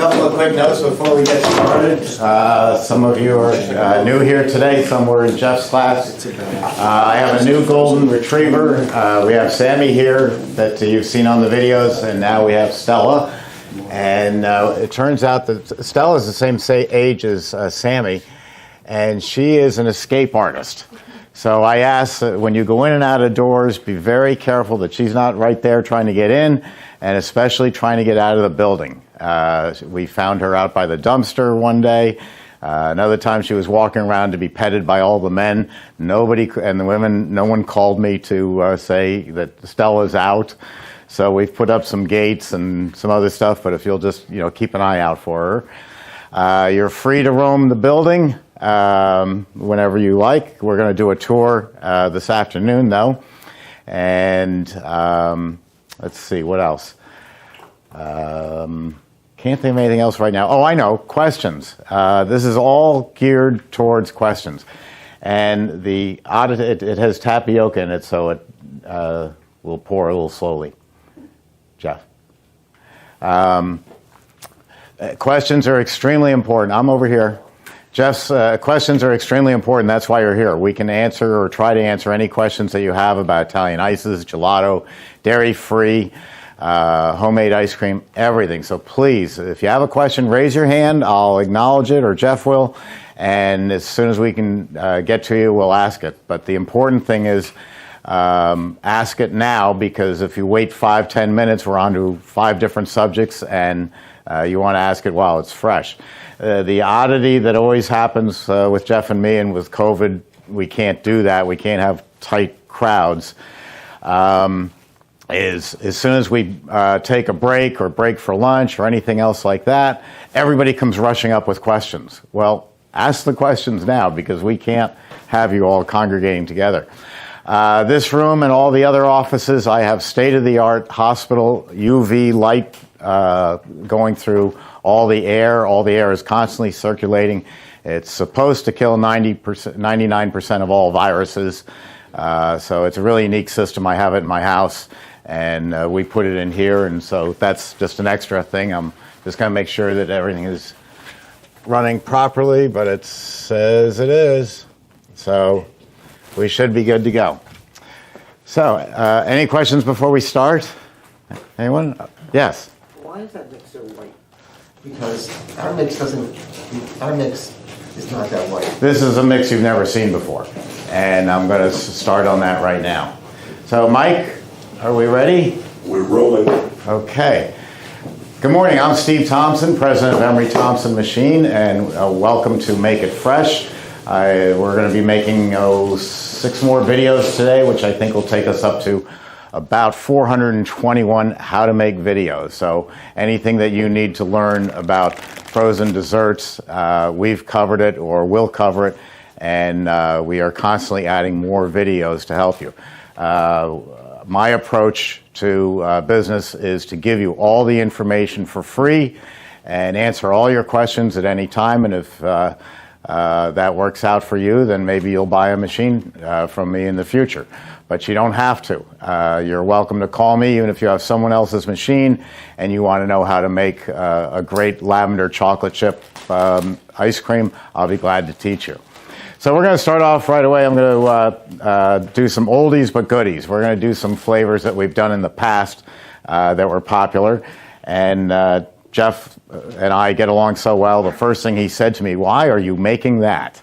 couple of quick notes before we get started. Some of you are new here today. Some were in Jeff's class. I have a new golden retriever. We have Sammy here that you've seen on the videos, and now we have Stella. And it turns out that Stella is the same age as Sammy, and she is an escape artist. So I ask that when you go in and out of doors, be very careful that she's not right there trying to get in, and especially trying to get out of the building. We found her out by the dumpster one day. Another time she was walking around to be petted by all the men. Nobody, and the women, no one called me to say that Stella's out. So we've put up some gates and some other stuff, but if you'll just, keep an eye out for her. You're free to roam the building whenever you like. We're going to do a tour this afternoon, though. And let's see, what else? Can't think of anything else right now. Oh, I know, questions. This is all geared towards questions. And it has tapioca in it, so it will pour a little slowly. Jeff. Questions are extremely important. I'm over here. Jeff's questions are extremely important. That's why you're here. We can answer or try to answer any questions that you have about Italian ices, gelato, dairy-free, homemade ice cream, everything. So please, if you have a question, raise your hand. I'll acknowledge it, or Jeff will. And as soon as we can get to you, we'll ask it. But the important thing is ask it now, because if you wait 5-10 minutes, we're on to 5 different subjects, and you want to ask it while it's fresh. The oddity that always happens with Jeff and me, and with COVID, we can't do that. We can't have tight crowds. Is as soon as we take a break or break for lunch or anything else like that, everybody comes rushing up with questions. Well, ask the questions now, because we can't have you all congregating together. This room and all the other offices, I have state-of-the-art hospital UV light going through all the air. All the air is constantly circulating. It's supposed to kill 99% of all viruses. So it's a really unique system. I have it in my house, and we put it in here, and so that's just an extra thing. I'm just going to make sure that everything is running properly, but it says it is. So we should be good to go. So any questions before we start? Anyone? Yes? Why is that mix so white? Because our mix is not that white. This is a mix you've never seen before, and I'm going to start on that right now. So Mike, are we ready? We're rolling. Okay. Good morning, I'm Steve Thompson, president of Emery Thompson Machine, and welcome to Make It Fresh. We're going to be making 6 more videos today, which I think will take us up to about 421 how to make videos. So anything that you need to learn about frozen desserts, we've covered it or will cover it, and we are constantly adding more videos to help you. My approach to business is to give you all the information for free and answer all your questions at any time, and if that works out for you, then maybe you'll buy a machine from me in the future. But you don't have to. You're welcome to call me, even if you have someone else's machine and you want to know how to make a great lavender chocolate chip ice cream. I'll be glad to teach you. So we're going to start off right away. I'm going to do some oldies but goodies. We're going to do some flavors that we've done in the past that were popular. And Jeff and I get along so well. The first thing he said to me, "Why are you making that?"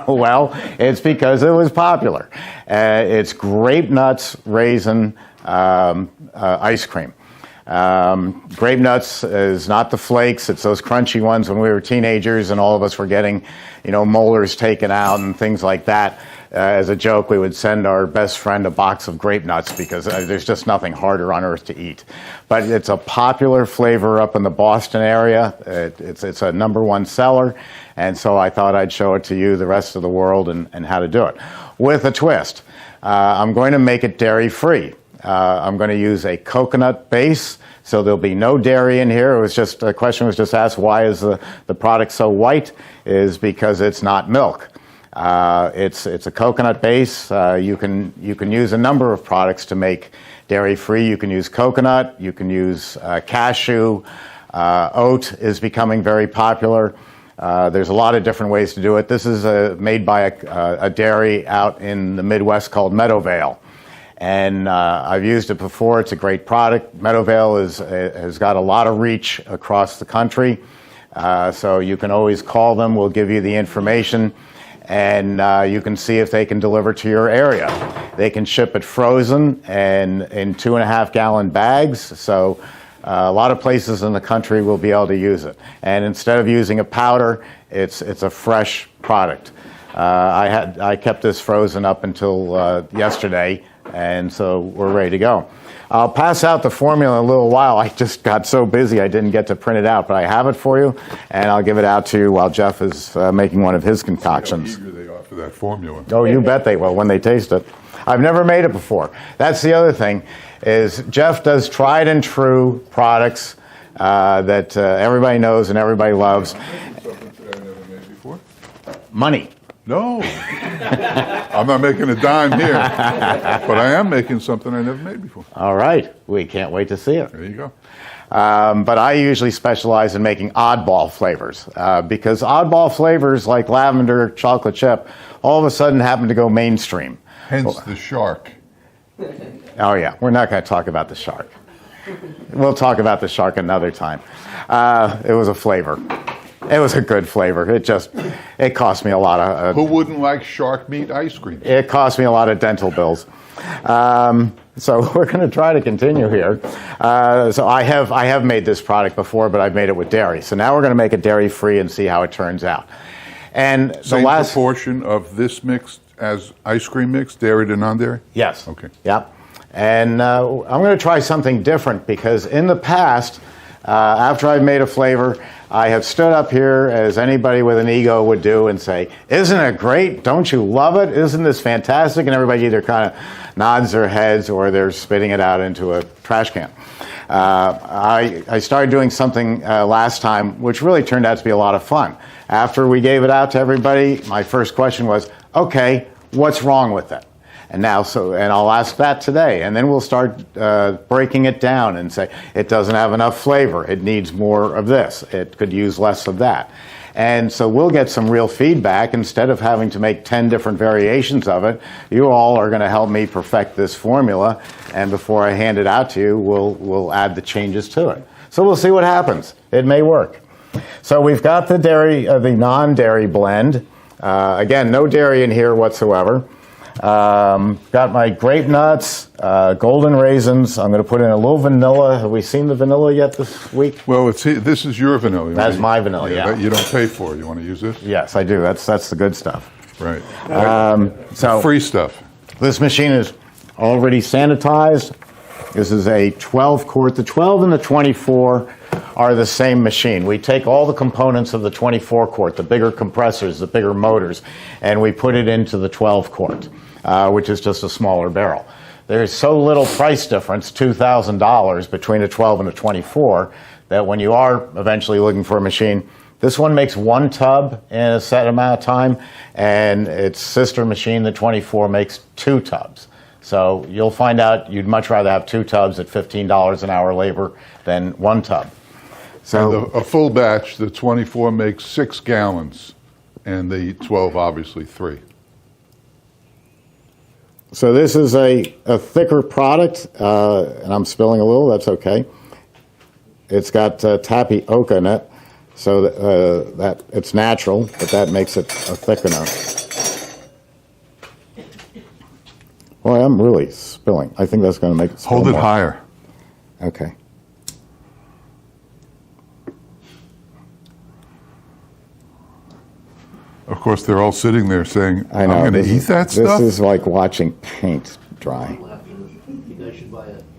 Well, it's because it was popular. It's grape nuts raisin ice cream. Grape nuts is not the flakes, it's those crunchy ones. When we were teenagers and all of us were getting, molars taken out and things like that, as a joke, we would send our best friend a box of grape nuts, because there's just nothing harder on earth to eat. But it's a popular flavor up in the Boston area. It's a #1 seller, and so I thought I'd show it to you, the rest of the world, and how to do it. With a twist. I'm going to make it dairy-free. I'm going to use a coconut base, so there'll be no dairy in here. It was just, the question was just asked, why is the product so white? Is because it's not milk. It's a coconut base. You can use a number of products to make dairy-free. You can use coconut. You can use cashew. Oat is becoming very popular. There's a lot of different ways to do it. This is made by a dairy out in the Midwest called Meadowvale. And I've used it before. It's a great product. Meadowvale has got a lot of reach across the country. So you can always call them. We'll give you the information. And you can see if they can deliver to your area. They can ship it frozen and in 2.5-gallon bags. So a lot of places in the country will be able to use it. And instead of using a powder, it's a fresh product. I kept this frozen up until yesterday, and so we're ready to go. I'll pass out the formula in a little while. I just got so busy I didn't get to print it out, but I have it for you, and I'll give it out to you while Jeff is making one of his concoctions. How eager they are for that formula. Oh, you bet they will when they taste it. I've never made it before. That's the other thing, is Jeff does tried and true products that everybody knows and everybody loves. Something that I never made before? Money. No. I'm not making a dime here, but I am making something I never made before. All right. We can't wait to see it. There you go. But I usually specialize in making oddball flavors because oddball flavors like lavender, chocolate chip, all of a sudden happen to go mainstream. Hence the shark. Oh, yeah. We're not going to talk about the shark. We'll talk about the shark another time. It was a flavor. It was a good flavor. It cost me a lot of... Who wouldn't like shark meat ice cream? It cost me a lot of dental bills. So we're going to try to continue here. So I have made this product before, but I've made it with dairy. So now we're going to make it dairy-free and see how it turns out. And the Same last proportion of this mix as ice cream mix, dairy to non-dairy? Yes. Okay. Yep. And I'm going to try something different because in the past, after I've made a flavor, I have stood up here, as anybody with an ego would do, and say, "Isn't it great? Don't you love it? Isn't this fantastic?" And everybody either kind of nods their heads or they're spitting it out into a trash can. I started doing something last time, which really turned out to be a lot of fun. After we gave it out to everybody, my first question was, "Okay, what's wrong with it?" And I'll ask that today, and then we'll start breaking it down and say, it doesn't have enough flavor, it needs more of this, it could use less of that. And so we'll get some real feedback. Instead of having to make 10 different variations of it, you all are going to help me perfect this formula, and before I hand it out to you, we'll add the changes to it. So we'll see what happens. It may work. So we've got the non-dairy blend. Again, no dairy in here whatsoever. Got my grape nuts, golden raisins. I'm going to put in a little vanilla. Have we seen the vanilla yet this week? Well, this is your vanilla. That's my vanilla, yeah. That you don't pay for. You want to use this? Yes, I do. That's the good stuff. Right. So Free stuff. this machine is already sanitized. This is a 12 quart. The 12 and the 24 are the same machine. We take all the components of the 24 quart, the bigger compressors, the bigger motors, and we put it into the 12 quart, which is just a smaller barrel. There's so little price difference, $2,000 between a 12 and a 24, that when you are eventually looking for a machine, this one makes one tub in a set amount of time, and its sister machine, the 24, makes 2 tubs. So you'll find out you'd much rather have 2 tubs at $15 an hour labor than 1 tub. So And a full batch, the 24 makes 6 gallons, and the 12 obviously 3. So this is a thicker product, and I'm spilling a little, that's okay. It's got tapioca in it, so that it's natural, but that makes it a thickener. Boy, I'm really spilling. I think that's going to make it spill Hold it more. higher. Okay. Of course, they're all sitting there saying, I know. I'm going to eat that stuff? This is like watching paint dry. You guys should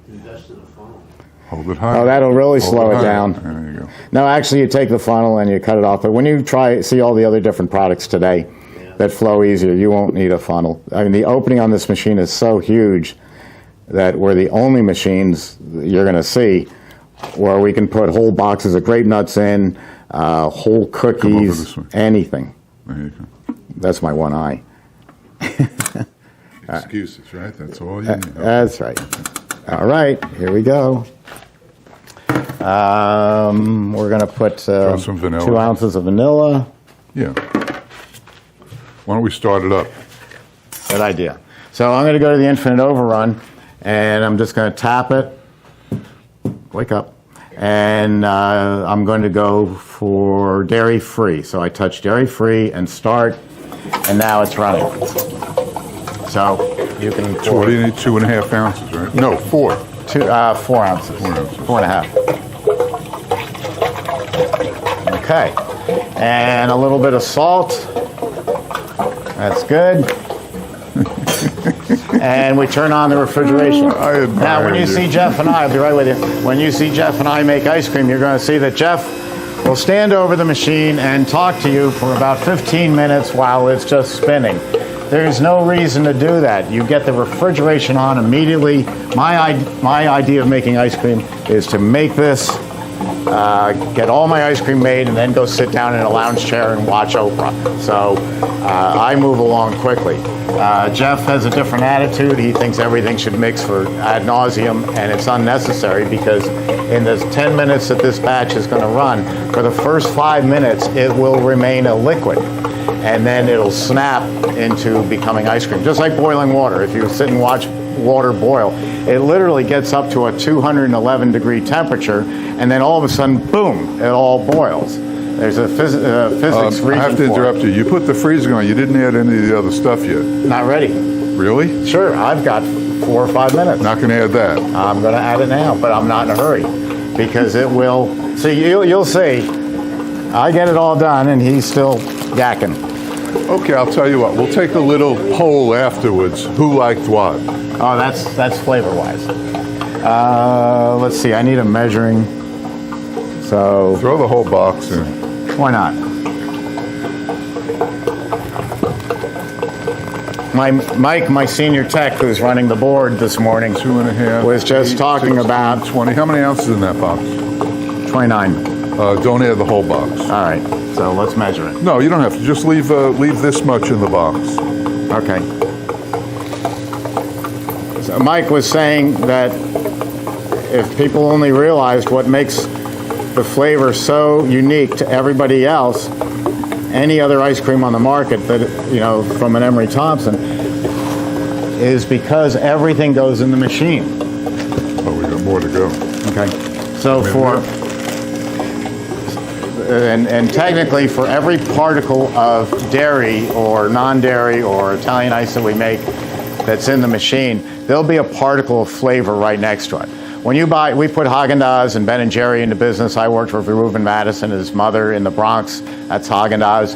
invest in a funnel. Hold it higher. Oh, that'll really Hold slow it higher. down. There you go. No, actually, you take the funnel and you cut it off. But when you see all the other different products today that flow easier, you won't need a funnel. I mean, the opening on this machine is so huge that we're the only machines you're going to see where we can put whole boxes of grape nuts in, whole cookies, this way. anything. There you go. That's my one eye. Excuses, right? That's all you need. That's right. All right, here we go. We're going to put some vanilla. 2 ounces of vanilla. Yeah. Why don't we start it up? Good idea. So I'm going to go to the infinite overrun, and I'm just going to tap it. Wake up. And I'm going to go for dairy-free. So I touch dairy-free and start, and now it's running. So you can So what do you need? 2.5 ounces, right? No, 4. 4 ounces. 4 ounces. 4.5. Okay. And a little bit of salt. That's good. And we turn on the refrigeration. I admire Now, when you see Jeff and I'll be right with you. When you see Jeff and I make ice cream, you're going to see that Jeff will stand over the machine and talk to you for about 15 minutes while it's just spinning. There's no reason to do that. You get the refrigeration on immediately. My idea of making ice cream is to make this, get all my ice cream made, and then go sit down in a lounge chair and watch Oprah. So I move along quickly. Jeff has a different attitude. He thinks everything should mix for ad nauseum, and it's unnecessary because in the 10 minutes that this batch is going to run, for the first 5 minutes, it will remain a liquid. And then it'll snap into becoming ice cream. Just like boiling water. If you sit and watch water boil, it literally gets up to a 211 degree temperature, and then all of a sudden, boom, it all boils. There's a physics reason I have to for interrupt it. you. You put the freezer on. You didn't add any of the other stuff yet. Not ready. Really? Sure, I've got 4 or 5 minutes. Not going to add that. I'm going to add it now, but I'm not in a hurry because it will. See, you'll see. I get it all done, and he's still yakking. Okay, I'll tell you what. We'll take a little poll afterwards. Who liked what? Oh, that's flavor-wise. Let's see. I need a measuring. So Throw the whole box in. why not? Mike, my senior tech, who's running the board this morning, 2.5. was just talking 16, about 20. How many ounces in that box? 29. Don't add the whole box. All right. So let's measure it. No, you don't have to. Just leave this much in the box. Okay. So Mike was saying that if people only realized what makes the flavor so unique to everybody else, any other ice cream on the market that, from an Emery Thompson, is because everything goes in the machine. Oh, we got more to go. Okay. So and technically for every particle of dairy or non-dairy or Italian ice that we make that's in the machine, there'll be a particle of flavor right next to it. When you buy, we put Haagen-Dazs and Ben & Jerry into business. I worked for Reuben Madison, his mother in the Bronx. That's Haagen-Dazs.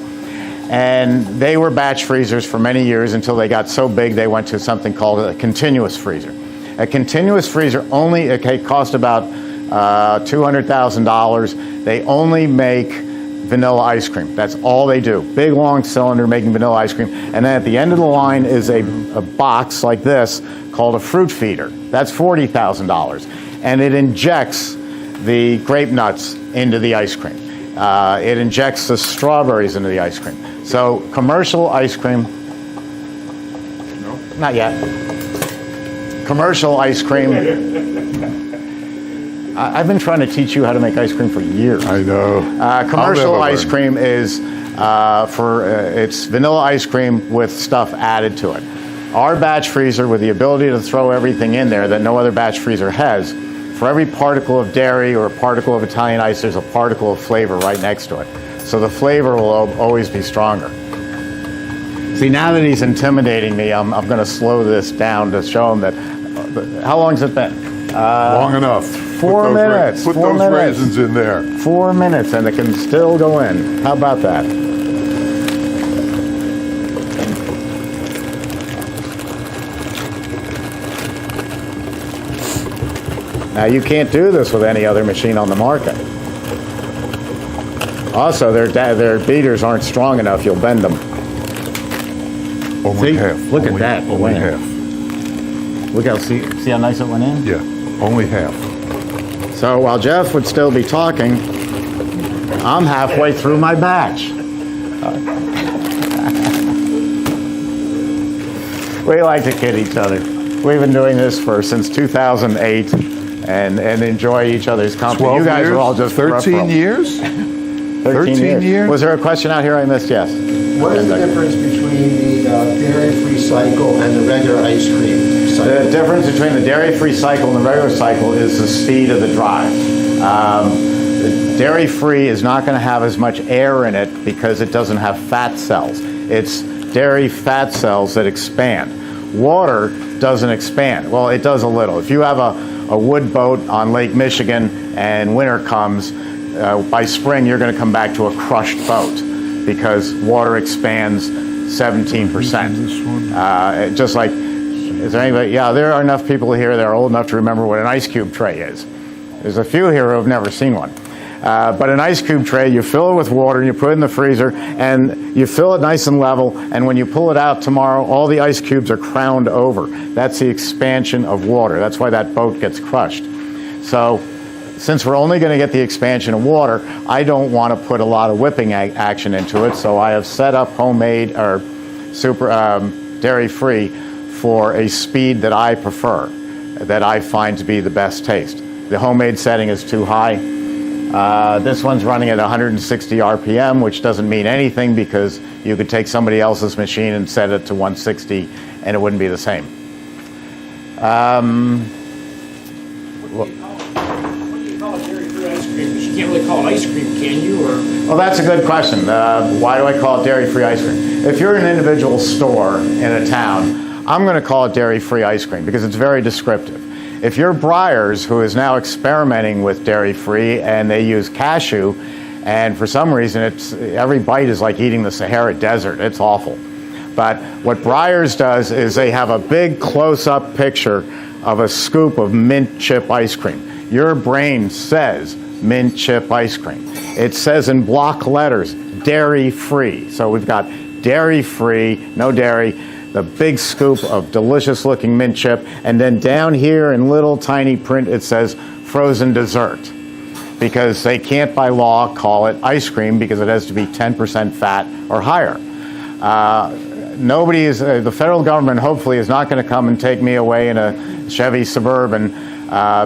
And they were batch freezers for many years until they got so big they went to something called a continuous freezer. A continuous freezer only cost about $200,000. They only make vanilla ice cream. That's all they do. Big, long cylinder making vanilla ice cream. And then at the end of the line is a box like this called a fruit feeder. That's $40,000. And it injects the grape nuts into the ice cream. It injects the strawberries into the ice cream. So commercial ice cream, no, not yet. Commercial ice cream, I've been trying to teach you how to make ice cream for years. I know. Commercial ice cream is it's vanilla ice cream with stuff added to it. Our batch freezer, with the ability to throw everything in there that no other batch freezer has, for every particle of dairy or a particle of Italian ice, there's a particle of flavor right next to it. So the flavor will always be stronger. See, now that he's intimidating me, I'm going to slow this down to show him that. How long's it been? Long enough. 4 minutes. Put 4 those minutes. raisins in there. 4 minutes, and it can still go in. How about that? Now, you can't do this with any other machine on the market. Also, their beaters aren't strong enough. You'll bend them. Only See? half. Look at Only- that. Only Went in. half. Look how see how nice it went in. Yeah, only half. So while Jeff would still be talking, I'm halfway through my batch. We like to kid each other. We've been doing this since 2008. and enjoy each other's company. 12 You guys years? are all just 13 peripheral. years? 13 years? Was there a question out here I missed? Yes. What is the difference between the dairy-free cycle and the regular ice cream cycle? The difference between the dairy-free cycle and the regular cycle is the speed of the drive. The dairy-free is not going to have as much air in it because it doesn't have fat cells. It's dairy fat cells that expand. Water doesn't expand. Well, it does a little. If you have a wood boat on Lake Michigan and winter comes, by spring you're going to come back to a crushed boat because water expands 17%. Just like, is there anybody? Yeah, there are enough people here that are old enough to remember what an ice cube tray is. There's a few here who have never seen one. But an ice cube tray, you fill it with water, and you put it in the freezer, and you fill it nice and level, and when you pull it out tomorrow, all the ice cubes are crowned over. That's the expansion of water. That's why that boat gets crushed. So, since we're only going to get the expansion of water, I don't want to put a lot of whipping action into it, so I have set up homemade or super dairy-free for a speed that I prefer, that I find to be the best taste. The homemade setting is too high. This one's running at 160 RPM, which doesn't mean anything because you could take somebody else's machine and set it to 160 and it wouldn't be the same. What do you call it dairy-free ice cream? Because you can't really call it ice cream, can you? Or Well, that's a good question. Why do I call it dairy-free ice cream? If you're an individual store in a town, I'm going to call it dairy-free ice cream because it's very descriptive. If you're Breyers, who is now experimenting with dairy-free, and they use cashew, and for some reason every bite is like eating the Sahara Desert. It's awful. But what Breyers does is they have a big close-up picture of a scoop of mint chip ice cream. Your brain says mint chip ice cream. It says in block letters, dairy-free. So we've got dairy-free, no dairy, the big scoop of delicious-looking mint chip, and then down here in little tiny print it says frozen dessert, because they can't by law call it ice cream because it has to be 10% fat or higher. The federal government hopefully is not going to come and take me away in a Chevy Suburban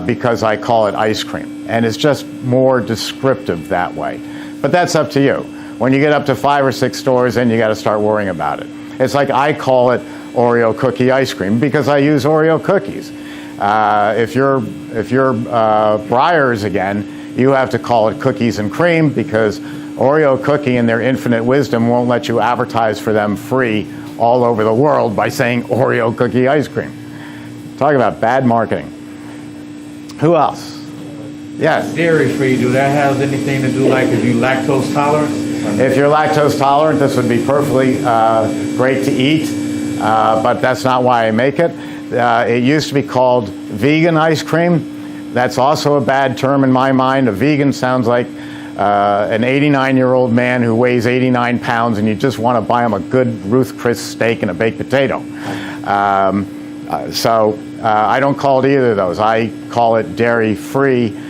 because I call it ice cream, and it's just more descriptive that way. But that's up to you. When you get up to 5 or 6 stores, then you got to start worrying about it. It's like I call it Oreo cookie ice cream because I use Oreo cookies. If you're Breyers again, you have to call it cookies and cream because Oreo cookie in their infinite wisdom won't let you advertise for them free all over the world by saying Oreo cookie ice cream. Talk about bad marketing. Who else? Yes. Dairy-free, do that have anything to do, like, if you lactose tolerant? If you're lactose tolerant, this would be perfectly great to eat, but that's not why I make it. It used to be called vegan ice cream. That's also a bad term in my mind. A vegan sounds like an 89-year-old man who weighs 89 pounds and you just want to buy him a good Ruth Chris steak and a baked potato. So I don't call it either of those. I call it dairy-free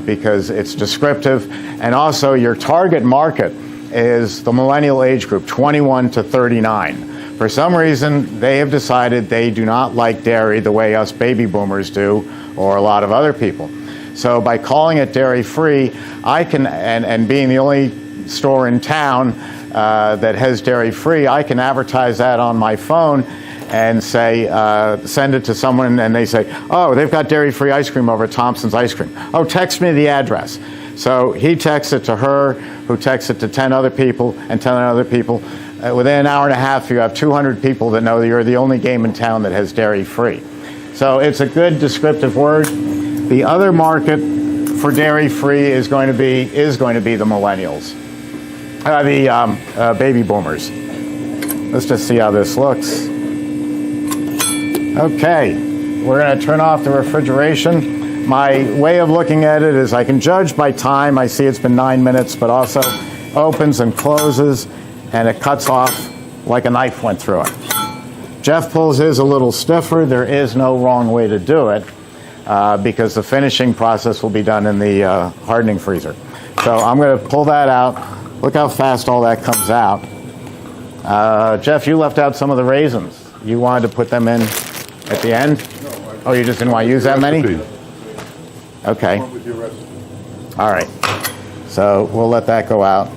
because it's descriptive. And also your target market is the millennial age group, 21 to 39. For some reason, they have decided they do not like dairy the way us baby boomers do, or a lot of other people. So by calling it dairy-free, I can, and being the only store in town that has dairy-free, I can advertise that on my phone and say, send it to someone, and they say, oh, they've got dairy-free ice cream over at Thompson's Ice Cream. Oh, text me the address. So he texts it to her, who texts it to 10 other people, and 10 other people. Within an hour and a half, you have 200 people that know that you're the only game in town that has dairy-free. So it's a good descriptive word. The other market for dairy-free is going to be the millennials, the baby boomers. Let's just see how this looks. Okay, we're going to turn off the refrigeration. My way of looking at it is I can judge by time. I see it's been 9 minutes, but also opens and closes, and it cuts off like a knife went through it. Jeff pulls his a little stiffer. There is no wrong way to do it because the finishing process will be done in the hardening freezer. So I'm going to pull that out. Look how fast all that comes out. Jeff, you left out some of the raisins. You wanted to put them in at the end? Oh, you just didn't want to use that many? Okay. One with your recipe. All right. So we'll let that go out.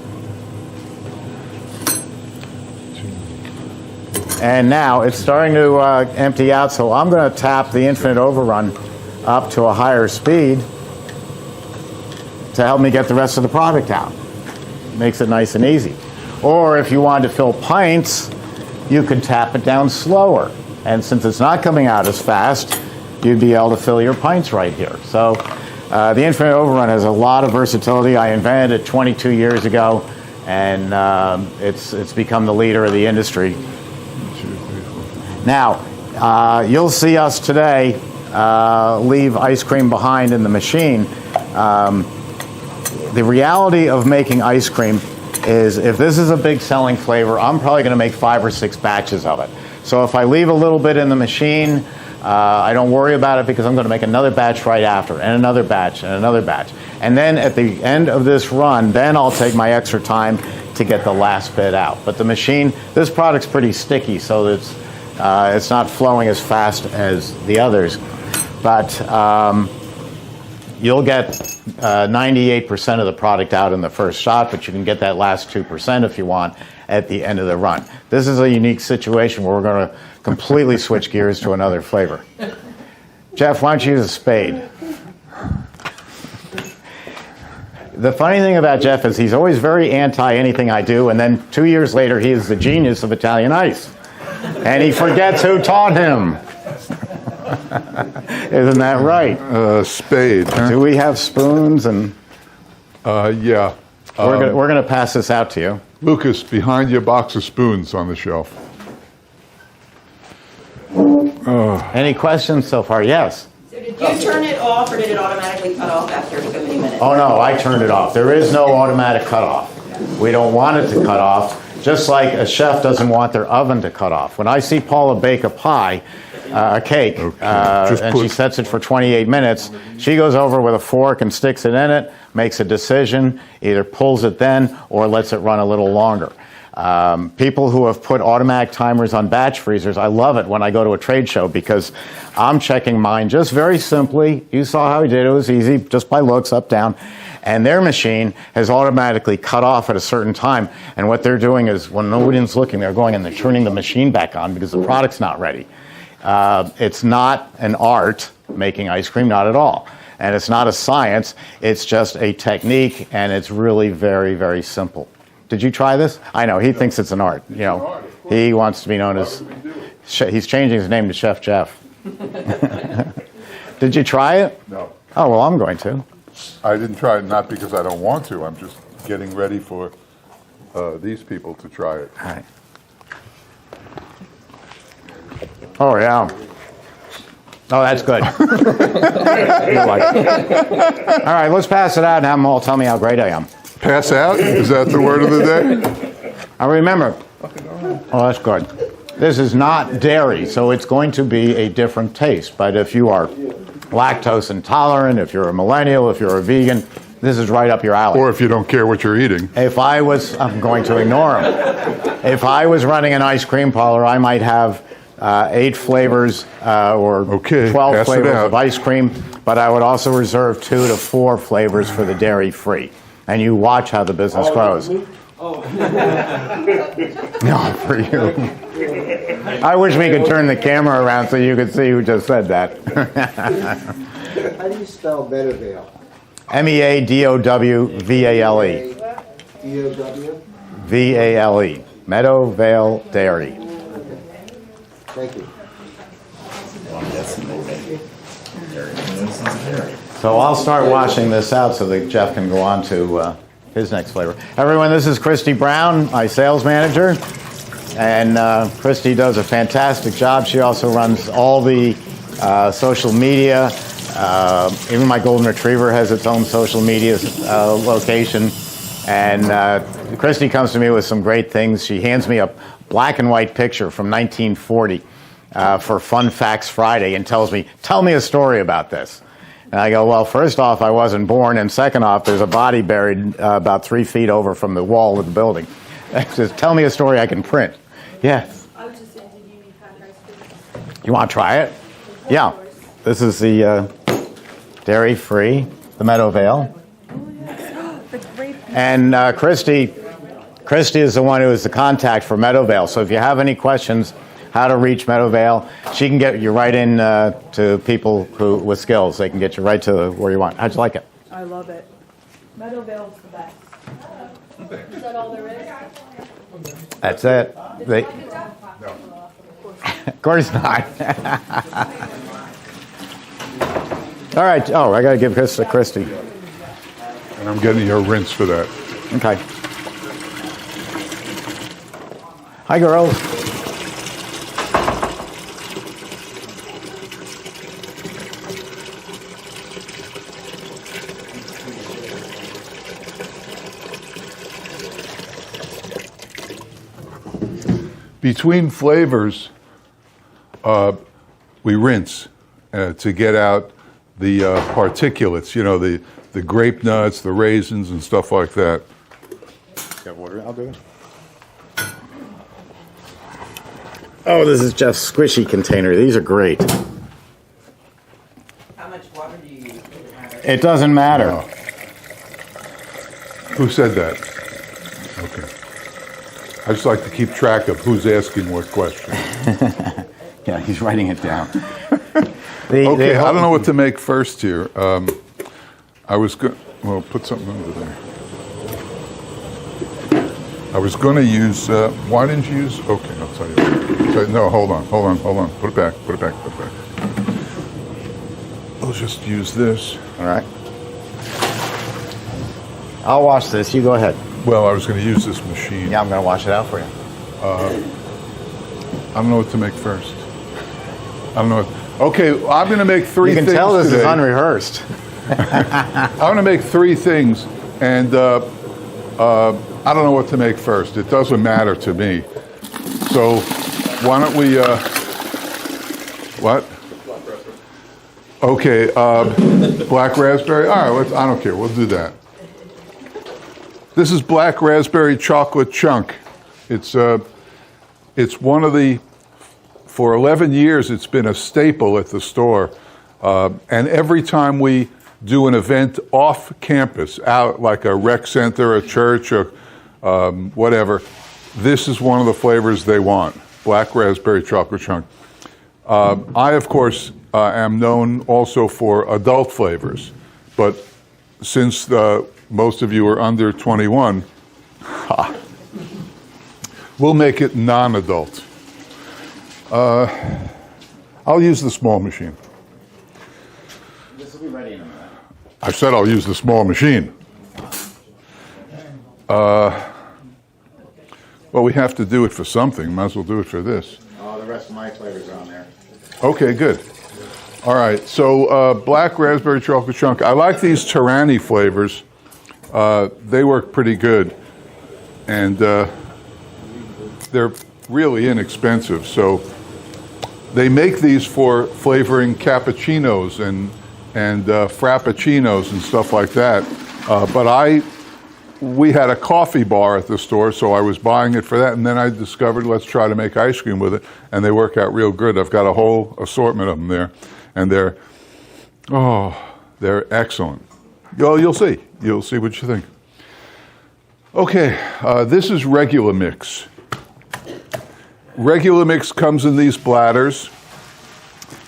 And now it's starting to empty out, so I'm going to tap the infinite overrun up to a higher speed to help me get the rest of the product out. Makes it nice and easy. Or if you wanted to fill pints, you could tap it down slower. And since it's not coming out as fast, you'd be able to fill your pints right here. So the infinite overrun has a lot of versatility. I invented it 22 years ago, and it's become the leader of the industry. Now, you'll see us today leave ice cream behind in the machine. The reality of making ice cream is if this is a big selling flavor, I'm probably going to make 5 or 6 batches of it. So if I leave a little bit in the machine, I don't worry about it because I'm going to make another batch right after, and another batch, and another batch. And then at the end of this run, then I'll take my extra time to get the last bit out. But the machine, this product's pretty sticky, so it's not flowing as fast as the others. But you'll get 98% of the product out in the first shot, but you can get that last 2% if you want at the end of the run. This is a unique situation where we're going to completely switch gears to another flavor. Jeff, why don't you use a spade? The funny thing about Jeff is he's always very anti anything I do, and then 2 years later he is the genius of Italian ice. And he forgets who taught him. Isn't that right? Spade. Huh? Do we have spoons? And Yeah. we're gonna pass this out to you. Lucas, behind your box of spoons on the shelf. Any questions so far? Yes. So did you turn it off, or did it automatically cut off after so many minutes? Oh no, I turned it off. There is no automatic cutoff. We don't want it to cut off. Just like a chef doesn't want their oven to cut off. When I see Paula bake a pie, a cake, and she sets it for 28 minutes, she goes over with a fork and sticks it in it, makes a decision, either pulls it then or lets it run a little longer. People who have put automatic timers on batch freezers, I love it when I go to a trade show because I'm checking mine just very simply. You saw how he did it. It was easy, just by looks, up, down. And their machine has automatically cut off at a certain time. And what they're doing is when nobody's looking, they're going and they're turning the machine back on because the product's not ready. It's not an art, making ice cream, not at all. And it's not a science. It's just a technique, and it's really very, very simple. Did you try this? I know, he thinks it's an art. You know, he wants to be known as, he's changing his name to Chef Jeff. Did you try it? No. Oh, well, I'm going to. I didn't try it, not because I don't want to. I'm just getting ready for these people to try it. All right. Oh, yeah. Oh, that's good. You like it. All right, let's pass it out and have them all tell me how great I am. Pass out? Is that the word of the day? I remember. Oh, that's good. This is not dairy, so it's going to be a different taste. But if you are lactose intolerant, if you're a millennial, if you're a vegan, this is right up your alley. Or if you don't care what you're eating. If I was, I'm going to ignore them. If I was running an ice cream parlor, I might have 8 flavors or 12 flavors of ice cream, but I would also reserve 2 to 4 flavors for the dairy-free. And you watch how the business grows. Oh, No, for you. I wish we could turn the camera around so you could see who just said that. How do you spell Meadowvale? Meadowvale. D-O-W? Vale. Meadowvale Dairy. Thank you. So I'll start washing this out so that Jeff can go on to his next flavor. Everyone, this is Christy Brown, my sales manager. And Christy does a fantastic job. She also runs all the social media. Even my golden retriever has its own social media location. And Christy comes to me with some great things. She hands me a black and white picture from 1940 for Fun Facts Friday and tells me, tell me a story about this. And I go, well, first off, I wasn't born, and second off, there's a body buried about 3 feet over from the wall of the building. Says, tell me a story I can print. Yes. I was just saying, did you need hot rice? You want to try it? Yeah. This is the dairy-free, the Meadow Vale. The grape. And Christy is the one who is the contact for Meadow Vale. So if you have any questions how to reach Meadow Vale, she can get you right in to people who with skills. They can get you right to where you want. How'd you like it? I love it. Meadow Vale's the best. Is that all there is? That's it. Of course not. All right. Oh, I got to give this to Christy. And I'm getting your rinse for that. Okay. Hi, girls. Between flavors, we rinse to get out the particulates, you know, the grape nuts, the raisins, and stuff like that. You have water? I'll do it. Oh, this is Jeff's squishy container. These are great. How much water do you use? It doesn't matter. Oh. Who said that? Okay. I just like to keep track of who's asking what question. Yeah, he's writing it down. Okay, I don't know what to make first here. I was going. Well, put something under there. I was going to use. Why didn't you use? Okay, I'll tell you. No, hold on. Put it back. I'll just use this. All right. I'll wash this. You go ahead. Well, I was going to use this machine. Yeah, I'm going to wash it out for you. I don't know what to make first. I don't know. Okay, I'm going to make three You things can tell this today. is unrehearsed. I'm going to make three things, and I don't know what to make first. It doesn't matter to me. So why don't we, what? Okay, black raspberry. All right, I don't care. We'll do that. This is black raspberry chocolate chunk. It's one of the, for 11 years, it's been a staple at the store. And every time we do an event off campus, out like a rec center, a church, or whatever, this is one of the flavors they want, black raspberry chocolate chunk. I, of course, am known also for adult flavors, but since most of you are under 21, we'll make it non-adult. I'll use the small machine. This will be ready in a minute. I said I'll use the small machine. Well, we have to do it for something. Might as well do it for this. Oh, the rest of my flavors are on there. Okay, good. All right, so black raspberry chocolate chunk. I like these Tyranny flavors. They work pretty good. And they're really inexpensive. So they make these for flavoring cappuccinos and frappuccinos and stuff like that. But we had a coffee bar at the store, so I was buying it for that. And then I discovered, let's try to make ice cream with it. And they work out real good. I've got a whole assortment of them there. And they're excellent. Well, you'll see. You'll see what you think. Okay, this is regular mix. Regular mix comes in these bladders.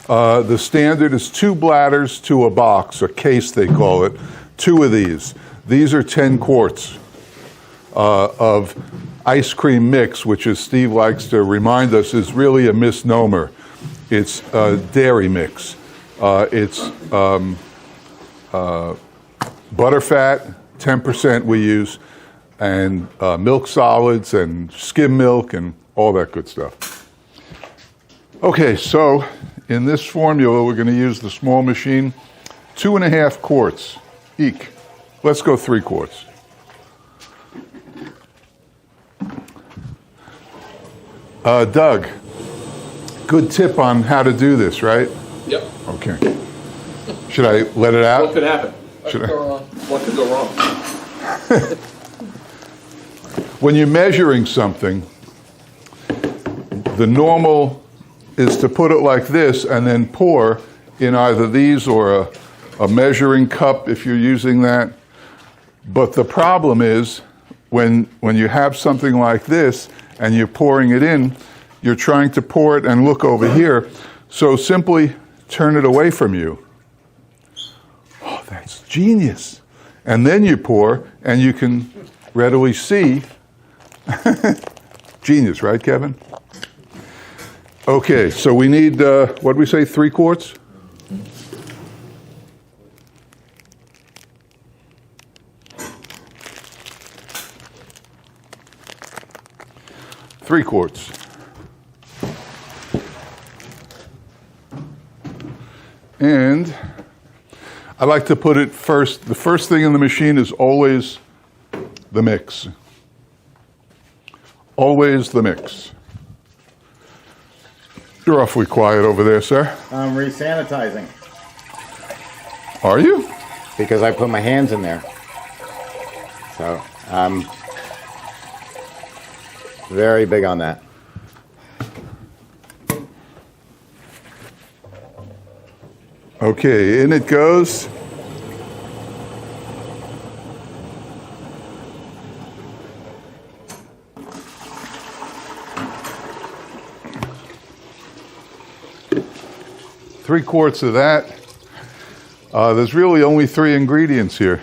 The standard is 2 bladders to a box, a case they call it. 2 of these. These are 10 quarts of ice cream mix, which, as Steve likes to remind us, is really a misnomer. It's dairy mix. It's butterfat, 10% we use, and milk solids and skim milk and all that good stuff. Okay, so in this formula, we're going to use the small machine, 2.5 quarts each. Let's go 3 quarts. Doug, good tip on how to do this, right? Yep. Okay. Should I let it out? What could happen? Should I? What could go wrong? When you're measuring something, the normal is to put it like this and then pour in either these or a measuring cup if you're using that. But the problem is when you have something like this and you're pouring it in, you're trying to pour it and look over here. So simply turn it away from you. Oh, that's genius. And then you pour and you can readily see. Genius, right, Kevin? Okay, so we need, what did we say, 3 quarts? Three quarts. And I like to put it first. The first thing in the machine is always the mix. Always the mix. You're awfully quiet over there, sir. I'm re-sanitizing Are you? because I put my hands in there. So I'm very big on that. Okay, in it goes. Three quarts of that. There's really only 3 ingredients here.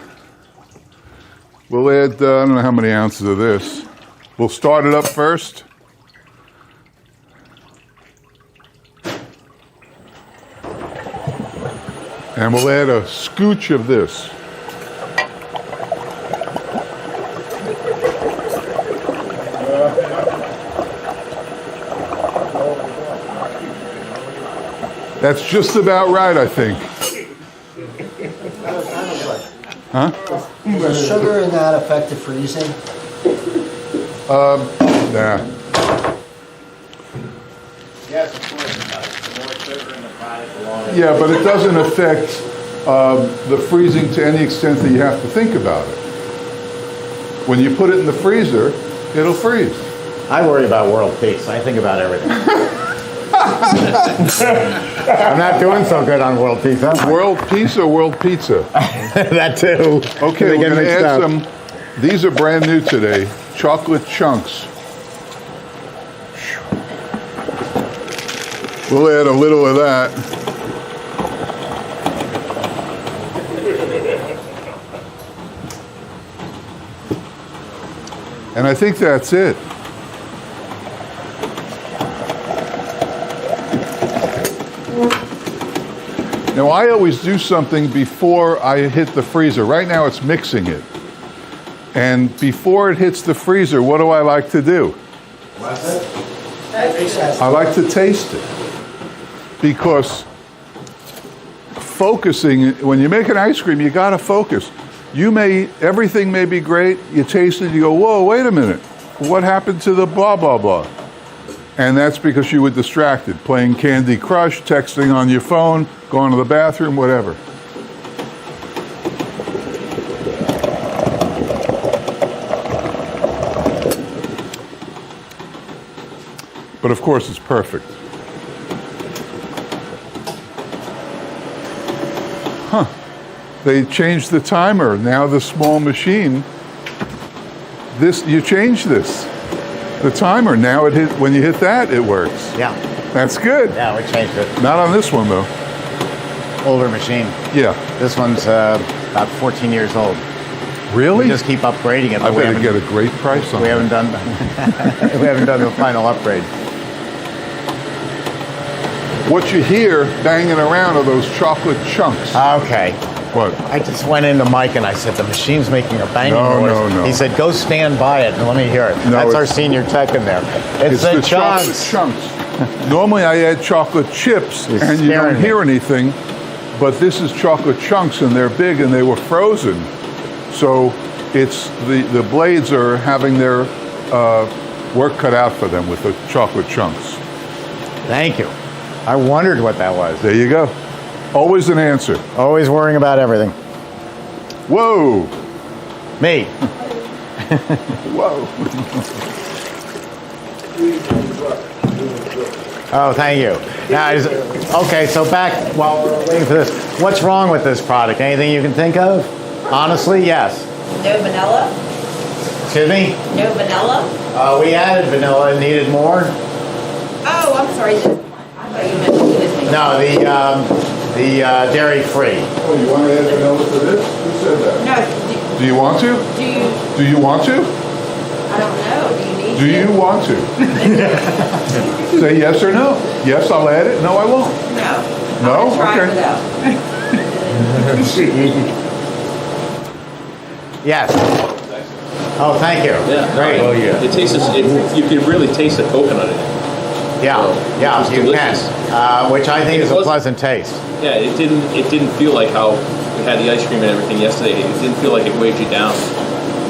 We'll add, I don't know how many ounces of this. We'll start it up first. And we'll add a scooch of this. That's just about right, I think. Huh? Is sugar in that affected freezing? Nah. Yes, of course it does. The more sugar in the product, the longer. Yeah, but it doesn't affect the freezing to any extent that you have to think about it. When you put it in the freezer, it'll freeze. I worry about world peace. I think about everything. I'm not doing so good on world peace, huh? World peace or world pizza? That too. Okay, They we're get going to mixed add up. some. These are brand new today. Chocolate chunks. We'll add a little of that. And I think that's it. Now, I always do something before I hit the freezer. Right now, it's mixing it. And before it hits the freezer, what do I like to do? I like to taste it. Because focusing, when you make an ice cream, you got to focus. Everything may be great, you taste it, you go, whoa, wait a minute. What happened to the blah, blah, blah? And that's because you were distracted, playing Candy Crush, texting on your phone, going to the bathroom, whatever. But of course, it's perfect. Huh. They changed the timer. Now the small machine, you changed this. The timer, now when you hit that, it works. Yeah. That's good. Yeah, we changed it. Not on this one, though. Older machine. Yeah. This one's about 14 years old. Really? We just keep upgrading it. I but we better haven't- get a great price on We it. haven't done. We haven't done the final upgrade. What you hear banging around are those chocolate chunks. Okay. What? I just went into Mike and I said, the machine's making a banging No, noise. no. He said, go stand by it and let me hear it. No, That's our it's- senior tech in there. It's chocolate the chunks. chunks. Normally I add chocolate chips You're and you don't scaring me. hear anything, but this is chocolate chunks and they're big and they were frozen. So it's the blades are having their work cut out for them with the chocolate chunks. Thank you. I wondered what that was. There you go. Always an answer. Always worrying about everything. Whoa. Me. Whoa. Oh, thank you. Now, okay, so back while we're waiting for this, what's wrong with this product? Anything you can think of? Honestly, yes. No vanilla? Excuse me? No vanilla? We added vanilla and needed more. Oh, I'm sorry. I thought you meant this thing. No, the dairy-free. Oh, you want to add vanilla to this? Who said that? No, Do you want to? do you, Do you want to? I don't know, do you need Do to? you want to? Say yes or no. Yes, I'll add it. No, I won't. No. No? I'm gonna try Okay. it without. Yes. Oh, thank you. Yeah. Great. Oh, yeah. It tastes. You can really taste the coconut in it. Yeah, yeah, It's you delicious. can. Which I think It is a was- pleasant taste. Yeah, it didn't feel like how we had the ice cream and everything yesterday. It didn't feel like it weighed you down.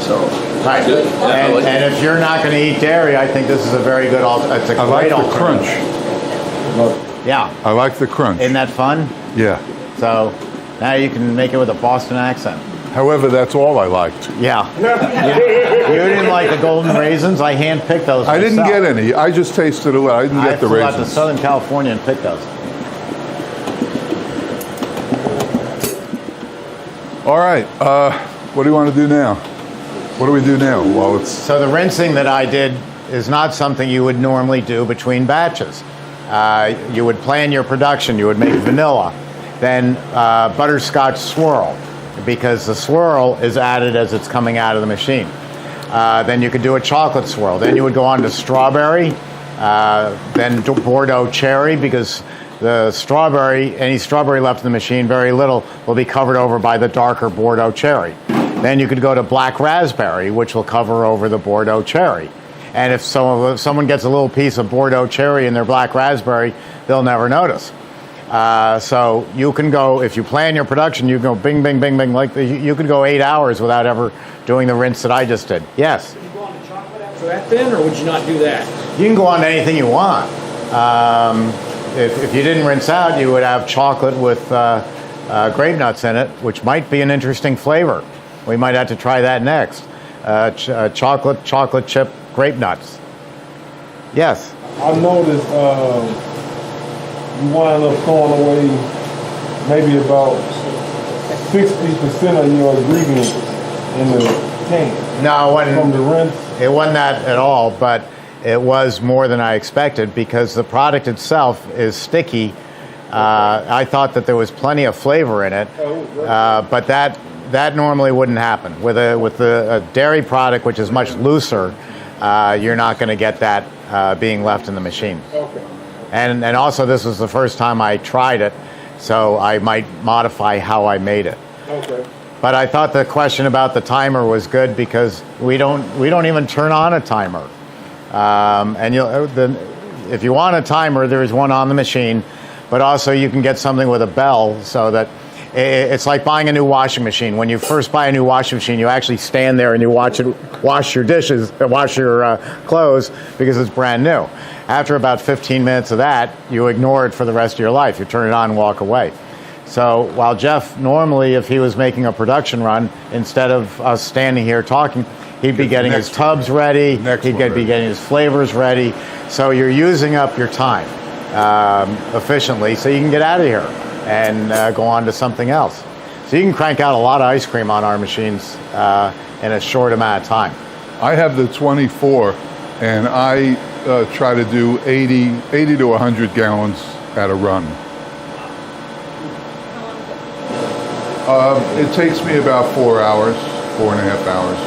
So Right. good. Yeah, I And, like and it. if you're not going to eat dairy, I think this is a very good it's a I like great the crunch. alternative. Yeah. I like the crunch. Isn't that fun? Yeah. So now you can make it with a Boston accent. However, that's all I liked. Yeah. You didn't like the golden raisins? I hand-picked those I didn't myself. get any. I just tasted a little. I didn't I get the flew out to raisins. Southern California and picked those. All right. What do you want to do now? What do we do now? Well, it's So the rinsing that I did is not something you would normally do between batches. You would plan your production. You would make vanilla, then butterscotch swirl, because the swirl is added as it's coming out of the machine. Then you could do a chocolate swirl. Then you would go on to strawberry, then Bordeaux cherry, because the strawberry, any strawberry left in the machine, very little will be covered over by the darker Bordeaux cherry. Then you could go to black raspberry, which will cover over the Bordeaux cherry. And if someone gets a little piece of Bordeaux cherry in their black raspberry, they'll never notice. So you can go, if you plan your production, you go bing, bing, bing, bing, you could go 8 hours without ever doing the rinse that I just did. Yes? Would you go on to chocolate after that then, or would you not do that? You can go on to anything you want. If you didn't rinse out, you would have chocolate with grape nuts in it, which might be an interesting flavor. We might have to try that next. Chocolate chip grape nuts. Yes. I noticed you wind up throwing away maybe about 60% of your ingredients in the can No, from the rinse. it wasn't that at all, but it was more than I expected because the product itself is sticky. I thought that there was plenty of flavor in it, but that normally wouldn't happen. With a dairy product, which is much looser, you're not going to get that being left in the machine. Okay. And also, this was the first time I tried it, so I might modify how I made it. Okay. But I thought the question about the timer was good because we don't even turn on a timer. And if you want a timer, there is one on the machine, but also you can get something with a bell so that it's like buying a new washing machine. When you first buy a new washing machine, you actually stand there and you wash your dishes, wash your clothes because it's brand new. After about 15 minutes of that, you ignore it for the rest of your life. You turn it on and walk away. So while Jeff, normally if he was making a production run, instead of us standing here talking, he'd be getting his tubs ready, he'd be getting his flavors ready. So you're using up your time efficiently so you can get out of here and go on to something else. So you can crank out a lot of ice cream on our machines in a short amount of time. I have the 24, and I try to do 80 to 100 gallons at a run. It takes me about 4 hours, 4.5 hours.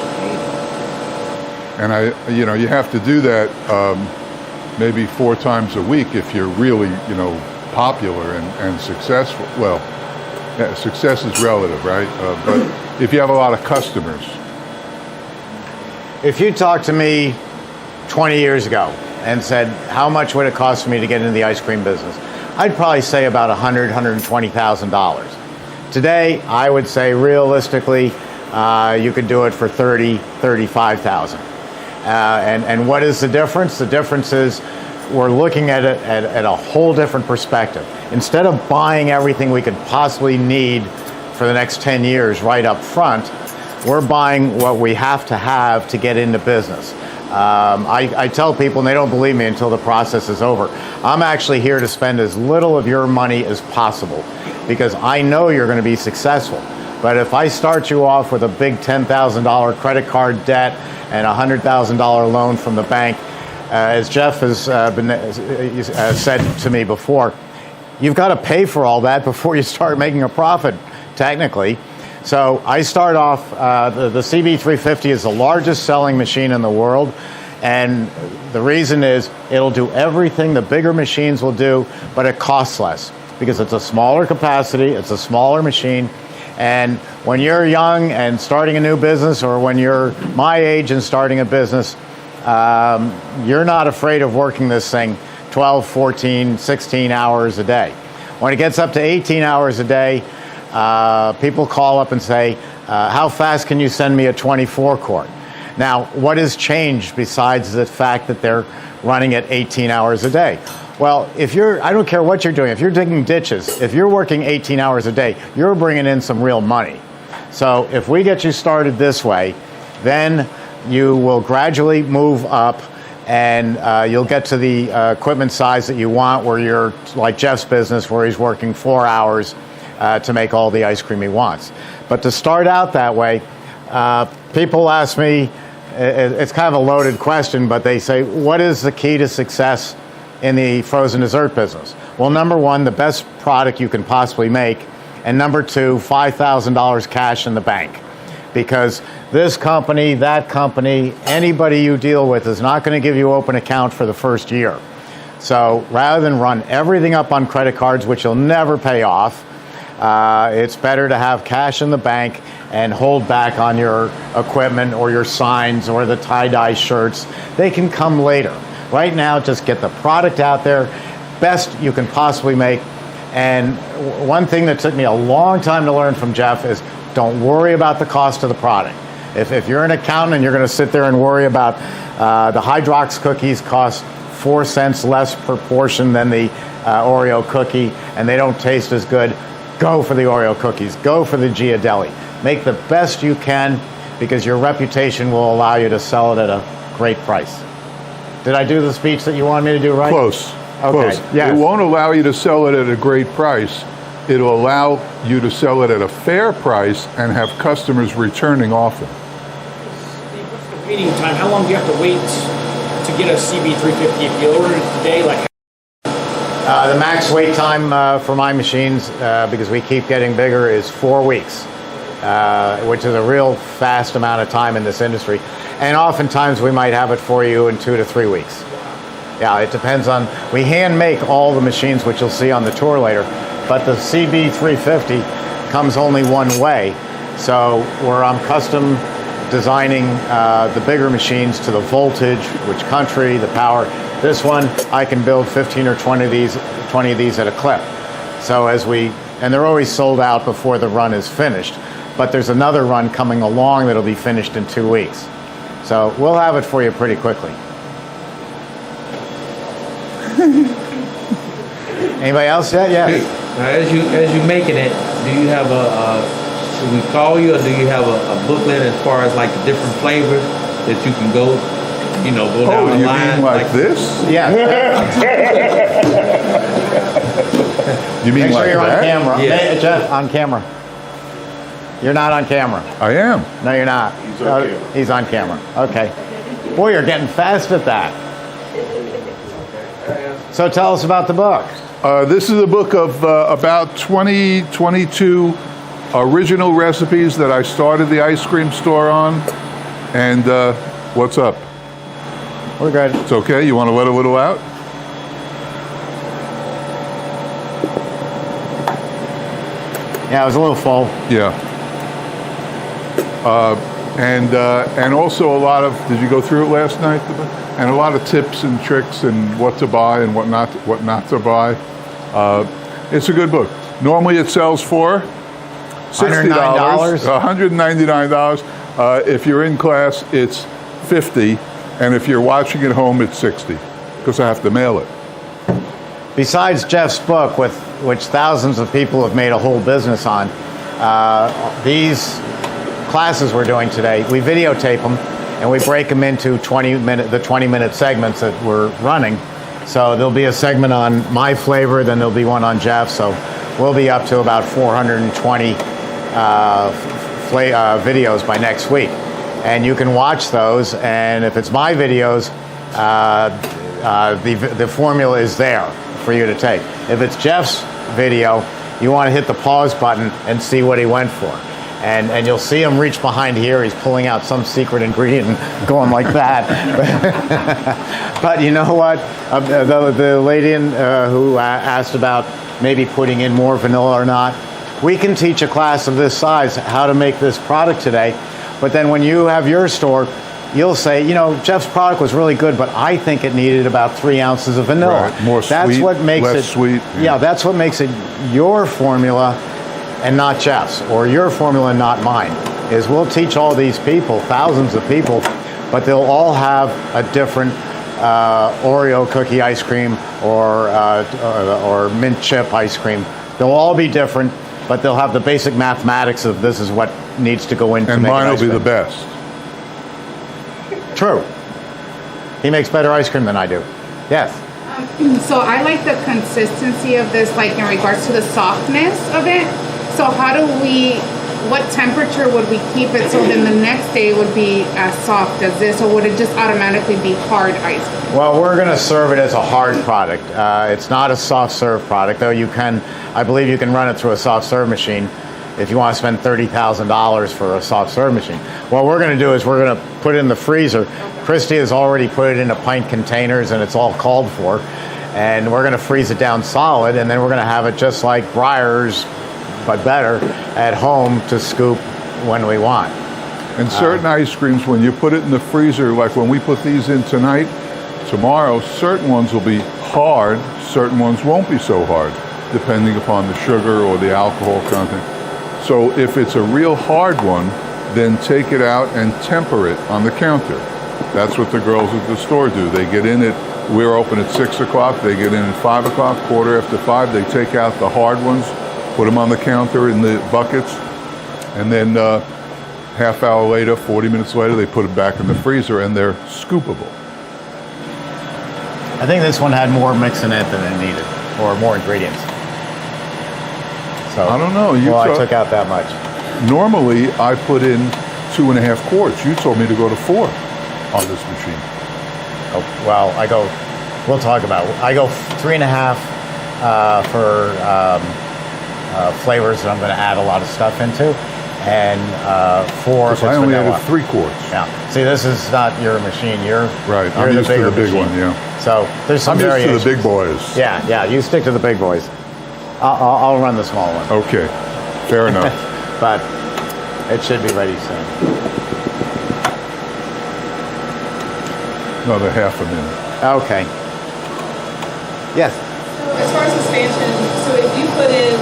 And you have to do that maybe 4 times a week if you're really, popular and successful. Well, yeah, success is relative, right? But if you have a lot of customers. If you talked to me 20 years ago and said, how much would it cost for me to get into the ice cream business? I'd probably say about $120,000. Today, I would say realistically, you could do it for $35,000. And what is the difference? The difference is we're looking at it at a whole different perspective. Instead of buying everything we could possibly need for the next 10 years right up front, we're buying what we have to get into business. I tell people, and they don't believe me until the process is over, I'm actually here to spend as little of your money as possible because I know you're going to be successful. But if I start you off with a big $10,000 credit card debt and a $100,000 loan from the bank, as Jeff has said to me before, you've got to pay for all that before you start making a profit, technically. So I start off, the CB350 is the largest selling machine in the world, and the reason is it'll do everything the bigger machines will do, but it costs less because it's a smaller capacity, it's a smaller machine, and when you're young and starting a new business, or when you're my age and starting a business, you're not afraid of working this thing 12, 14, 16 hours a day. When it gets up to 18 hours a day, people call up and say, how fast can you send me a 24 quart? Now, what has changed besides the fact that they're running at 18 hours a day? Well, I don't care what you're doing, if you're digging ditches, if you're working 18 hours a day, you're bringing in some real money. So if we get you started this way, then you will gradually move up, and you'll get to the equipment size that you want, where you're like Jeff's business, where he's working 4 hours to make all the ice cream he wants. But to start out that way, people ask me, it's kind of a loaded question, but they say, what is the key to success in the frozen dessert business? Well, number one, the best product you can possibly make, and number two, $5,000 cash in the bank. Because this company, that company, anybody you deal with is not going to give you open account for the first year. So rather than run everything up on credit cards, which you'll never pay off, it's better to have cash in the bank and hold back on your equipment or your signs or the tie-dye shirts. They can come later. Right now, just get the product out there, best you can possibly make. And one thing that took me a long time to learn from Jeff is don't worry about the cost of the product. If you're an accountant and you're going to sit there and worry about the Hydrox cookies cost 4 cents less per portion than the Oreo cookie, and they don't taste as good, go for the Oreo cookies. Go for the Ghirardelli. Make the best you can, because your reputation will allow you to sell it at a great price. Did I do the speech that you wanted me to do right? Close. Okay. Close. Yes. It won't allow you to sell it at a great price. It'll allow you to sell it at a fair price and have customers returning often. Steve, what's the waiting time? How long do you have to wait to get a CB350 if you order it today? The max wait time for my machines, because we keep getting bigger, is 4 weeks, which is a real fast amount of time in this industry. And oftentimes we might have it for you in 2 to 3 weeks. Yeah, it depends on, we hand make all the machines, which you'll see on the tour later, but the CB350 comes only one way. So where I'm custom designing the bigger machines to the voltage, which country, the power. This one, I can build 15 or 20 of these at a clip. So and they're always sold out before the run is finished, but there's another run coming along that'll be finished in 2 weeks. So we'll have it for you pretty quickly. Anybody else yet? Yeah. Now, as you making it, do you have should we call you, or do you have a booklet as far as like the different flavors that you can go down the you line? mean like this? Yeah. You mean Make sure like you're that? on camera. Yeah. Hey, Jeff, on camera. You're not on camera. I am. No, you're not. He's on camera. Okay. Boy, you're getting fast at that. So tell us about the book. This is a book of about 22 original recipes that I started the ice cream store on. And what's up? We're good. It's okay? You want to let a little out? Yeah, it was a little full. Yeah. And also a lot of, did you go through it last night? And a lot of tips and tricks and what to buy and what not to buy. It's a good book. Normally it sells for $60, $199. If you're in class, it's $50, and if you're watching at home, it's $60, because I have to mail it. Besides Jeff's book, which thousands of people have made a whole business on, these classes we're doing today, we videotape them, and we break them into the 20-minute segments that we're running. So there'll be a segment on my flavor, then there'll be one on Jeff. So we'll be up to about 420 videos by next week. And you can watch those, and if it's my videos, the formula is there for you to take. If it's Jeff's video, you want to hit the pause button and see what he went for. And you'll see him reach behind here. He's pulling out some secret ingredient and going like that. But you know what? The lady who asked about maybe putting in more vanilla or not, we can teach a class of this size how to make this product today. But then when you have your store, you'll say, you know, Jeff's product was really good, but I think it needed about 3 ounces of vanilla. Right. More that's sweet, what makes less it sweet. Yeah, that's what makes it your formula and not Jeff's, or your formula and not mine. Is we'll teach all these people, thousands of people, but they'll all have a different Oreo cookie ice cream or mint chip ice cream. They'll all be different, but they'll have the basic mathematics of this is what needs to go into. And make mine will ice be cream. the best. True. He makes better ice cream than I do. Yes. So I like the consistency of this, like in regards to the softness of it. So what temperature would we keep it so then the next day it would be as soft as this, or would it just automatically be hard ice cream? Well, we're going to serve it as a hard product. It's not a soft serve product, though I believe you can run it through a soft serve machine if you want to spend $30,000 for a soft serve machine. What we're going to do is we're going to put it in the freezer. Christy has already put it into pint containers and it's all called for. And we're going to freeze it down solid, and then we're going to have it just like Breyers, but better, at home to scoop when we want. And certain ice creams, when you put it in the freezer, like when we put these in tonight, tomorrow, certain ones will be hard, certain ones won't be so hard, depending upon the sugar or the alcohol content. So if it's a real hard one, then take it out and temper it on the counter. That's what the girls at the store do. They get in at, we're open at 6 o'clock, they get in at 5 o'clock, 5:15, they take out the hard ones, put them on the counter in the buckets, and then half hour later, 40 minutes later, they put it back in the freezer, and they're scoopable. I think this one had more mix in it than it needed, or more ingredients. So I don't know. I took out that much. Normally, I put in 2.5 quarts. You told me to go to 4 on this machine. Oh, well, we'll talk about it. I go 3.5 for flavors that I'm going to add a lot of stuff into, and 4 if it's I only vanilla. added 3 quarts. Yeah. See, this is not your machine. Right. I'm used to the big one. Yeah. So there's some I'm variations. used to the big boys. Yeah. You stick to the big boys. I'll run the small one. Okay. Fair enough. But it should be ready soon. Another half a minute. Okay. Yes. So as far as expansion, so if you put in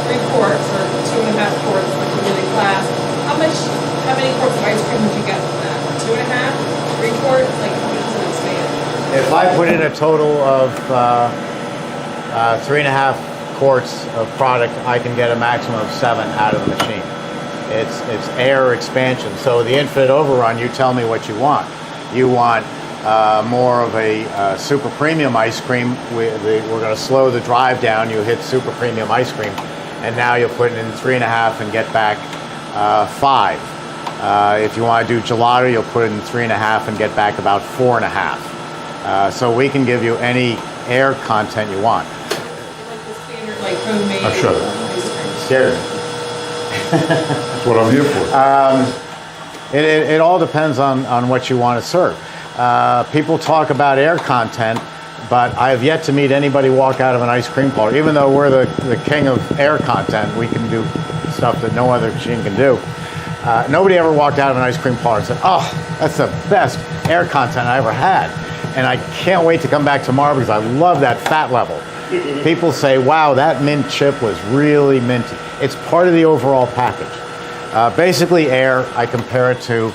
3 quarts or 2.5 quarts, like you did in class, how many quarts of ice cream would you get from that? 2.5, 3 quarts? Like how much does it expand? If I put in a total of 3.5 quarts of product, I can get a maximum of 7 out of the machine. It's air expansion. So the infinite overrun, you tell me what you want. You want more of a super premium ice cream. We're going to slow the drive down. You hit super premium ice cream, and now you'll put it in 3.5 and get back 5. If you want to do gelato, you'll put it in 3.5 and get back about 4.5. So we can give you any air content you want. Like the standard, like homemade I've shut it. ice cream. Scared. That's what I'm here for. It all depends on what you want to serve. People talk about air content, but I have yet to meet anybody walk out of an ice cream parlor. Even though we're the king of air content, we can do stuff that no other machine can do. Nobody ever walked out of an ice cream parlor and said, "Oh, that's the best air content I ever had. And I can't wait to come back tomorrow because I love that fat level." People say, "Wow, that mint chip was really minty." It's part of the overall package. Basically, air, I compare it to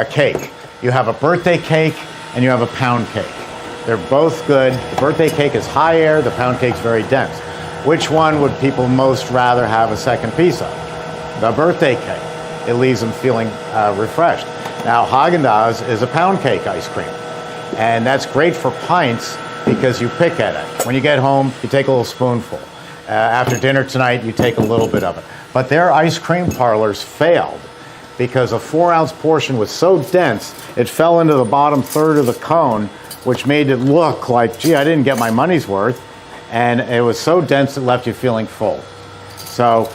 cake. You have a birthday cake and you have a pound cake. They're both good. The birthday cake is high air, the pound cake's very dense. Which one would people most rather have a second piece of? The birthday cake. it leaves them feeling refreshed. Now, Haagen-Dazs is a pound cake ice cream, and that's great for pints because you pick at it. When you get home, you take a little spoonful. After dinner tonight, you take a little bit of it. But their ice cream parlors failed because a 4-ounce portion was so dense, it fell into the bottom third of the cone, which made it look like, gee, I didn't get my money's worth. And it was so dense it left you feeling full. So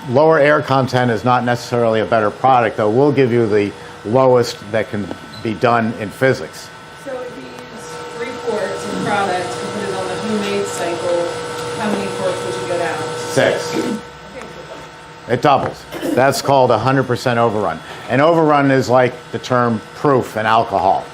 lower air content is not necessarily a better product, though we'll give you the lowest that can be done in physics. So if you use 3 quarts of product and put it on the homemade cycle, how many quarts would you get out? 6. It doubles. That's called 100% overrun. And overrun is like the term proof in alcohol.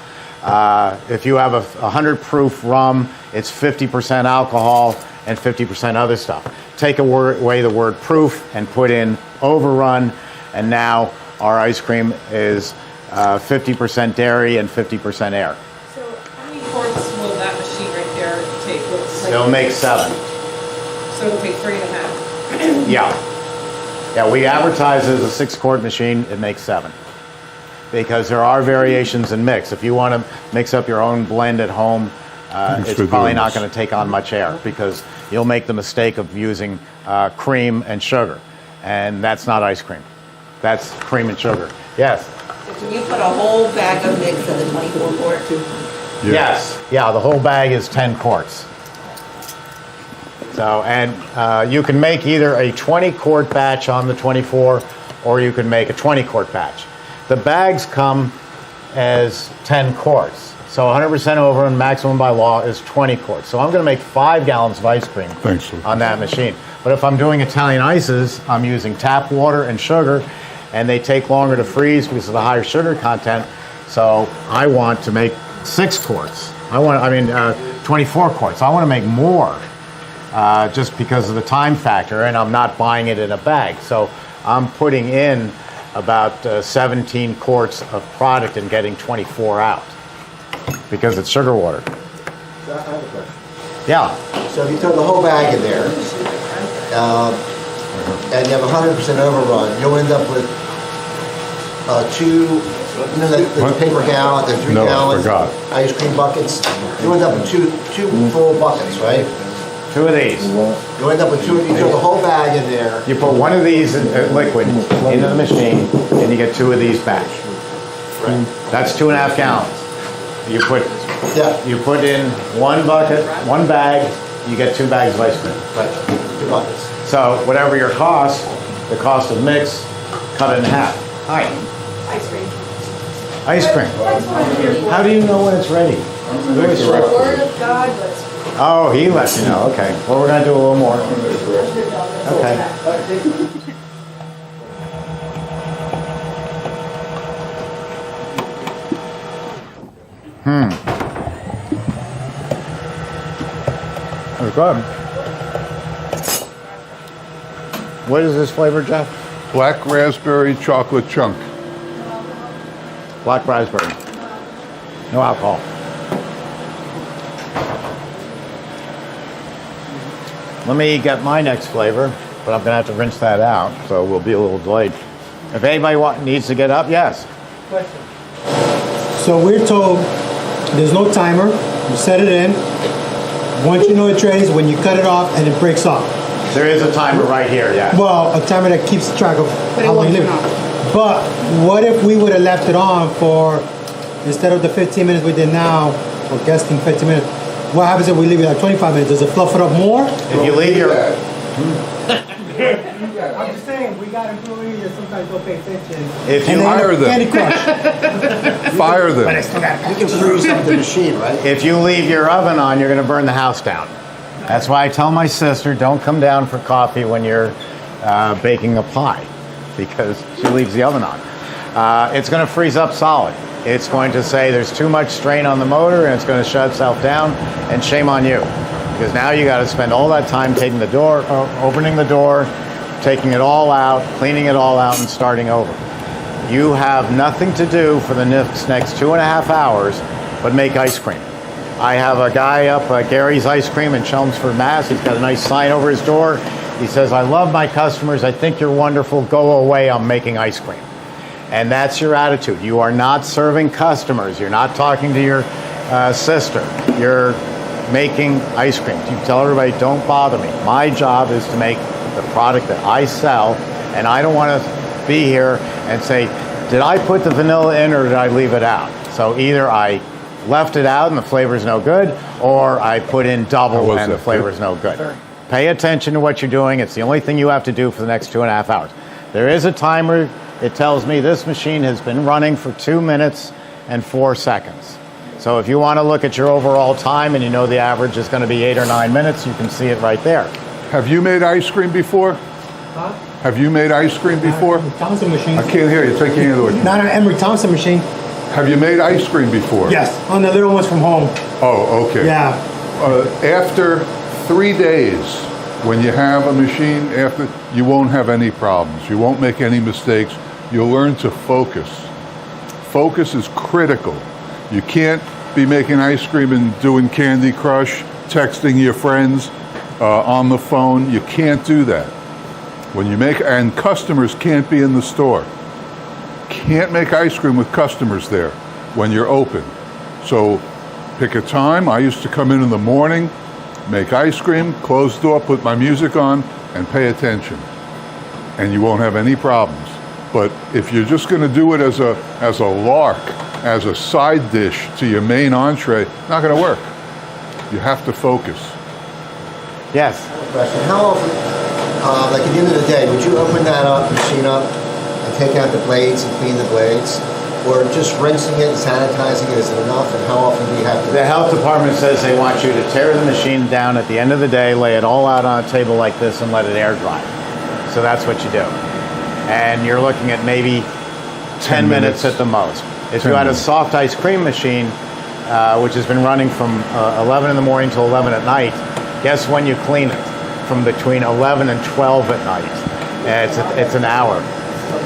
If you have a 100 proof rum, it's 50% alcohol and 50% other stuff. Take away the word proof and put in overrun, and now our ice cream is 50% dairy and 50% air. So how many quarts will that machine right there take? It'll make 7. So it'll take 3.5. Yeah. Yeah, we advertise it as a 6-quart machine, it makes 7. Because there are variations in mix. If you want to mix up your own blend at home, it's probably not going to take on much air because you'll make the mistake of using cream and sugar. And that's not ice cream. That's cream and sugar. Yes? So can you put a whole bag of mix in the 24 quart? Yes. Yeah, the whole bag is 10 quarts. So, and you can make either a 20-quart batch on the 24, or you can make a 20-quart batch. The bags come as 10 quarts. So 100% over and maximum by law is 20 quarts. So I'm going to make 5 gallons of ice cream on that machine. But if I'm doing Italian ices, I'm using tap water and sugar, and they take longer to freeze because of the higher sugar content. So I want to make 6 quarts. 24 quarts. I want to make more just because of the time factor, and I'm not buying it in a bag. So I'm putting in about 17 quarts of product and getting 24 out because it's sugar water. So I have a question. Yeah. So if you throw the whole bag in there, and you have 100% overrun, you'll end up with 2, the paper gallon, the 3 gallon ice cream buckets. You'll end up with two full buckets, right? 2 of these. You end up with 2. You throw the whole bag in there. You put 1 of these liquid into the machine, and you get 2 of these back. Right. That's 2.5 gallons. You put in 1 bucket, 1 bag, you get 2 bags of ice cream. Right. 2 buckets. So whatever your cost, the cost of mix, cut it in half. Hi. Ice cream. Ice cream. How do you know when it's ready? Word of God, let's. Oh, he lets you know. Okay. Well, we're going to do a little more. Okay. That's good. What is this flavor, Jeff? Black raspberry chocolate chunk. Black raspberry. No alcohol. Let me get my next flavor, but I'm going to have to rinse that out, so we'll be a little delayed. If anybody needs to get up, yes. So we're told there's no timer. You set it in. Once you know it's ready is when you cut it off and it breaks off. There is a timer right here, yeah. Well, a timer that keeps track of how long you leave it. But what if we would have left it on for, instead of the 15 minutes we did now, or guessing 15 minutes, what happens if we leave it at 25 minutes? Does it fluff it up more? If you leave your... I'm just saying, we got employees that sometimes don't pay attention. If you hire them. Candy Crush. Fire them. But I still got. You can freeze up the machine, right? If you leave your oven on, you're going to burn the house down. That's why I tell my sister, don't come down for coffee when you're baking a pie, because she leaves the oven on. It's going to freeze up solid. It's going to say there's too much strain on the motor, and it's going to shut itself down, and shame on you. Because now you got to spend all that time taking the door, opening the door, taking it all out, cleaning it all out, and starting over. You have nothing to do for the next 2.5 hours but make ice cream. I have a guy up at Gary's Ice Cream in Chelmsford, Mass. He's got a nice sign over his door. He says, I love my customers. I think you're wonderful. Go away. I'm making ice cream. And that's your attitude. You are not serving customers. You're not talking to your sister. You're making ice cream. You tell everybody, don't bother me. My job is to make the product that I sell, and I don't want to be here and say, did I put the vanilla in or did I leave it out? So either I left it out and the flavor is no good, or I put in double and the flavor is no good. Pay attention to what you're doing. It's the only thing you have to do for the next 2.5 hours. There is a timer. It tells me this machine has been running for 2 minutes and 4 seconds. So if you want to look at your overall time and you know the average is going to be 8 or 9 minutes, you can see it right there. Have you made ice cream before? Huh? Have you made ice cream before? Thompson machine. I can't hear you. Take your hand away. Not an Emery Thompson machine. Have you made ice cream before? Yes, on the little ones from home. Oh, okay. Yeah. After 3 days, when you have a machine, you won't have any problems. You won't make any mistakes. You'll learn to focus. Focus is critical. You can't be making ice cream and doing Candy Crush, texting your friends on the phone. You can't do that. When you make, and customers can't be in the store. Can't make ice cream with customers there when you're open. So pick a time. I used to come in the morning, make ice cream, close the door, put my music on, and pay attention. And you won't have any problems. But if you're just going to do it as a lark, as a side dish to your main entree, not going to work. You have to focus. Yes. Question. How often, like at the end of the day, would you open that machine up and take out the blades and clean the blades? Or just rinsing it and sanitizing it, is it enough? And how often do you have to? The health department says they want you to tear the machine down at the end of the day, lay it all out on a table like this, and let it air dry. So that's what you do. And you're looking at maybe 10 minutes at the most. If you had a soft ice cream machine, which has been running from 11 in the morning till 11 at night, guess when you clean it? From between 11 and 12 at night. It's an hour.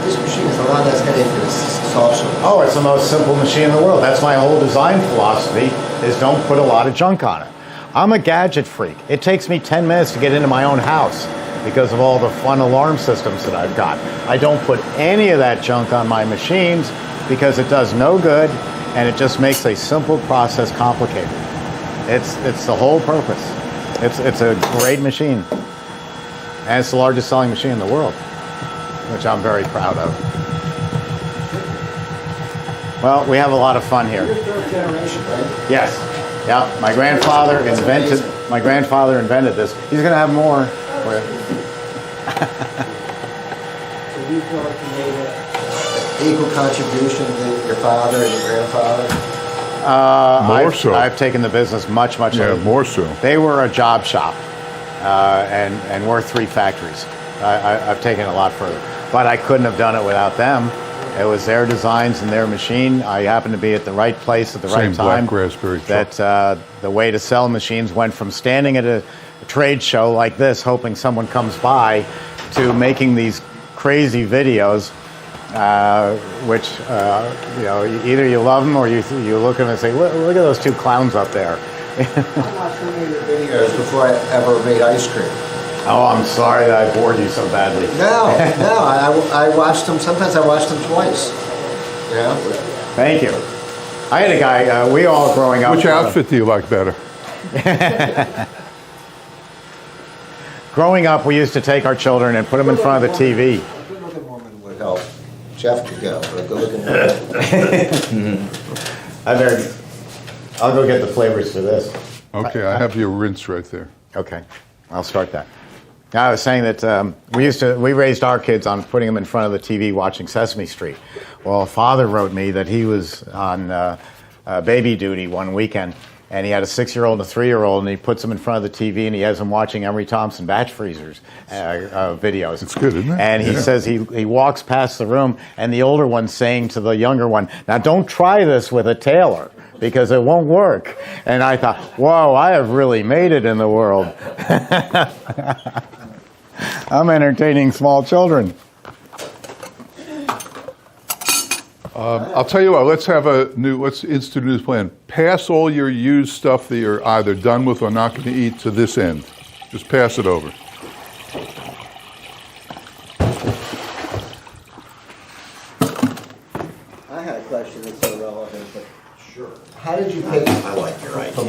This machine is a lot less headache than a soft serve. Oh, it's the most simple machine in the world. That's my whole design philosophy, is don't put a lot of junk on it. I'm a gadget freak. It takes me 10 minutes to get into my own house because of all the fun alarm systems that I've got. I don't put any of that junk on my machines because it does no good, and it just makes a simple process complicated. It's the whole purpose. It's a great machine, and it's the largest selling machine in the world, which I'm very proud of. Well, we have a lot of fun here. You're third generation, right? Yes. Yeah. My grandfather invented this. He's going to have more. So you feel like you made an equal contribution to your father and your grandfather? I've taken the business much Yeah, more so. They were a job shop, and we're 3 factories. I've taken it a lot further, but I couldn't have done it without them. It was their designs and their machine. I happened to be at the right place at the right time. Black raspberry. That the way to sell machines went from standing at a trade show like this, hoping someone comes by, to making these crazy videos, which either you love them or you look at them and say, look at those 2 clowns up there. I'm not familiar with videos before I ever made ice cream. Oh, I'm sorry that I bored you so badly. No, I watched them. Sometimes I watched them twice. Yeah. Thank you. I had a guy. We all growing up. Which outfit do you like better? Growing up, we used to take our children and put them in front of the TV. A good-looking woman would help. Jeff could go, but a good-looking woman. I'll go get the flavors for this. Okay, I have your rinse right there. Okay, I'll start that. I was saying that we raised our kids on putting them in front of the TV watching Sesame Street. Well, a father wrote me that he was on baby duty one weekend, and he had a 6-year-old and a 3-year-old, and he puts them in front of the TV, and he has them watching Emery Thompson batch freezers videos. It's good, isn't it? And he says he walks past the room, and the older one's saying to the younger one, "Now don't try this with a tailor, because it won't work." And I thought, whoa, I have really made it in the world. I'm entertaining small children. I'll tell you what, let's institute a new plan. Pass all your used stuff that you're either done with or not going to eat to this end. Just pass it over.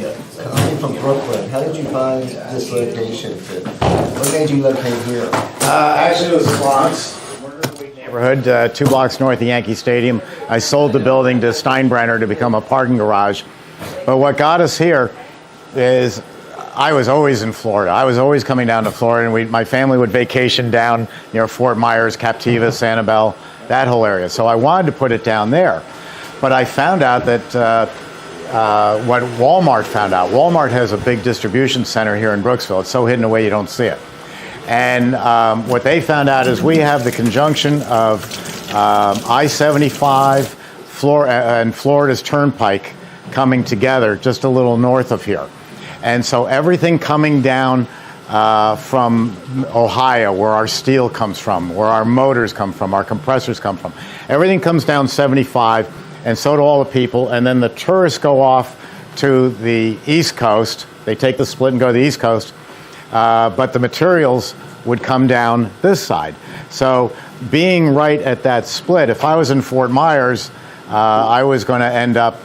coming from Brooklyn, how did you find this location? What made you locate here? Actually, it was the Bronx. Neighborhood, 2 blocks north of Yankee Stadium. I sold the building to Steinbrenner to become a parking garage. But what got us here is I was always in Florida. I was always coming down to Florida, and my family would vacation down near Fort Myers, Captiva, Sanibel, that whole area. So I wanted to put it down there. But I found out that what Walmart found out. Walmart has a big distribution center here in Brooksville. It's so hidden away you don't see it. And what they found out is we have the conjunction of I-75 and Florida's Turnpike coming together just a little north of here. And so everything coming down from Ohio, where our steel comes from, where our motors come from, our compressors come from, everything comes down 75, and so do all the people. And then the tourists go off to the East Coast. They take the split and go to the East Coast. But the materials would come down this side. So being right at that split, if I was in Fort Myers, I was going to end up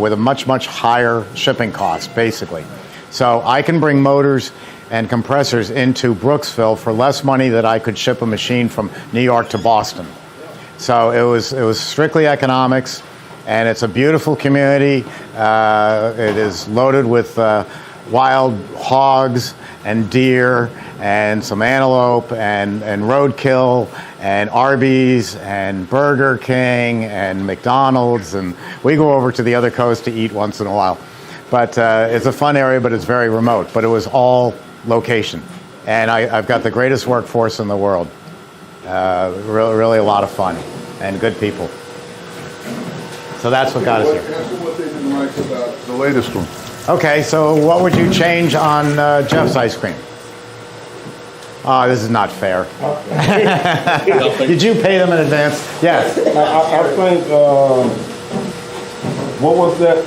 with a much, much higher shipping cost, basically. So I can bring motors and compressors into Brooksville for less money than I could ship a machine from New York to Boston. So it was strictly economics, and it's a beautiful community. It is loaded with wild hogs and deer and some antelope and roadkill and Arby's and Burger King and McDonald's, and we go over to the other coast to eat once in a while. But it's a fun area, but it's very remote. But it was all location. And I've got the greatest workforce in the world. Really a lot of fun and good people. So that's what got us here. That's what they didn't like about the latest one. Okay, so what would you change on Jeff's ice cream? Oh, this is not fair. Did you pay them in advance? Yes. I think, what was that?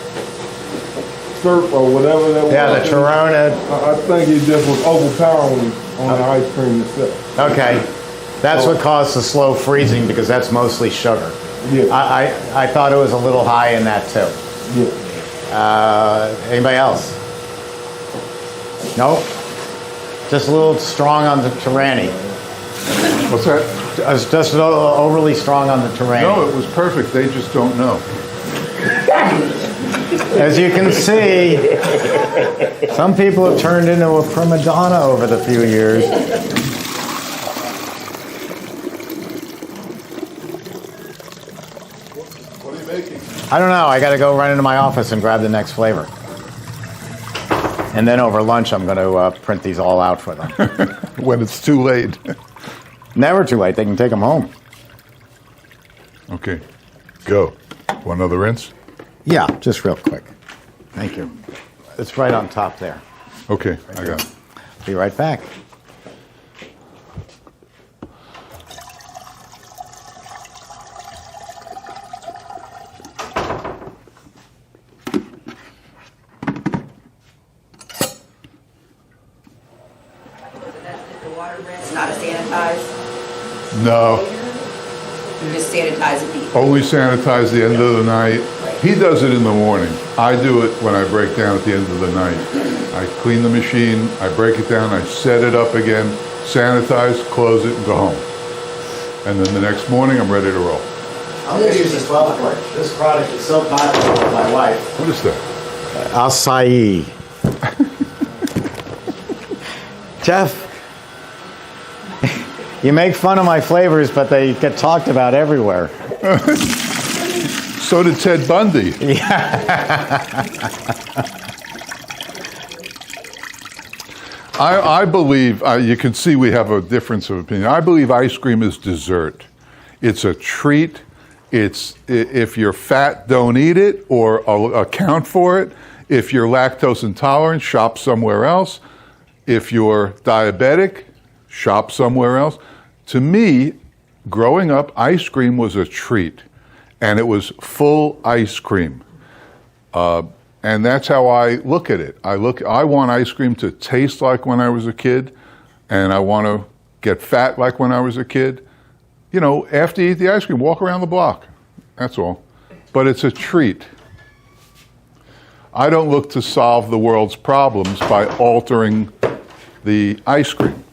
Surf or whatever that was? Yeah, the Torona. I think it just was overpowering on the ice cream itself. Okay. That's what caused the slow freezing, because that's mostly sugar. Yeah. I thought it was a little high in that too. Yeah. Anybody else? No? Just a little strong on the Torani. What's that? It was just overly strong on the Torani. No, it was perfect. They just don't know. As you can see, some people have turned into a prima donna over the few years. What are you making? I don't know. I got to go run into my office and grab the next flavor. And then over lunch, I'm going to print these all out for them. When it's too late. Never too late. They can take them home. Okay, go. Want another rinse? Yeah, just real quick. Thank you. It's right on top there. Okay, I got it. Be right back. It's not a sanitized. No, You just sanitize it. only sanitize the end of the night. He does it in the morning. I do it when I break down at the end of the night. I clean the machine, I break it down, I set it up again, sanitize, close it, and go home. And then the next morning, I'm ready to roll. I'm going to use this product. This product is so popular with my wife. What is that? Acai. Jeff, you make fun of my flavors, but they get talked about everywhere. So did Ted Bundy. I believe, you can see we have a difference of opinion. I believe ice cream is dessert. It's a treat. It's, if you're fat, don't eat it or account for it. If you're lactose intolerant, shop somewhere else. If you're diabetic, shop somewhere else. To me, growing up, ice cream was a treat, and it was full ice cream. And that's how I look at it. I want ice cream to taste like when I was a kid, and I want to get fat like when I was a kid. You know, after you eat the ice cream, walk around the block. That's all. But it's a treat. I don't look to solve the world's problems by altering the ice cream.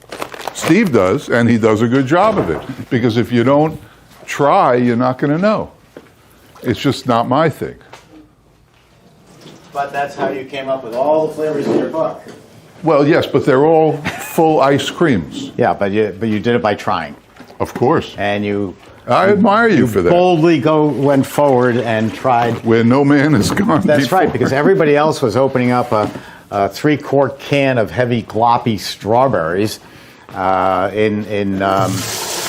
Steve does, and he does a good job of it. Because if you don't try, you're not going to know. It's just not my thing. But that's how you came up with all the flavors in your book. Well, yes, but they're all full ice creams. Yeah, but you did it by trying. Of course. And I admire you for that. Boldly went forward and tried. Where no man has gone That's before. right, because everybody else was opening up a 3-quart can of heavy gloppy strawberries in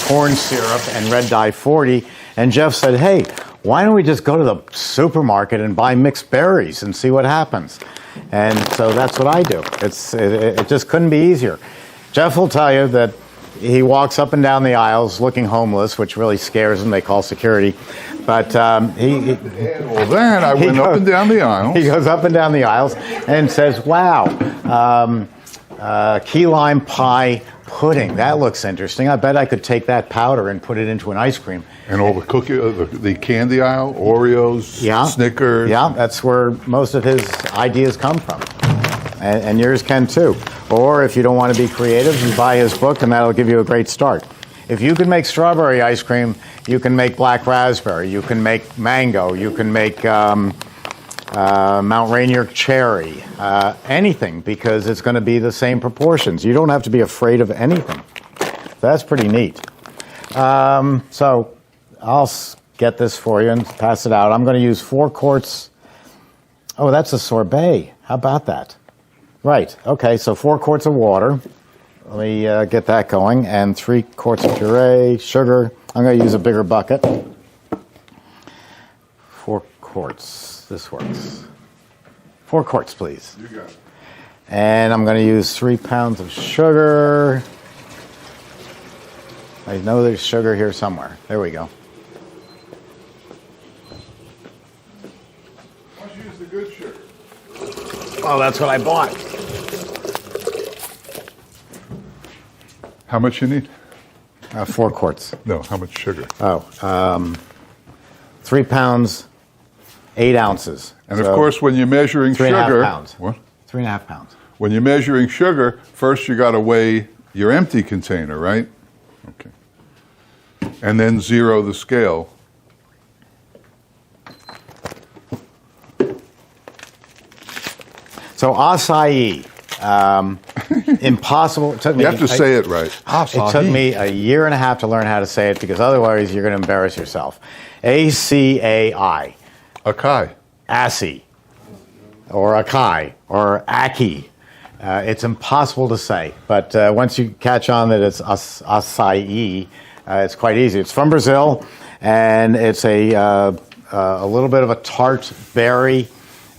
corn syrup and red dye 40. And Jeff said, hey, why don't we just go to the supermarket and buy mixed berries and see what happens? And so that's what I do. It just couldn't be easier. Jeff will tell you that he walks up and down the aisles looking homeless, which really scares him. They call security. But I went up and down the aisles. He goes up and down the aisles and says, wow, key lime pie pudding. That looks interesting. I bet I could take that powder and put it into an ice cream. And all the the candy aisle, Oreos, yeah. Snickers. Yeah, that's where most of his ideas come from. And yours can too. Or if you don't want to be creative, you buy his book and that'll give you a great start. If you can make strawberry ice cream, you can make black raspberry, you can make mango, you can make Mount Rainier cherry, anything, because it's going to be the same proportions. You don't have to be afraid of anything. That's pretty neat. So I'll get this for you and pass it out. I'm going to use 4 quarts. Oh, that's a sorbet. How about that? Right. Okay, so 4 quarts of water. Let me get that going. And 3 quarts of puree, sugar. I'm going to use a bigger bucket. 4 quarts. This works. 4 quarts, please. You got it. And I'm going to use 3 pounds of sugar. I know there's sugar here somewhere. There we go. Why don't you use the good sugar? Oh, that's what I bought. How much you need? 4 quarts. No, how much sugar? 3 pounds, 8 ounces. And of course, when you're measuring 3.5 sugar, pounds. what? 3.5 pounds. When you're measuring sugar, first you got to weigh your empty container, right? Okay. And then zero the scale. So acai, impossible. It took me, You have to say it right. It took me a year and a half to learn how to say it because otherwise you're going to embarrass yourself. Acai. Acai. Acai. Or acai. Or acai. It's impossible to say, but once you catch on that it's acai, it's quite easy. It's from Brazil, and it's a little bit of a tart berry.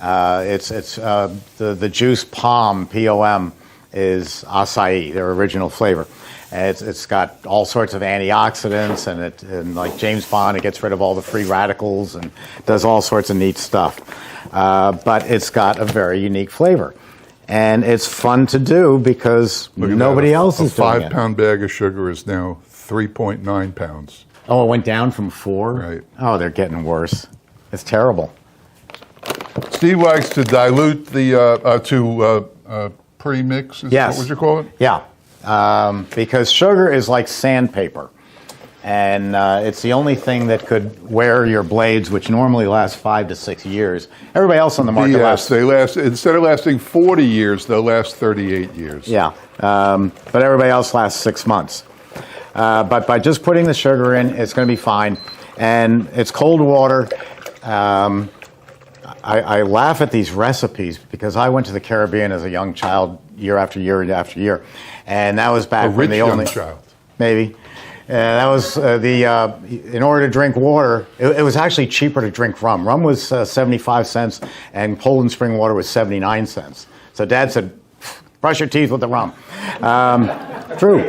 It's the juice POM, P-O-M, is acai, their original flavor. And it's got all sorts of antioxidants, and like James Bond, it gets rid of all the free radicals and does all sorts of neat stuff. But it's got a very unique flavor. And it's fun to do because nobody else is doing it. A 5-pound bag of sugar is now 3.9 pounds. Oh, it went down from 4? Right. Oh, they're getting worse. It's terrible. Steve likes to dilute the pre-mix. Yes. What would you call it? Yeah. Because sugar is like sandpaper. And it's the only thing that could wear your blades, which normally last 5 to 6 years. Everybody else on the market lasts. They last, instead of lasting 40 years, they'll last 38 years. Yeah. But everybody else lasts 6 months. But by just putting the sugar in, it's going to be fine. And it's cold water. I laugh at these recipes because I went to the Caribbean as a young child, year after year after year. And that was back when the only... child. Maybe. That was in order to drink water, it was actually cheaper to drink rum. Rum was 75 cents and Poland spring water was 79 cents. So Dad said, brush your teeth with the rum. True.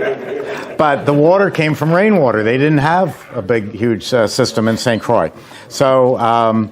But the water came from rainwater. They didn't have a big, huge system in St. Croix. So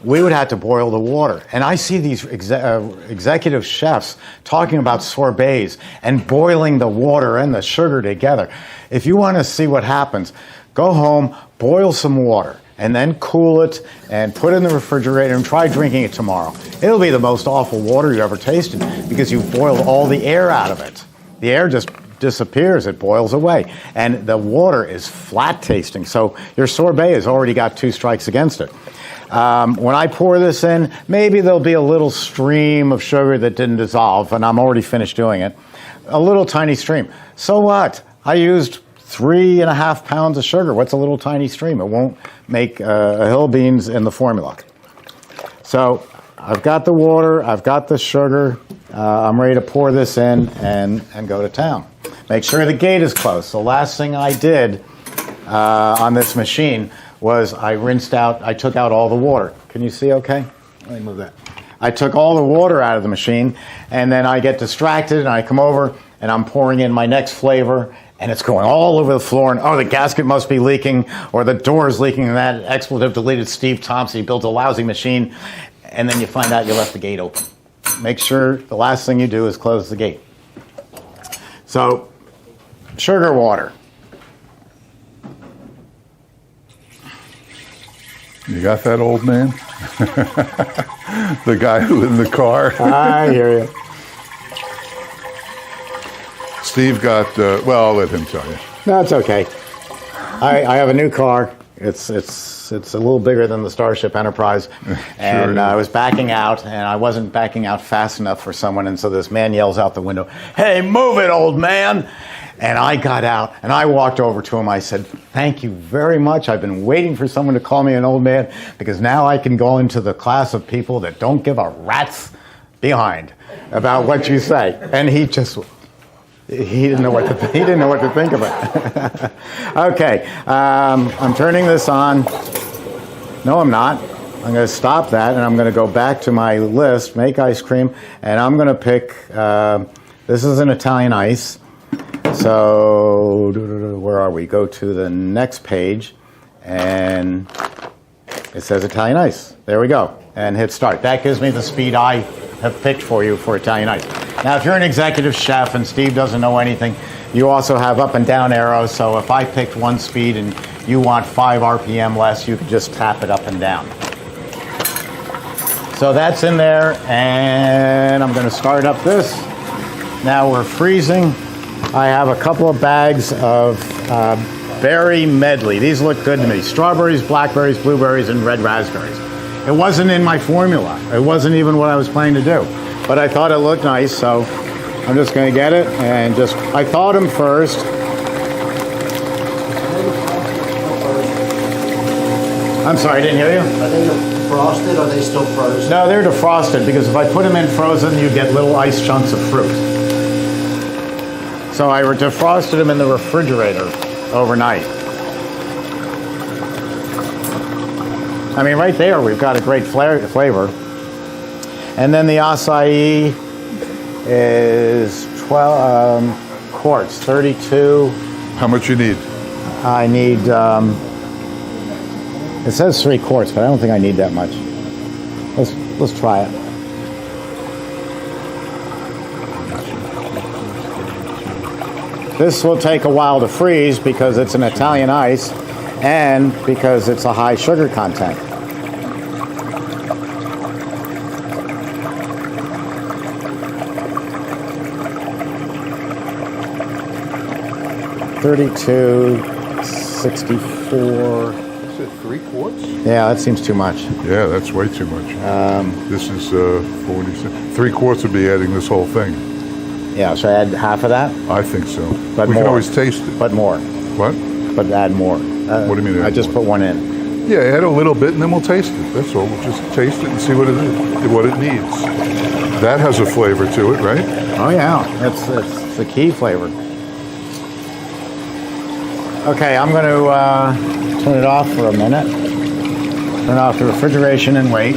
we would have to boil the water. And I see these executive chefs talking about sorbets and boiling the water and the sugar together. If you want to see what happens, go home, boil some water. and then cool it and put it in the refrigerator and try drinking it tomorrow. It'll be the most awful water you ever tasted because you've boiled all the air out of it. The air just disappears, it boils away. And the water is flat tasting, so your sorbet has already got 2 strikes against it. When I pour this in, maybe there'll be a little stream of sugar that didn't dissolve, and I'm already finished doing it. A little tiny stream. So what? I used 3.5 pounds of sugar. What's a little tiny stream? It won't make hill beans in the formula. So I've got the water, I've got the sugar. I'm ready to pour this in and go to town. Make sure the gate is closed. The last thing I did on this machine was I took out all the water. Can you see okay? Let me move that. I took all the water out of the machine, and then I get distracted, and I come over, and I'm pouring in my next flavor, and it's going all over the floor, and oh, the gasket must be leaking, or the door is leaking, and that expletive deleted Steve Thompson. He built a lousy machine, and then you find out you left the gate open. Make sure the last thing you do is close the gate. So, sugar water. You got that, old man? The guy who in the car. I hear you. Steve got, well, I'll let him tell you. No, it's okay. I have a new car. It's a little bigger than the Starship Enterprise. And I was backing out, and I wasn't backing out fast enough for someone, and so this man yells out the window, "Hey, move it, old man!" And I got out, and I walked over to him. I said, "Thank you very much. I've been waiting for someone to call me an old man, because now I can go into the class of people that don't give a rat's behind about what you say." And he didn't know what to think of it. Okay, I'm turning this on. No, I'm not. I'm going to stop that, and I'm going to go back to my list, make ice cream, and I'm going to pick. This is an Italian ice. So, where are we? Go to the next page, and it says Italian ice. There we go. And hit start. That gives me the speed I have picked for you for Italian ice. Now, if you're an executive chef and Steve doesn't know anything, you also have up and down arrows. So if I picked one speed and you want 5 RPM less, you could just tap it up and down. So that's in there, and I'm going to start up this. Now we're freezing. I have a couple of bags of berry medley. These look good to me. Strawberries, blackberries, blueberries, and red raspberries. It wasn't in my formula. It wasn't even what I was planning to do. But I thought it looked nice, so I'm just going to get it and just... I thawed them first. I'm sorry, I didn't hear you. Are they defrosted or are they still frozen? No, they're defrosted, because if I put them in frozen, you get little ice chunks of fruit. So I defrosted them in the refrigerator overnight. I mean, right there, we've got a great flavor. And then the acai is 12 quarts, 32. How much you need? I need, it says 3 quarts, but I don't think I need that much. Let's try it. This will take a while to freeze because it's an Italian ice and because it's a high sugar content. $32.64. Is it 3 quarts? Yeah, that seems too much. Yeah, that's way too much. This is 46. 3 quarts would be adding this whole thing. Yeah, should I add half of that? I think so. But we more. can always taste it. But more. What? But add more. What do you mean? I just more? put one in. Yeah, add a little bit, and then we'll taste it. That's all. We'll just taste it and see what it is, what it needs. That has a flavor to it, right? Oh yeah, that's the key flavor. Okay, I'm going to turn it off for a minute. Turn off the refrigeration and wait.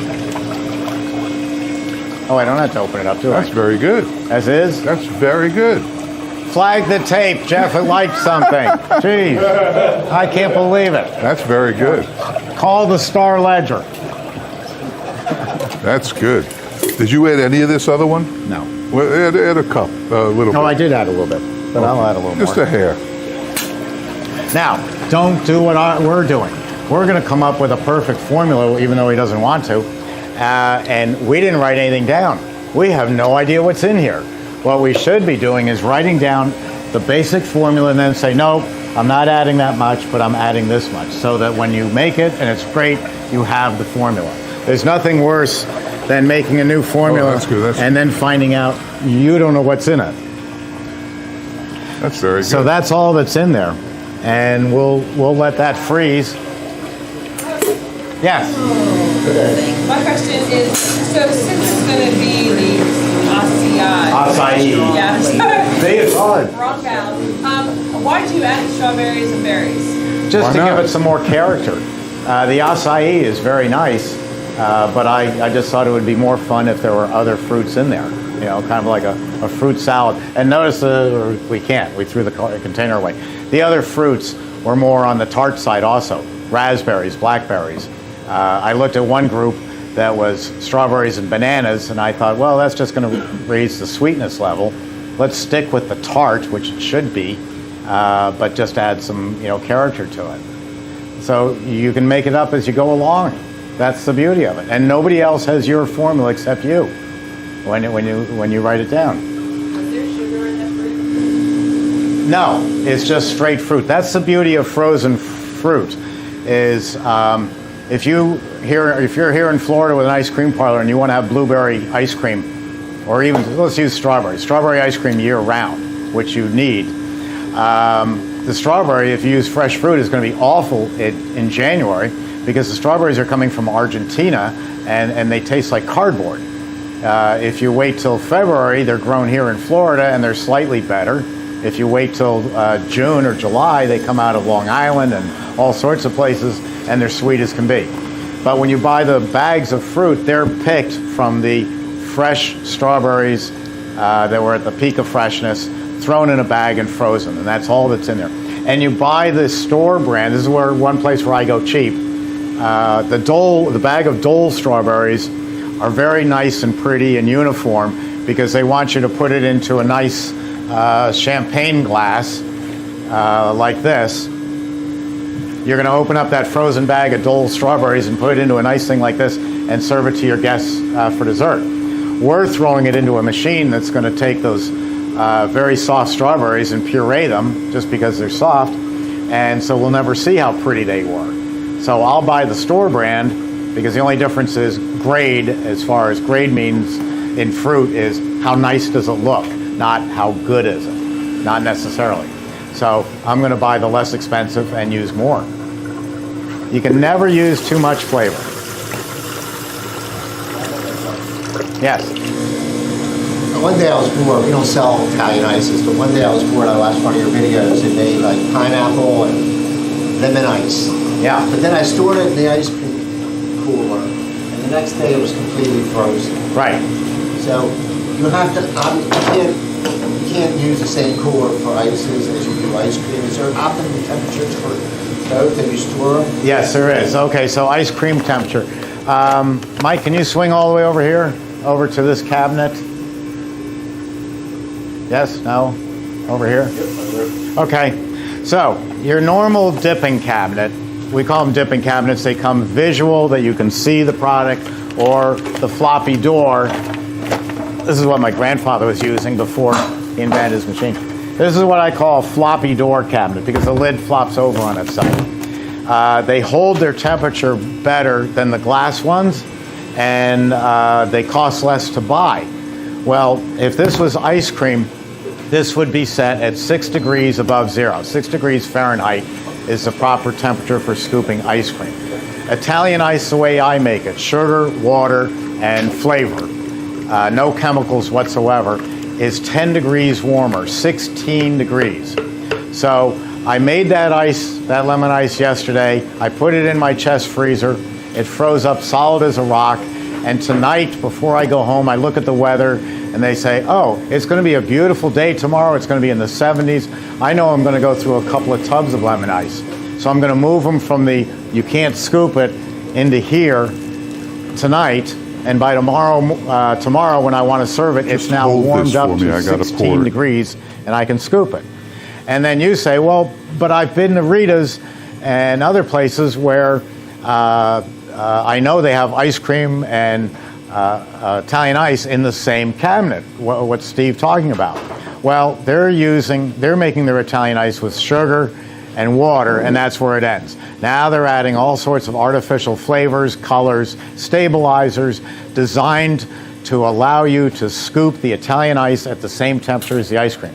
Oh, I don't have to open it up, do I? That's very good. As is? That's very good. Flag the tape. Jeff liked something. Jeez. I can't believe it. That's very good. Call the Star Ledger. That's good. Did you add any of this other one? No. Well, add a cup, a little bit. No, I did add a little bit, but I'll add a little Just more. a hair. Now, don't do what we're doing. we're going to come up with a perfect formula, even though he doesn't want to. And we didn't write anything down. We have no idea what's in here. What we should be doing is writing down the basic formula and then say, no, I'm not adding that much, but I'm adding this much, so that when you make it and it's great, you have the formula. There's nothing worse than making a new formula and then finding out you don't know what's in it. That's very good. So that's all that's in there, and we'll let that freeze. Yes. My question is, so since it's going to be the Acai. Yeah. It's hard. Wrong vowel. Why did you add strawberries and berries? Just to give it some more character. The acai is very nice, but I just thought it would be more fun if there were other fruits in there. You know, kind of like a fruit salad. And notice we can't. We threw the container away. The other fruits were more on the tart side also. Raspberries, blackberries. I looked at one group that was strawberries and bananas, and I thought, well, that's just going to raise the sweetness level. Let's stick with the tart, which it should be, but just add some, character to it. So you can make it up as you go along. That's the beauty of it. And nobody else has your formula except you when you write it down. Was there sugar in the fruit? No, it's just straight fruit. That's the beauty of frozen fruit. Is if you're here in Florida with an ice cream parlor and you want to have blueberry ice cream, or even let's use strawberry ice cream year round, which you need. The strawberry, if you use fresh fruit, is going to be awful in January because the strawberries are coming from Argentina and they taste like cardboard. If you wait till February, they're grown here in Florida and they're slightly better. If you wait till June or July, they come out of Long Island and all sorts of places, and they're sweet as can be. But when you buy the bags of fruit, they're picked from the fresh strawberries that were at the peak of freshness, thrown in a bag and frozen, and that's all that's in there. And you buy the store brand. This is one place where I go cheap. The bag of Dole strawberries are very nice and pretty and uniform because they want you to put it into a nice champagne glass like this. You're going to open up that frozen bag of Dole strawberries and put it into a nice thing like this and serve it to your guests for dessert. We're throwing it into a machine that's going to take those very soft strawberries and puree them just because they're soft, and so we'll never see how pretty they were. So I'll buy the store brand because the only difference is grade. As far as grade means in fruit is how nice does it look, not how good is it, not necessarily. So I'm going to buy the less expensive and use more. You can never use too much flavor. Yes? One day I was bored. We don't sell Italian ices, but one day I was bored. I watched one of your videos and they like pineapple and lemon ice. Yeah. But then I stored it in the ice cream cooler, and the next day it was completely frozen. Right. So you have to, you can't use the same cooler for ices as you do ice cream. Is there optimum temperatures for both that you store them? Yes, there is. Okay, so ice cream temperature. Mike, can you swing all the way over here, over to this cabinet? Yes? No? Over here? Okay, so your normal dipping cabinet, we call them dipping cabinets. They come visual that you can see the product, or the floppy door. This is what my grandfather was using before he invented his machine. This is what I call a floppy door cabinet because the lid flops over on itself. They hold their temperature better than the glass ones, and they cost less to buy. Well, if this was ice cream, this would be set at 6 degrees above zero. 6 degrees Fahrenheit is the proper temperature for scooping ice cream. Italian ice, the way I make it, sugar, water, and flavor, no chemicals whatsoever, is 10 degrees warmer, 16 degrees. So I made that lemon ice yesterday. I put it in my chest freezer. It froze up solid as a rock. And tonight, before I go home, I look at the weather and they say, oh, it's going to be a beautiful day tomorrow. It's going to be in the 70s. I know I'm going to go through a couple of tubs of lemon ice. So I'm going to move them from the you can't scoop it into here tonight. And by tomorrow when I want to serve it, it's now warmed up to 16 degrees and I can scoop it. And then you say, well, but I've been to Rita's and other places where I know they have ice cream and Italian ice in the same cabinet. What's Steve talking about? Well, they're making their Italian ice with sugar and water, and that's where it ends. Now they're adding all sorts of artificial flavors, colors, stabilizers, designed to allow you to scoop the Italian ice at the same temperature as the ice cream.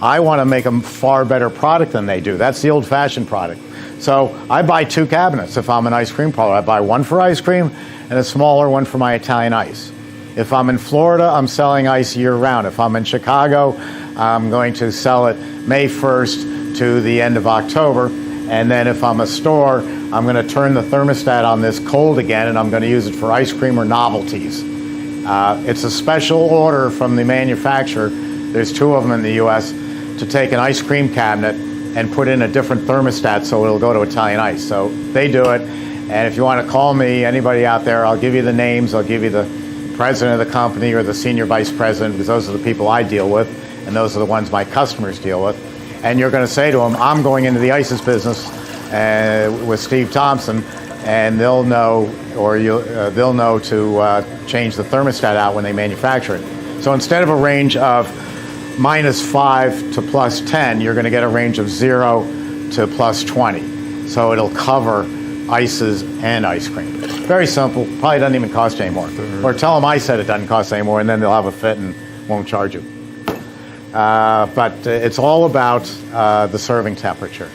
I want to make a far better product than they do. That's the old-fashioned product. So I buy 2 cabinets if I'm an ice cream parlor. I buy one for ice cream and a smaller one for my Italian ice. If I'm in Florida, I'm selling ice year-round. If I'm in Chicago, I'm going to sell it May 1st to the end of October. And then if I'm a store, I'm going to turn the thermostat on this cold again, and I'm going to use it for ice cream or novelties. It's a special order from the manufacturer. There's 2 of them in the U.S. to take an ice cream cabinet and put in a different thermostat so it'll go to Italian ice. So they do it. And if you want to call me, anybody out there, I'll give you the names. I'll give you the president of the company or the senior vice president, because those are the people I deal with, and those are the ones my customers deal with. And you're going to say to them, I'm going into the ices business with Steve Thompson, and they'll know, or they'll know to change the thermostat out when they manufacture it. So instead of a range of -5 to +10, you're going to get a range of 0 to +20. So it'll cover ices and ice cream. Very simple. Probably doesn't even cost any more. Or tell them I said it doesn't cost any more, and then they'll have a fit and won't charge you. But it's all about the serving temperature.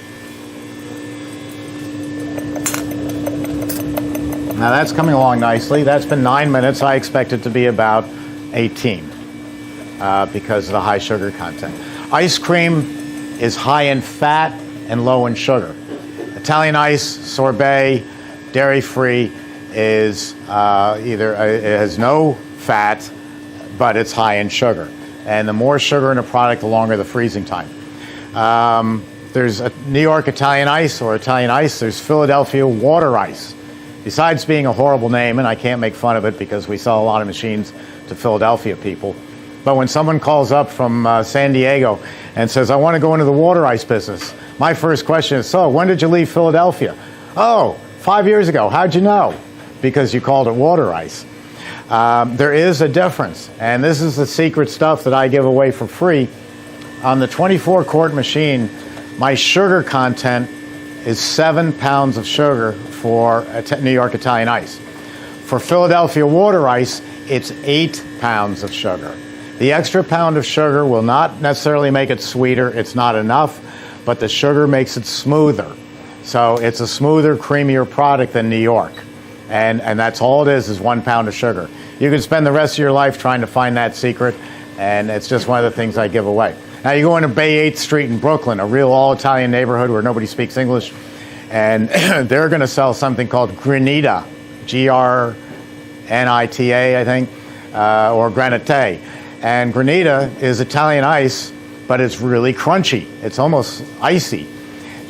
Now that's coming along nicely. That's been 9 minutes. I expect it to be about 18 because of the high sugar content. Ice cream is high in fat and low in sugar. Italian ice, sorbet, dairy-free is it has no fat, but it's high in sugar. And the more sugar in a product, the longer the freezing time. There's a New York Italian ice or Italian ice. There's Philadelphia water ice. Besides being a horrible name, and I can't make fun of it because we sell a lot of machines to Philadelphia people, but when someone calls up from San Diego and says, I want to go into the water ice business, my first question is, so when did you leave Philadelphia? Oh, 5 years ago. How'd you know? Because you called it water ice. There is a difference, and this is the secret stuff that I give away for free. On the 24-quart machine, my sugar content is 7 pounds of sugar for New York Italian ice. For Philadelphia water ice, it's 8 pounds of sugar. The extra pound of sugar will not necessarily make it sweeter. It's not enough, but the sugar makes it smoother. So it's a smoother, creamier product than New York. And that's all it is 1 pound of sugar. You can spend the rest of your life trying to find that secret, and it's just one of the things I give away. Now you go into Bay 8th Street in Brooklyn, a real all-Italian neighborhood where nobody speaks English, and they're going to sell something called Granita, Granita, I think, or Granite. And Granita is Italian ice, but it's really crunchy. It's almost icy.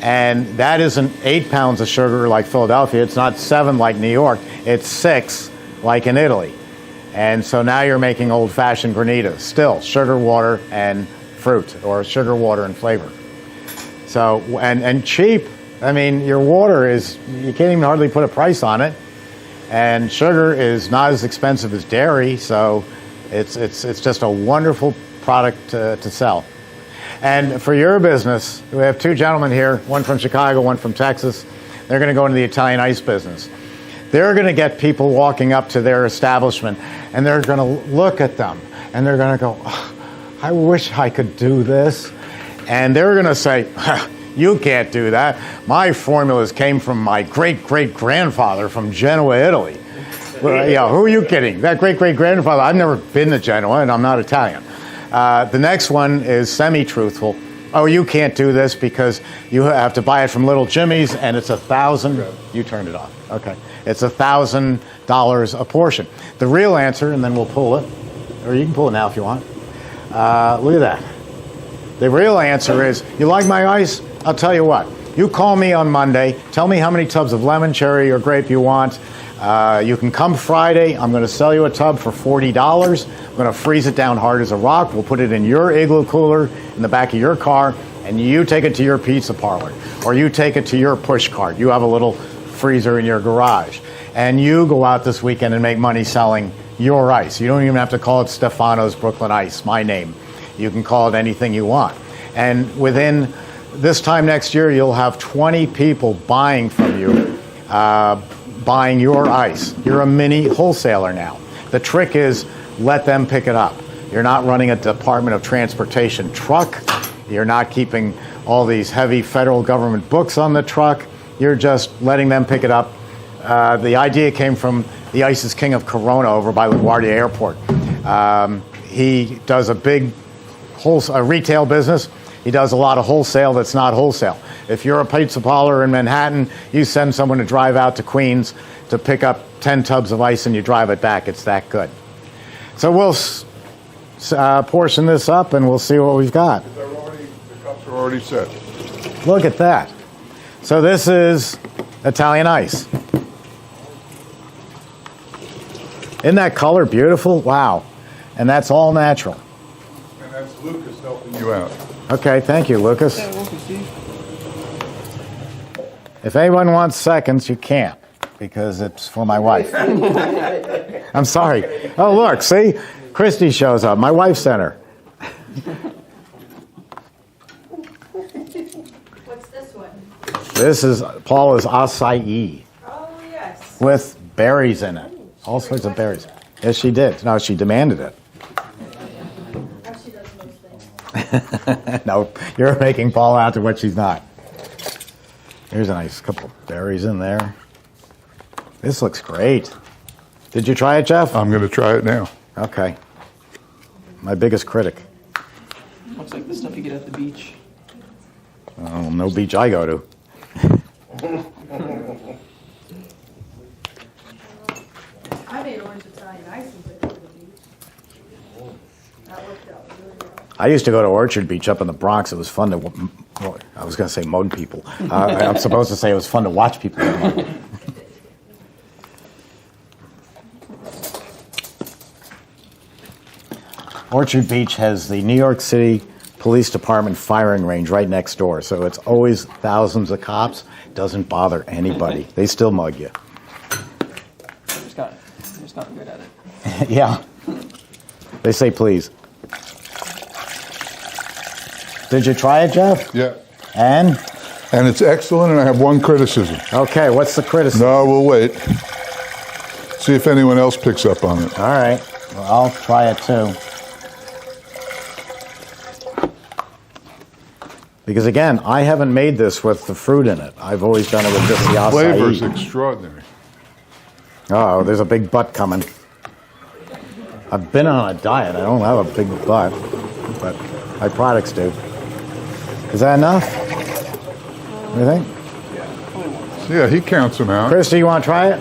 And that isn't 8 pounds of sugar like Philadelphia. It's not 7 like New York. It's 6 like in Italy. And so now you're making old-fashioned Granita. Still, sugar, water, and fruit, or sugar, water, and flavor. So, and cheap. I mean, your water is, you can't even hardly put a price on it. And sugar is not as expensive as dairy, so it's just a wonderful product to sell. And for your business, we have 2 gentlemen here, one from Chicago, one from Texas. They're going to go into the Italian ice business. They're going to get people walking up to their establishment, and they're going to look at them, and they're going to go, oh, I wish I could do this. And they're going to say, you can't do that. My formulas came from my great-great-grandfather from Genoa, Italy. Well, yeah, who are you kidding? That great-great-grandfather, I've never been to Genoa, and I'm not Italian. The next one is semi-truthful. Oh, you can't do this because you have to buy it from Little Jimmy's, and it's $1,000. You turned it off. Okay. It's $1,000 a portion. The real answer, and then we'll pull it, or you can pull it now if you want. Look at that. The real answer is, you like my ice? I'll tell you what. You call me on Monday. Tell me how many tubs of lemon, cherry, or grape you want. You can come Friday. I'm going to sell you a tub for $40. I'm going to freeze it down hard as a rock. We'll put it in your igloo cooler in the back of your car, and you take it to your pizza parlor, or you take it to your push cart. You have a little freezer in your garage, and you go out this weekend and make money selling your ice. You don't even have to call it Stefano's Brooklyn Ice, my name. You can call it anything you want. And within this time next year, you'll have 20 people buying from you, buying your ice. You're a mini wholesaler now. The trick is let them pick it up. You're not running a Department of Transportation truck. You're not keeping all these heavy federal government books on the truck. You're just letting them pick it up. The idea came from the Ice's King of Corona over by LaGuardia Airport. He does a big retail business. He does a lot of wholesale that's not wholesale. If you're a pizza parlor in Manhattan, you send someone to drive out to Queens to pick up 10 tubs of ice and you drive it back. It's that good. So we'll portion this up and we'll see what we've got. The cups are already set. Look at that. So this is Italian ice. Isn't that color beautiful? Wow. And that's all natural. And that's Lucas helping you out. Okay, thank you, Lucas. If anyone wants seconds, you can't, because it's for my wife. I'm sorry. Oh, look, see? Christy shows up. My wife sent her. What's this one? This is Paula's acai Oh, yes. with berries in it. All sorts of berries. Yes, she did. No, she demanded it. She does most things. No, you're making Paula out to what she's not. Here's a nice couple of berries in there. This looks great. Did you try it, Jeff? I'm going to try it now. Okay. My biggest critic. Looks like the stuff you get at the beach. Oh, no beach I go to. I made orange Italian ice and took it to the beach. That worked out really well. I used to go to Orchard Beach up in the Bronx. It was fun to, well, I was going to say mug people. I'm supposed to say it was fun to watch people get mugged. Orchard Beach has the New York City Police Department firing range right next door, so it's always thousands of cops. Doesn't bother anybody. They still mug you. Just got good at it. Yeah. They say please. Did you try it, Jeff? Yeah. And it's excellent, and I have one criticism. Okay, what's the criticism? No, we'll wait. See if anyone else picks up on it. All right. Well, I'll try it too. Because again, I haven't made this with the fruit in it. I've always done it with just the acai. Flavor is extraordinary. Oh, there's a big butt coming. I've been on a diet. I don't have a big butt, but my products do. Is that enough? What do you think? Yeah, he counts them out. Christy, you want to try it?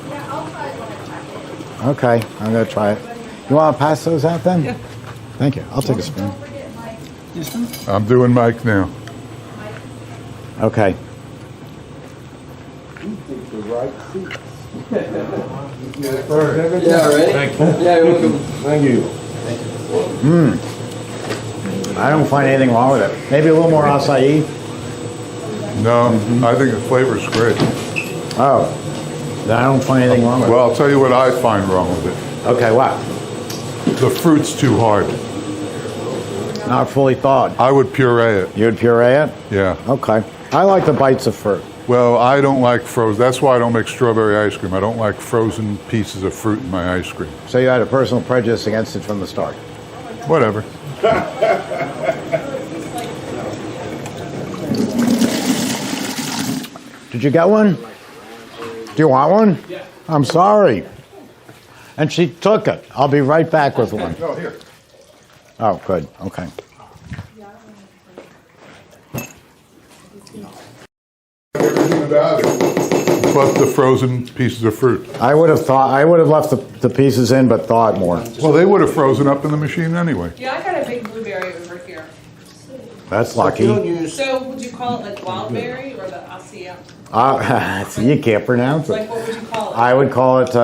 Yeah, I'll try it when I pack it. Okay, I'm going to try it. You want to pass those out then? Yeah. Thank you. I'll take a spoon. I'm doing Mike now. Okay. The right seats. Yeah, ready? Thank you. Yeah, you're welcome. Thank you. I don't find anything wrong with it. Maybe a little more acai. No, I think the flavor's great. Oh, then I don't find anything wrong with Well, I'll tell you what I find wrong with it. it. Okay, what? The fruit's too hard. Not fully thawed. I would puree it. You would puree it? Yeah. Okay. I like the bites of fruit. Well, I don't like frozen. That's why I don't make strawberry ice cream. I don't like frozen pieces of fruit in my ice cream. So you had a personal prejudice against it from the start. Whatever. Did you get one? Do you want one? Yeah. I'm sorry. And she took it. I'll be right back with one. No, here. Oh, good. Okay. Everything about it, but the frozen pieces of fruit. I would have left the pieces in, but thawed more. Well, they would have frozen up in the machine anyway. Yeah, I got a big blueberry over here. That's lucky. So would you call it like wild berry or the acai? You can't pronounce Like it. what would you call it? I would call it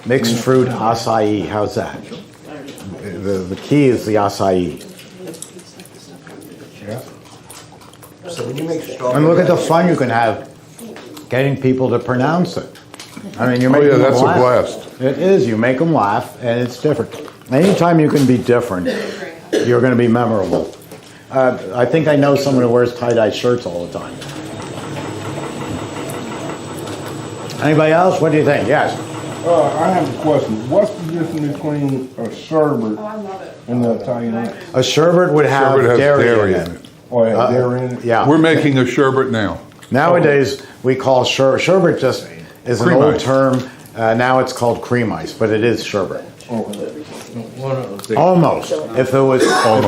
mixed fruit acai. How's that? the key is the acai. So when you make strawberry, And look at the fun you can have getting people to pronounce it. I mean, you're making them that's laugh. a blast. It is. You make them laugh, and it's different. Anytime you can be different, you're going to be memorable. I think I know someone who wears tie-dye shirts all the time. Anybody else? What do you think? Yes. I have a question. What's the difference between a sherbet and the Italian ice? A sherbet would have Sherbet has dairy in it. Oh, yeah, dairy in it? Yeah. We're making a sherbet now. Nowadays, we call sherbet just is an Cream old ice. term. Now it's called cream ice, but it is sherbet. Almost. If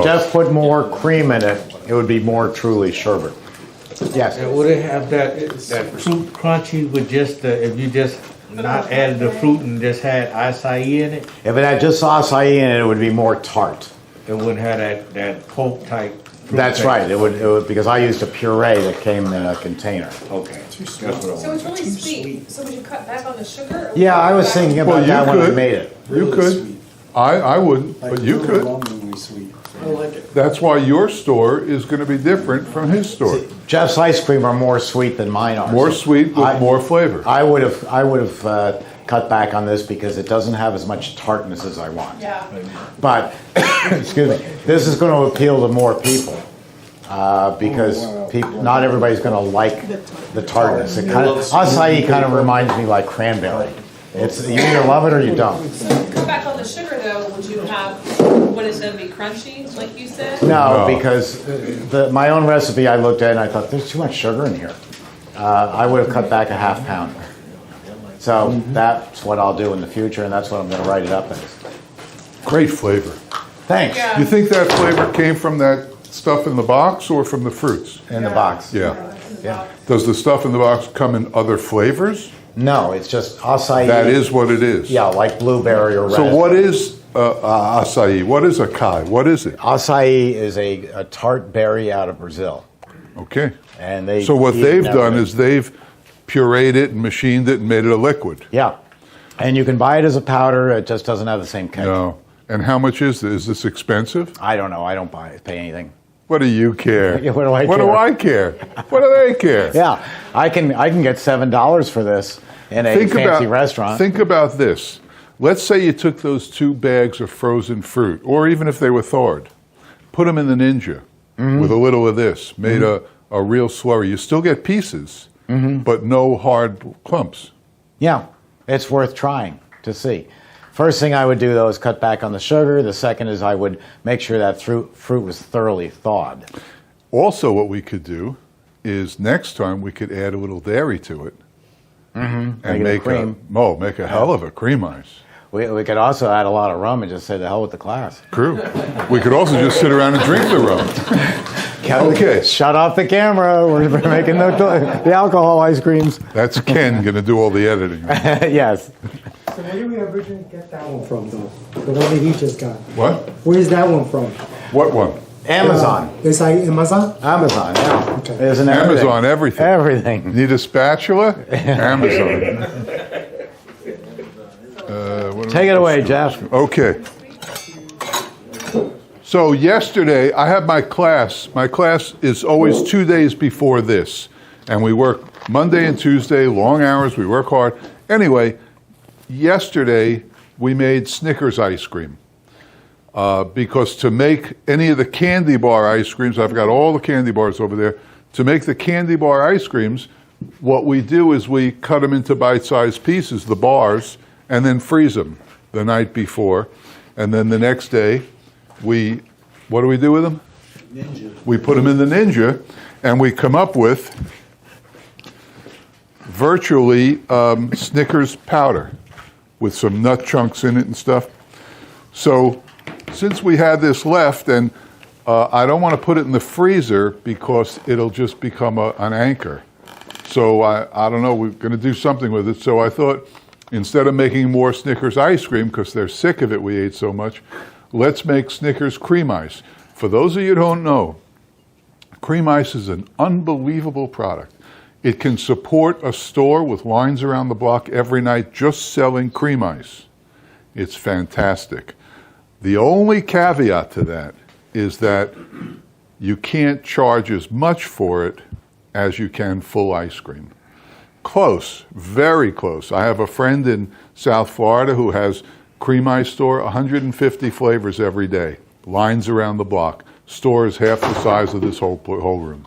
Jeff put more cream in it, it would be more truly sherbet. Yes. And would it have that fruit crunchy with just if you just not added the fruit and just had acai in it? If it had just acai in it, it would be more tart. It wouldn't have that pulp type. That's right. It would because I used a puree that came in a container. Okay. That's what I So it's really sweet. So would you cut back on the sugar? Or Yeah, I was thinking about Well, that you when I could. made it. You could. I wouldn't, but you could. Overwhelmingly sweet. I like it. That's why your store is going to be different from his store. Jeff's ice cream are more sweet than mine are. More sweet with more flavor. I would have cut back on this because it doesn't have as much tartness as I want. Yeah. But excuse me, this is going to appeal to more people because not everybody's going to like the tartness. Acai kind of reminds me like cranberry. It's you either love it or you don't. So cut back on the sugar though. Would you have? Would it then be crunchy, like you said? No, because my own recipe I looked at and I thought there's too much sugar in here. I would have cut back a half pound. So that's what I'll do in the future, and that's what I'm going to write it up as. Great flavor. Thanks. Yeah. You think that flavor came from that stuff in the box or from the fruits? In the box. Yeah. Yeah. Does the stuff in the box come in other flavors? No, it's just acai. That is what it is. Yeah, like blueberry or raspberry. So what is acai? What is acai? What is it? Acai is a tart berry out of Brazil. Okay. And they So what eat they've it done every- is they've pureed it and machined it and made it a liquid. Yeah. And you can buy it as a powder, it just doesn't have the same kick. No. And how much is this? Is this expensive? I don't know, I don't pay anything. What do you care? Yeah, what do I What care? do I care? What do they care? Yeah, I can get $7 for this in a fancy restaurant. Think about this. Let's say you took those 2 bags of frozen fruit, or even if they were thawed, put them in the Ninja with a little of this, made a real slurry. You still get pieces, but no hard clumps. Yeah, it's worth trying to see. First thing I would do, though, is cut back on the sugar. The second is I would make sure that fruit was thoroughly thawed. Also, what we could do is next time we could add a little dairy to it and Make it a cream. make a hell of a cream ice. We could also add a lot of rum and just say the hell with the class. True. We could also just sit around and drink the rum. Okay. Shut off the camera. We're making the alcohol ice creams. That's Ken going to do all the editing. Yes. So where did we originally get that one from, though? The one that he just got. What? Where's that one from? What one? Amazon. It's like Amazon? Amazon, yeah. Okay. There's an everything. Amazon, everything. Everything. Need a spatula? Amazon. Take it away, Jeff. Okay. So yesterday, I had my class. My class is always 2 days before this. And we work Monday and Tuesday, long hours, we work hard. Anyway, yesterday, we made Snickers ice cream. Because to make any of the candy bar ice creams, I've got all the candy bars over there. To make the candy bar ice creams, what we do is we cut them into bite-sized pieces, the bars, and then freeze them the night before. And then the next day, what do we do with them? Ninja. We put them in the Ninja, and we come up with virtually Snickers powder with some nut chunks in it and stuff. So since we had this left, and I don't want to put it in the freezer because it'll just become an anchor. So I don't know, we're going to do something with it. So I thought instead of making more Snickers ice cream, because they're sick of it, we ate so much, let's make Snickers cream ice. For those of you who don't know, cream ice is an unbelievable product. It can support a store with lines around the block every night just selling cream ice. It's fantastic. The only caveat to that is that you can't charge as much for it as you can full ice cream. Close, very close. I have a friend in South Florida who has cream ice store, 150 flavors every day, lines around the block. Store is half the size of this whole room.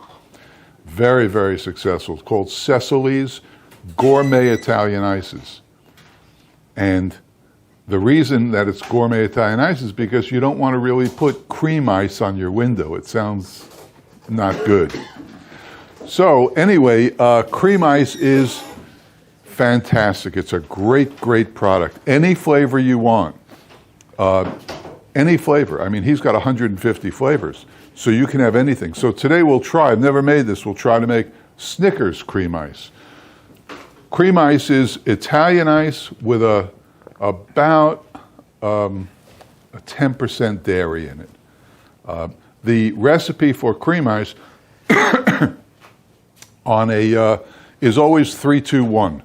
Very, very successful. It's called Cecily's Gourmet Italian Ices. And the reason that it's gourmet Italian ice is because you don't want to really put cream ice on your window. It sounds not good. So anyway, cream ice is fantastic. It's a great, great product. Any flavor you want. Any flavor. I mean, he's got 150 flavors. So you can have anything. So today we'll try, I've never made this, we'll try to make Snickers cream ice. Cream ice is Italian ice with about a 10% dairy in it. The recipe for cream ice on is always 3-2-1.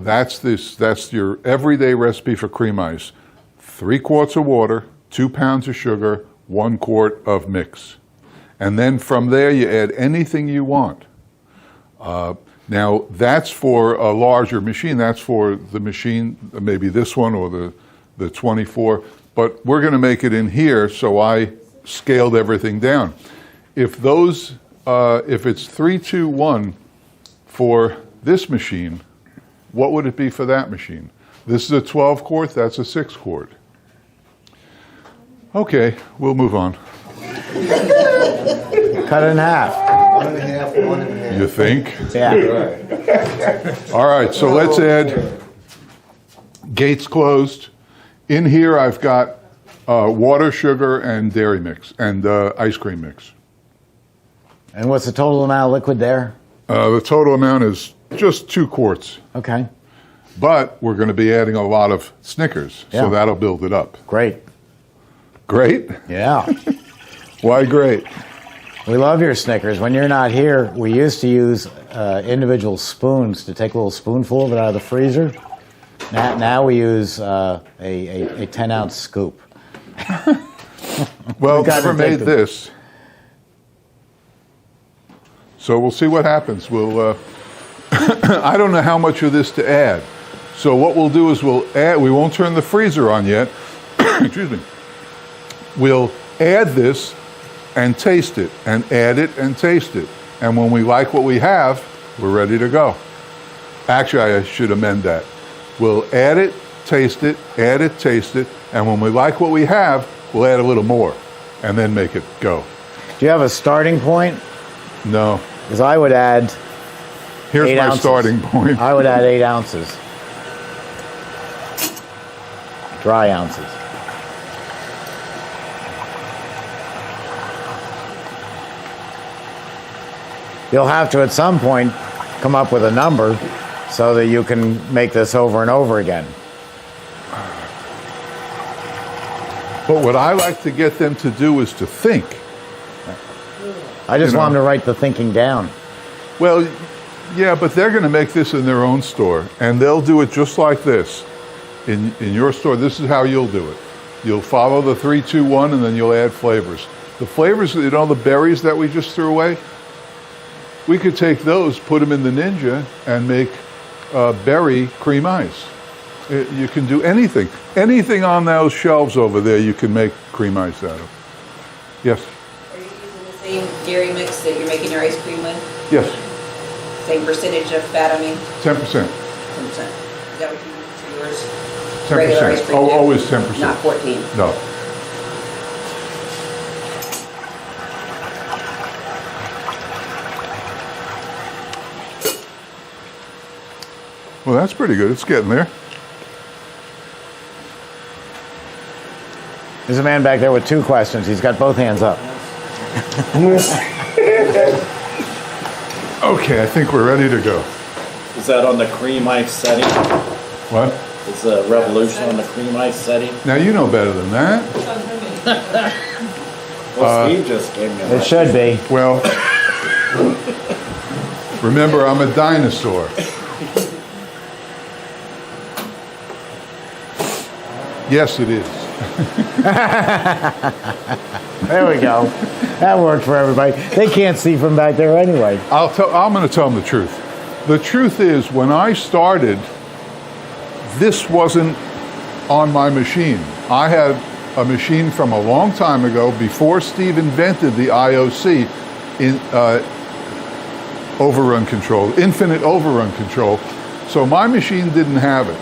That's your everyday recipe for cream ice. 3 quarts of water, 2 pounds of sugar, 1 quart of mix. And then from there you add anything you want. Now that's for a larger machine. That's for the machine, maybe this one or the 24. But we're going to make it in here, so I scaled everything down. If it's 3-2-1 for this machine, what would it be for that machine? This is a 12 quart, that's a 6 quart. Okay, we'll move on. Cut it in half. 1.5, 1.5. You think? Yeah. All right, so let's add gates closed. In here I've got water, sugar, and dairy mix, and ice cream mix. And what's the total amount of liquid there? The total amount is just 2 quarts. Okay. But we're going to be adding a lot of Snickers, so that'll build it up. Great. Great? Yeah. Why great? We love your Snickers. When you're not here, we used to use individual spoons to take a little spoonful of it out of the freezer. Now we use a 10-ounce scoop. Well, never made this. So we'll see what happens. We'll. I don't know how much of this to add. So what we'll do is we'll add. We won't turn the freezer on yet. Excuse me. We'll add this and taste it, and add it and taste it. And when we like what we have, we're ready to go. Actually, I should amend that. We'll add it, taste it, add it, taste it, and when we like what we have, we'll add a little more, and then make it go. Do you have a starting point? No. Because I would add Here's 8 my ounces. starting point. I would add 8 ounces. Dry ounces. You'll have to, at some point, come up with a number so that you can make this over and over again. But what I like to get them to do is to think. I just want them to write the thinking down. Well, yeah, but they're going to make this in their own store, and they'll do it just like this. In your store, this is how you'll do it. You'll follow the 3-2-1, and then you'll add flavors. The flavors, you know, the berries that we just threw away, we could take those, put them in the Ninja, and make berry cream ice. You can do anything. Anything on those shelves over there, you can make cream ice out of. Yes? Are you using the same dairy mix that you're making your ice cream with? Yes. Same percentage of fat, I mean? 10%. 10%. Is that what you use for yours? 10%. Regular ice cream? Oh, always 10%. Not 14? No. Well, that's pretty good. It's getting there. There's a man back there with 2 questions. He's got both hands up. Okay, I think we're ready to go. Is that on the cream ice setting? What? Is the revolution on the cream ice setting? Now, you know better than that. Well, Steve just gave me a It should be. Well, remember, I'm a dinosaur. Yes, it is. There we go. That worked for everybody. They can't see from back there anyway. I'm going to tell them the truth. The truth is, when I started, this wasn't on my machine. I had a machine from a long time ago, before Steve invented the IOC, in overrun control, infinite overrun control. So my machine didn't have it.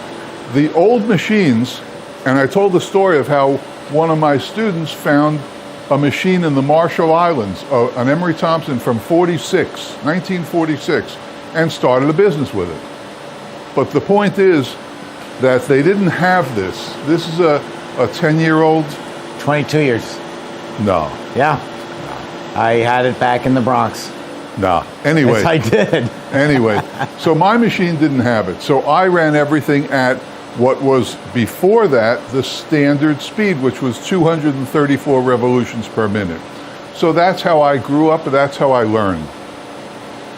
The old machines, and I told the story of how one of my students found a machine in the Marshall Islands, an Emery Thompson from 1946, and started a business with it. But the point is that they didn't have this. This is a 10-year-old. 22 years. No. Yeah. I had it back in the Bronx. No. Anyway. Yes, I did. Anyway, so my machine didn't have it. So I ran everything at what was before that the standard speed, which was 234 revolutions per minute. So that's how I grew up, and that's how I learned.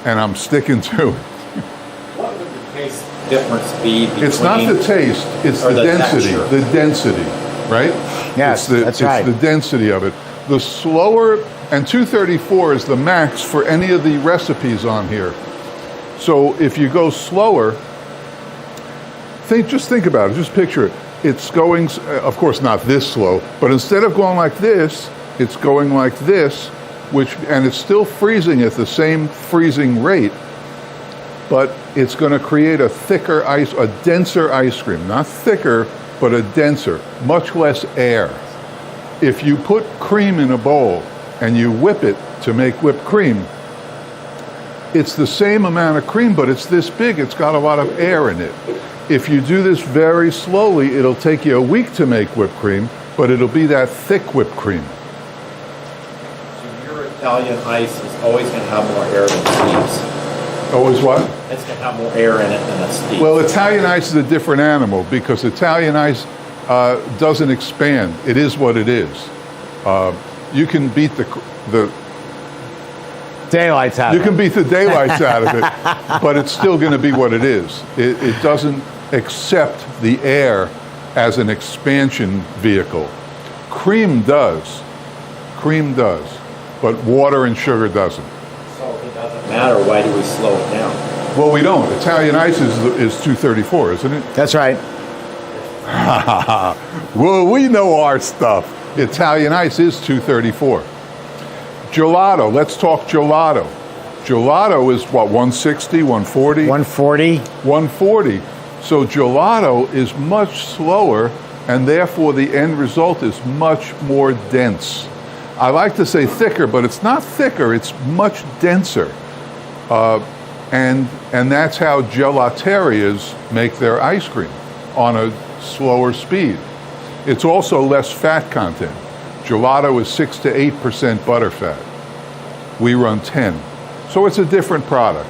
And I'm sticking to it. What would the taste difference be between... It's not the taste, it's the density. texture? The density, right? Yes, that's right. It's the density of it. The slower, and 234 is the max for any of the recipes on here. So if you go slower, just think about it, just picture it. It's going, of course not this slow, but instead of going like this, it's going like this, and it's still freezing at the same freezing rate, but it's going to create a denser ice cream. Not thicker, but a denser, much less air. If you put cream in a bowl and you whip it to make whipped cream, it's the same amount of cream, but it's this big, it's got a lot of air in it. If you do this very slowly, it'll take you a week to make whipped cream, but it'll be that thick whipped cream. So your Italian ice is always going to have more air than Steve's. Always what? It's going to have more air in it than a Steve's. Well, Italian ice is a different animal because Italian ice doesn't expand. It is what it is. You can beat the daylights out. You can beat the daylights out of it, but it's still going to be what it is. It doesn't accept the air as an expansion vehicle. Cream does, but water and sugar doesn't. So it doesn't matter. Why do we slow it down? Well, we don't. Italian ice is 234, isn't it? That's right. Well, we know our stuff. Italian ice is 234. Gelato, let's talk gelato. Gelato is what, 160, 140? 140. 140. So gelato is much slower, and therefore the end result is much more dense. I like to say thicker, but it's not thicker, it's much denser. And that's how gelaterias make their ice cream, on a slower speed. It's also less fat content. Gelato is 6 to 8% butterfat. We run 10. So it's a different product.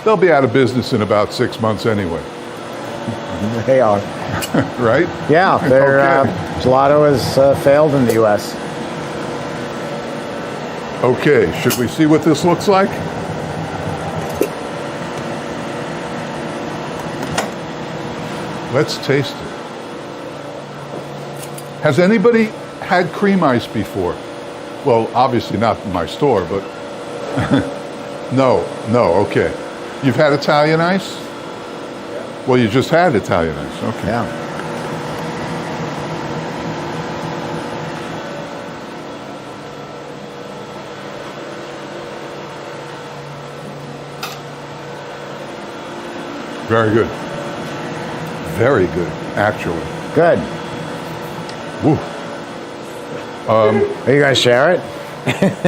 They'll be out of business in about 6 months anyway. They are. Right? Yeah, gelato has failed in the U.S. Okay, should we see what this looks like? Let's taste it. Has anybody had cream ice before? Well, obviously not in my store, but no, okay. You've had Italian ice? Well, you just had Italian ice, okay. Yeah. Very good. Very good, actually. Good. Woo. Are you going to share it?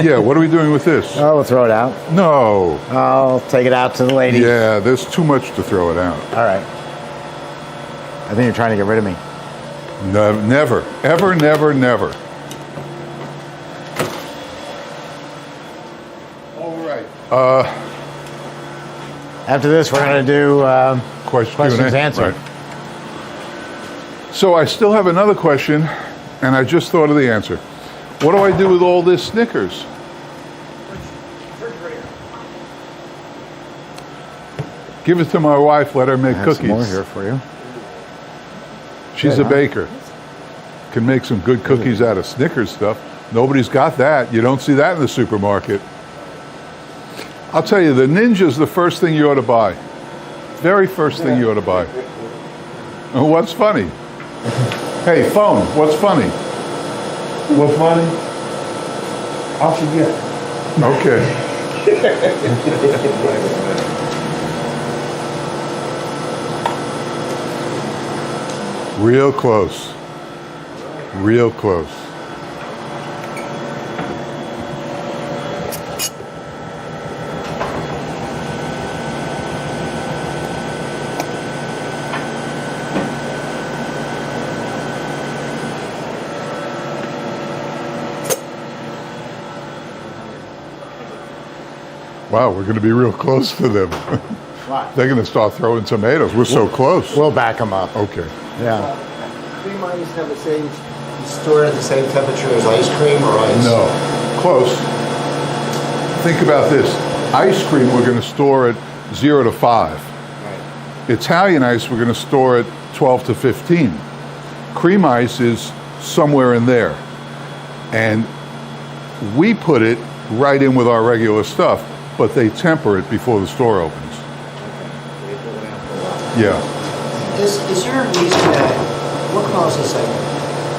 Yeah, what are we doing with this? Oh, we'll throw it out. No. I'll take it out to the ladies. Yeah, there's too much to throw it out. All right. I think you're trying to get rid of me. No, never. Ever, never, never. All right. After this, we're going to do questions answered. Right. So I still have another question, and I just thought of the answer. What do I do with all this Snickers? Give it to my wife, let her make cookies. Some more here for you. She's a baker. can make some good cookies out of Snickers stuff. Nobody's got that. You don't see that in the supermarket. I'll tell you, the Ninja's the first thing you ought to buy. Very first thing you ought to buy. What's funny? Hey, phone, what's funny? What's funny? I forget. Okay. Real close. Real close. Wow, we're going to be real close to them. They're going to start throwing tomatoes. We're so close. We'll back them up. Okay. Yeah. Cream ice have the same, store it at the same temperature as ice cream or ice? No. Close. Think about this. Ice cream, we're going to store at 0 to 5. Right. Italian ice, we're going to store at 12 to 15. Cream ice is somewhere in there. And we put it right in with our regular stuff, but they temper it before the store opens. Yeah. Is there a reason that, what causes like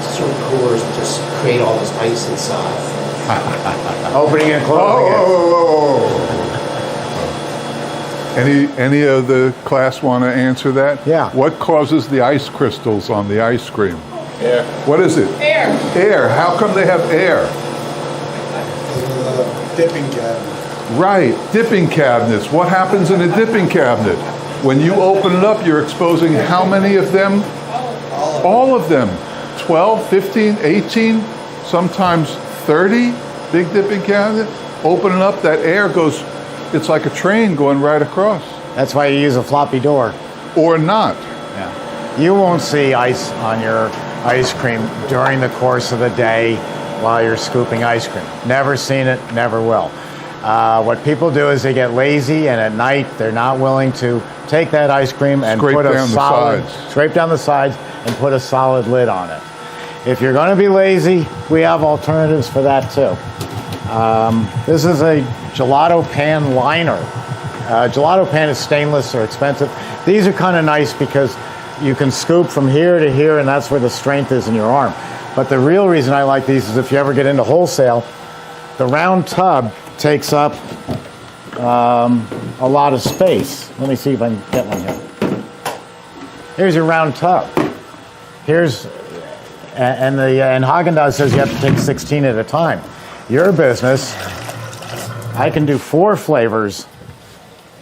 certain coolers to just create all this ice inside? Opening and closing Any of the class want to answer that? Yeah. What causes the ice crystals on the ice cream? Air. What is it? Air. Air. How come they have air? Dipping cabinet. Right, dipping cabinets. What happens in a dipping cabinet? When you open it up, you're exposing how many of them? All of them. 12, 15, 18, sometimes 30, big dipping cabinet. Open it up, that air goes, it's like a train going right across. That's why you use a floppy door. Or not. Yeah. You won't see ice on your ice cream during the course of the day while you're scooping ice cream. Never seen it, never will. What people do is they get lazy, and at night they're not willing to take that ice cream and Scrape put a down the solid, sides. scrape down the sides and put a solid lid on it. If you're going to be lazy, we have alternatives for that too. This is a gelato pan liner. Gelato pan is stainless, they're expensive. These are kind of nice because you can scoop from here to here, and that's where the strength is in your arm. But the real reason I like these is if you ever get into wholesale, the round tub takes up a lot of space. Let me see if I can get one here. Here's your round tub. And Haagen-Dazs says you have to take 16 at a time. Your business, I can do 4 flavors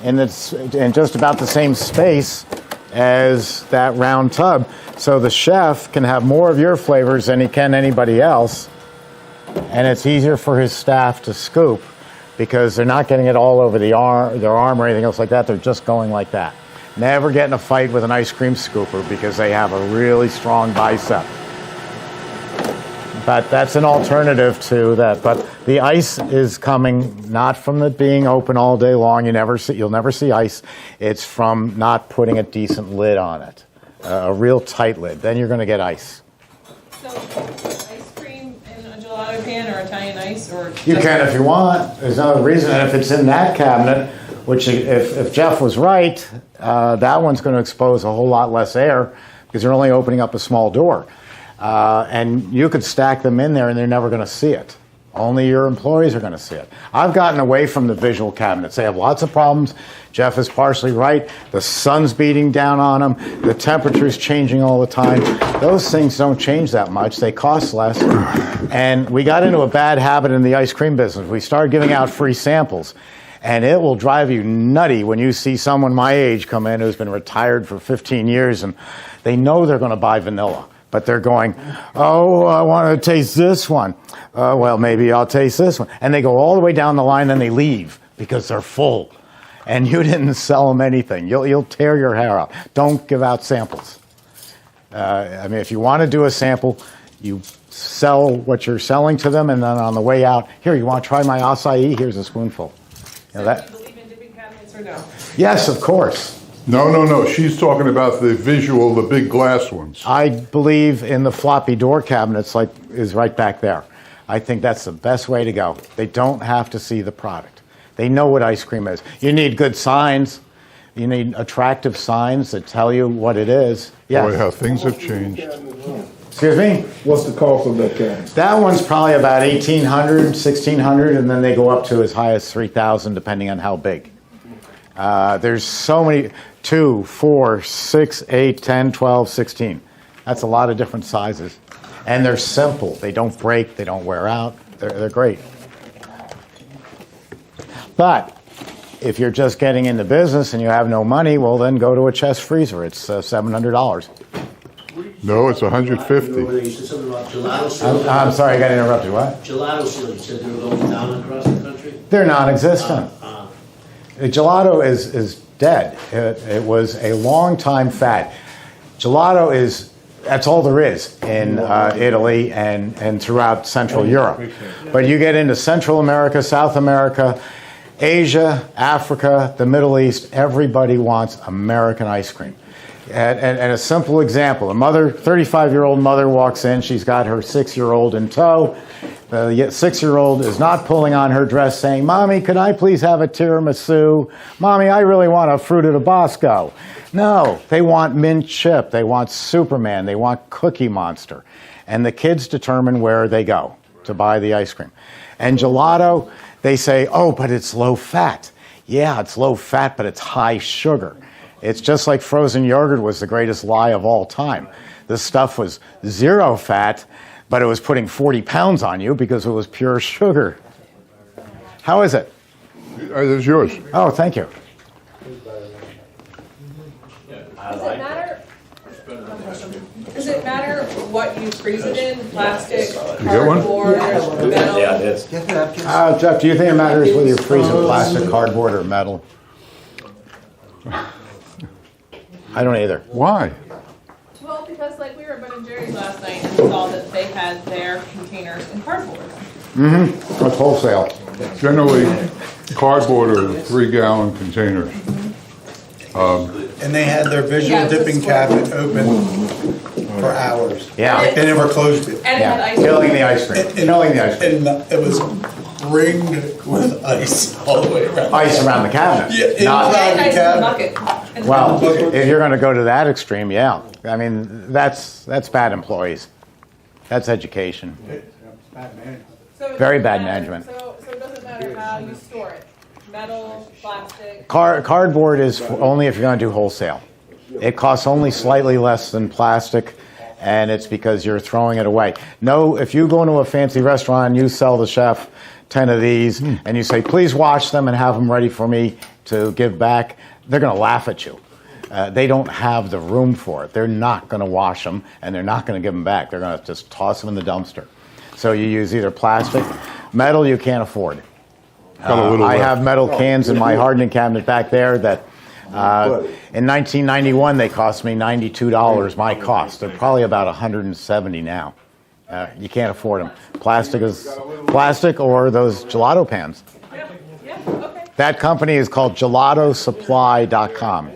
in just about the same space as that round tub. So the chef can have more of your flavors than he can anybody else. And it's easier for his staff to scoop because they're not getting it all over their arm or anything else like that. They're just going like that. Never get in a fight with an ice cream scooper because they have a really strong bicep. But that's an alternative to that. But the ice is coming not from it being open all day long. You'll never see ice. It's from not putting a decent lid on it, a real tight lid. Then you're going to get ice. So, ice cream in a gelato pan or Italian ice or? You can if you want. There's no reason. And if it's in that cabinet, which if Jeff was right, that one's going to expose a whole lot less air because you're only opening up a small door. And you could stack them in there and they're never going to see it. Only your employees are going to see it. I've gotten away from the visual cabinets. They have lots of problems. Jeff is partially right. The sun's beating down on them. The temperature's changing all the time. Those things don't change that much. They cost less. And we got into a bad habit in the ice cream business. We started giving out free samples. And it will drive you nutty when you see someone my age come in who's been retired for 15 years and they know they're going to buy vanilla. But they're going, oh, I want to taste this one. Well, maybe I'll taste this one. And they go all the way down the line and they leave because they're full. And you didn't sell them anything. You'll tear your hair out. Don't give out samples. I mean, if you want to do a sample, you sell what you're selling to them, and then on the way out, here, you want to try my acai? Here's a spoonful. So do you believe in dipping cabinets or no? Yes, of course. No. She's talking about the visual, the big glass ones. I believe in the floppy door cabinets, like is right back there. I think that's the best way to go. They don't have to see the product. They know what ice cream is. You need good signs. You need attractive signs that tell you what it is. Yes. Boy, how things have changed. Excuse me? What's the cost of that cabinet? That one's probably about $1,800, $1,600, and then they go up to as high as $3,000 depending on how big. There's so many, 2, 4, 6, 8, 10, 12, 16. That's a lot of different sizes. And they're simple. They don't break. They don't wear out. They're great. But if you're just getting into business and you have no money, well, then go to a chest freezer. It's $700. No, it's 150. You said something about gelato sales. I'm sorry, I got interrupted. What? Gelato sales, you said they were going down across the country? They're non-existent. Gelato is dead. It was a long-time fad. Gelato that's all there is in Italy and throughout Central Europe. But you get into Central America, South America, Asia, Africa, the Middle East, everybody wants American ice cream. And a simple example, a 35-year-old mother walks in, she's got her 6-year-old in tow. The 6-year-old is not pulling on her dress saying, "Mommy, could I please have a tiramisu? Mommy, I really want a Fruit of the Bosco." No, they want mint chip, they want Superman, they want Cookie Monster. And the kids determine where they go to buy the ice cream. And gelato, they say, "Oh, but it's low fat." Yeah, it's low fat, but it's high sugar. It's just like frozen yogurt was the greatest lie of all time. This stuff was 0 fat, but it was putting 40 pounds on you because it was pure sugar. How is it? It's yours. Oh, thank you. Does it matter what you freeze it in? Plastic, You get one? cardboard, metal? Yeah, it is. Jeff, do you think it matters whether you freeze in plastic, cardboard, or metal? I don't either. Why? Well, because like we were at Ben & Jerry's last night and saw that they had their containers in cardboard. Mm-hmm. That's wholesale. Generally, cardboard are 3-gallon containers. And they had their visual dipping cabinet open for hours. Yeah. They never closed it. And it had ice Killing the ice cream. Killing the ice cream. And it was ringed with ice all the way around. Ice around the cabinet. Yeah, Not, and ice in the bucket. well, if you're going to go to that extreme, yeah. I mean, that's bad employees. That's education. So Very bad management. So it doesn't matter how you store it. Metal, plastic. Cardboard is only if you're going to do wholesale. It costs only slightly less than plastic, and it's because you're throwing it away. No, if you go into a fancy restaurant and you sell the chef 10 of these and you say, "Please wash them and have them ready for me to give back," they're going to laugh at you. They don't have the room for it. They're not going to wash them, and they're not going to give them back. They're going to just toss them in the dumpster. So you use either plastic, metal you can't afford. I have metal cans in my hardening cabinet back there that in 1991 they cost me $92 my cost. They're probably about $170 now. You can't afford them. Plastic is plastic, or those gelato pans. That company is called gelatosupply.com.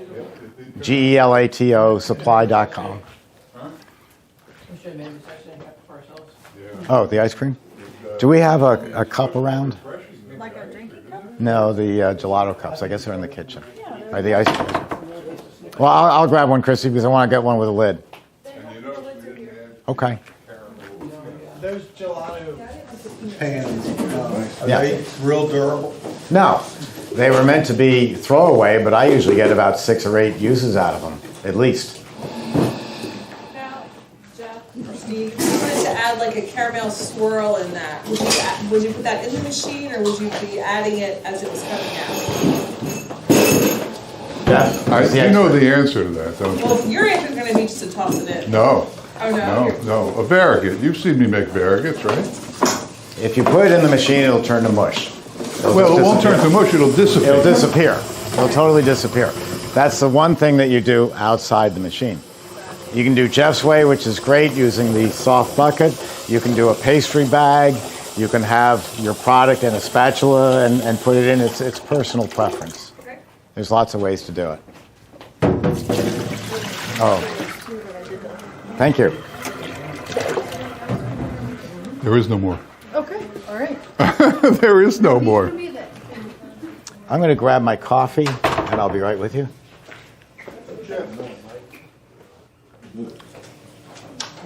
GELATO supply.com. Oh, the ice cream? Do we have a cup around? Like a drinking cup? No, the gelato cups. I guess they're in the kitchen. Or the ice cream. Well, I'll grab one, Chrissy, because I want to get one with a lid. Okay. Those gelato pans, are Yeah. they real durable? No, they were meant to be throwaway, but I usually get about 6 or 8 uses out of them, at least. Now, Jeff or Steve, if you wanted to add like a caramel swirl in that, would you put that in the machine, or would you be adding it as it was coming out? You know the answer to that, don't you? Well, your answer's going to be just to toss it in. No. Oh, no? No. A variegated. You've seen me make variegates, right? If you put it in the machine, it'll turn to mush. Well, it won't turn to mush. It'll disappear. It'll disappear. It'll totally disappear. That's the one thing that you do outside the machine. You can do Jeff's way, which is great, using the soft bucket. You can do a pastry bag. You can have your product in a spatula and put it in. It's personal preference. There's lots of ways to do it. Oh, thank you. There is no more. Okay, all right. There is no more. I'm going to grab my coffee, and I'll be right with you.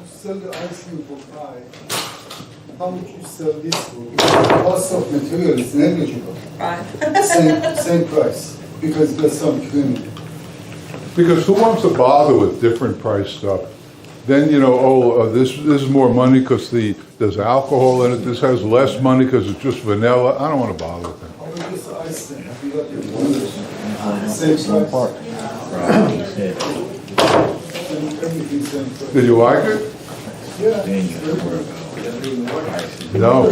Sell the ice cream for $5. How much you sell this for? The cost of material is negligible. Same price, because there's some cream. Because who wants to bother with different price stuff? Then, this is more money because there's alcohol in it. This has less money because it's just vanilla. I don't want to bother with that. How about this ice cream? Have you got the same price? Everything same price. Did you like it? Yeah. No.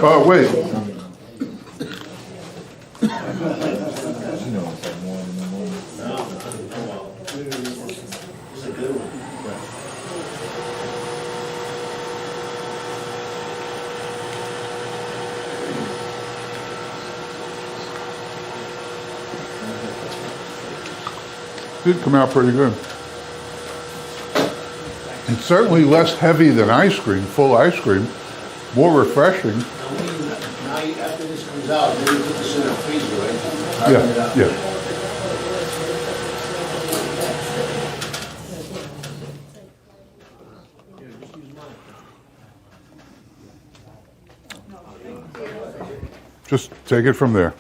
Oh, wait. Did come out pretty good. It's certainly less heavy than ice cream, full ice cream, more refreshing. Now, after this comes out, maybe put this in a freezer, right? Yeah. Just take it from there.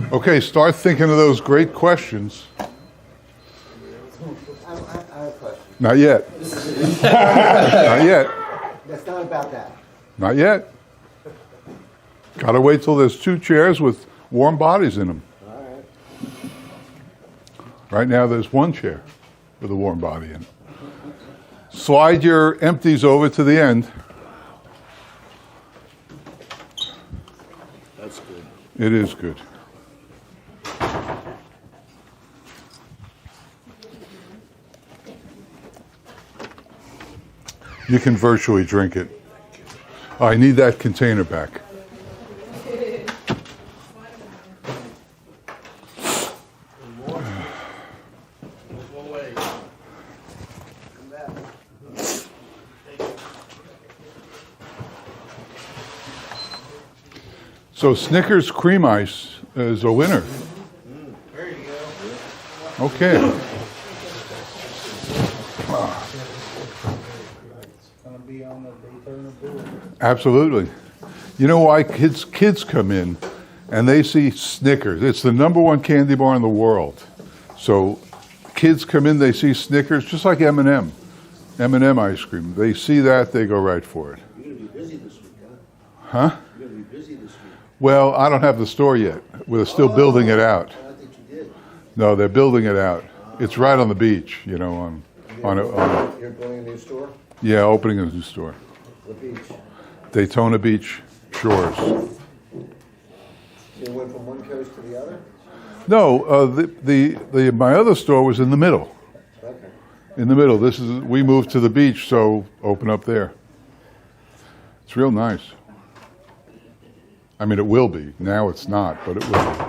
Okay, start thinking of those great questions. I have a question. Not yet. Not yet. That's not about that. Not yet. Gotta wait till there's 2 chairs with warm bodies in them. All right. Right now there's 1 chair with a warm body in it. Slide your empties over to the end. That's good. It is good. You can virtually drink it. I need that container back. So Snickers cream ice is a winner. There you go. Okay. Gonna be on the Daytona board. Absolutely. You know why kids come in and they see Snickers. It's the #1 candy bar in the world. So kids come in, they see Snickers, just like M&M ice cream. They see that, they go right for it. You're gonna be busy this week, huh? Huh? You're gonna be busy this week. Well, I don't have the store yet. We're still building it out. I think you did. No, they're building it out. It's right on the beach, on You're building a new store? yeah, opening a new store. The beach. Daytona Beach Shores. So you went from one coast to the other? No, my other store was in the middle. Okay. In the middle. We moved to the beach, so open up there. It's real nice. I mean, it will be. Now it's not, but it will be.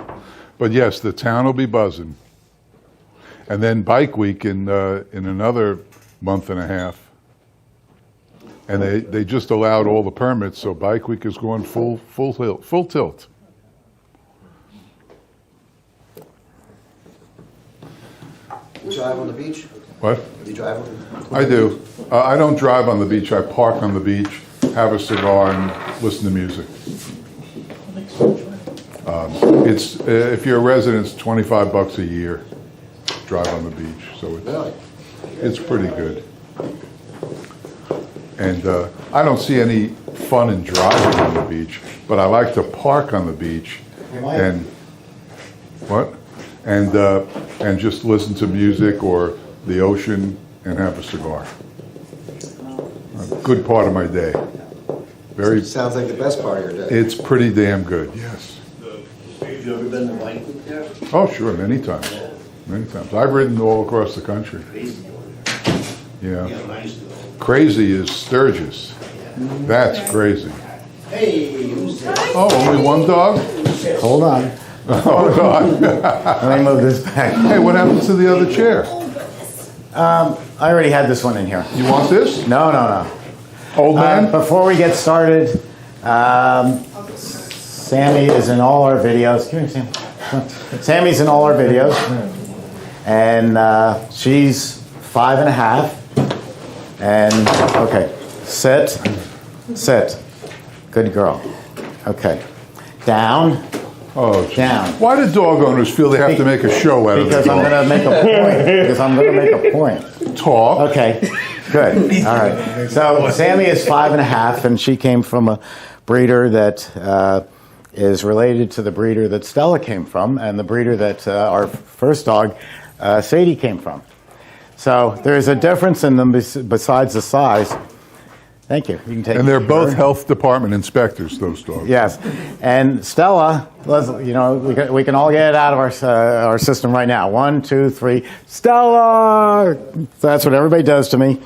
But yes, the town will be buzzing. And then Bike Week in another month and a half. And they just allowed all the permits, so Bike Week is going full tilt. You drive on the beach? What? You drive on the I do. I don't drive on the beach. I park on the beach, have a cigar, and listen to music. It's if you're a resident, it's $25 a year. Drive on the beach, so it's pretty good. And I don't see any fun in driving on the beach, but I like to park on the beach and and just listen to music or the ocean and have a cigar. A good part of my day. Sounds like the best part of your day. It's pretty damn good. Yes. Have you ever been to Bike Week there? Oh, sure, many times. Many times. I've ridden all across the country. Crazy over Yeah. there. Yeah, nice though. Crazy is Sturgis. That's crazy. Hey, who's that? Oh, only one dog? Hold on. Oh, God. Let me move this back. Hey, what happened to the other chair? I already had this one in here. You want this? No. Old man? Before we get started, Sammy is in all our videos. Come here, Sammy. Come on. Sammy's in all our videos. And she's 5.5. And, okay, sit. Good girl. Okay. Down. Oh, down. Why do dog owners feel they have to make a show out of it? Because I'm going to make a point. Talk. Okay, good. All right. So Sammy is 5.5, and she came from a breeder that is related to the breeder that Stella came from, and the breeder that our first dog, Sadie, came from. So there's a difference in them besides the size. Thank you. You can take. And they're both health department inspectors, those dogs. Yes, and Stella, you know, we can all get it out of our system right now. 1, 2, 3, Stella. That's what everybody does to me.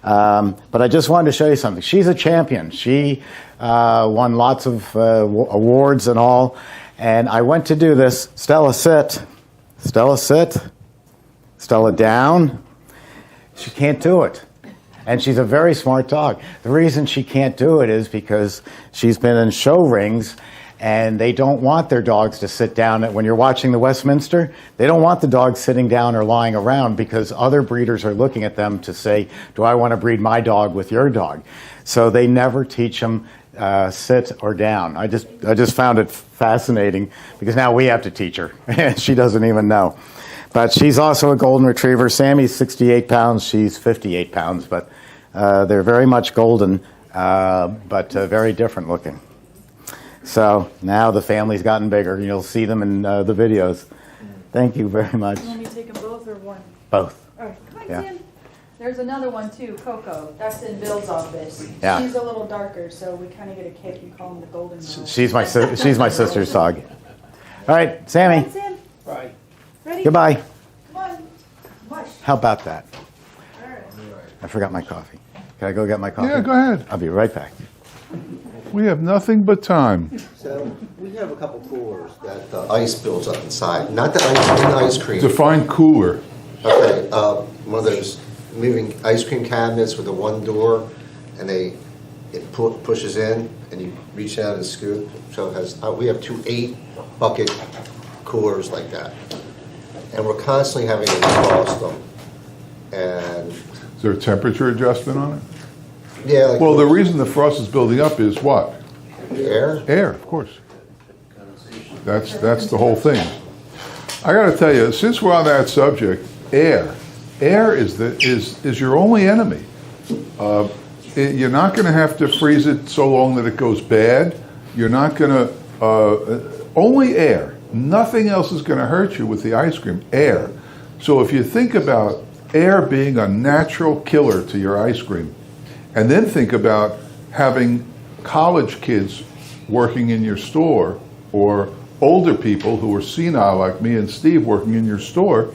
But I just wanted to show you something. She's a champion. She won lots of awards and all. And I went to do this. Stella, sit. Stella, sit. Stella, down. She can't do it. And she's a very smart dog. The reason she can't do it is because she's been in show rings, and they don't want their dogs to sit down. When you're watching the Westminster, they don't want the dogs sitting down or lying around because other breeders are looking at them to say, do I want to breed my dog with your dog? So they never teach them sit or down. I just found it fascinating because now we have to teach her, and she doesn't even know. But she's also a golden retriever. Sammy's 68 pounds. She's 58 pounds. But they're very much golden, but very different looking. So now the family's gotten bigger. You'll see them in the videos. Thank you very much. You want me to take them both or one? Both. All right, come on, Yeah. Tim. There's another one too, Coco. That's in Bill's office. Yeah. She's a little darker, so we kind of get a kick. We call them the golden girl. She's my sister's dog. All right, Sammy. Come on, Sam. Bye. Ready? Goodbye. Come on. Mush. How about that? All right. I forgot my coffee. Can I go get my coffee? Yeah, go ahead. I'll be right back. We have nothing but time. So we have a couple coolers that the ice builds up inside. Not the ice in the ice cream. Define cooler. Okay, one of those moving ice cream cabinets with the one door, and it pushes in, and you reach out and scoop. So it has. We have 2 8-bucket coolers like that, and we're constantly having to defrost them. And Is there a temperature adjustment on it? yeah, like Well, the reason the frost is building up is what? air. Air, of course. That's the whole thing. I got to tell you, since we're on that subject, air is your only enemy. You're not going to have to freeze it so long that it goes bad. You're not going to only air. Nothing else is going to hurt you with the ice cream. Air. So if you think about air being a natural killer to your ice cream, and then think about having college kids working in your store, or older people who are senile like me and Steve working in your store,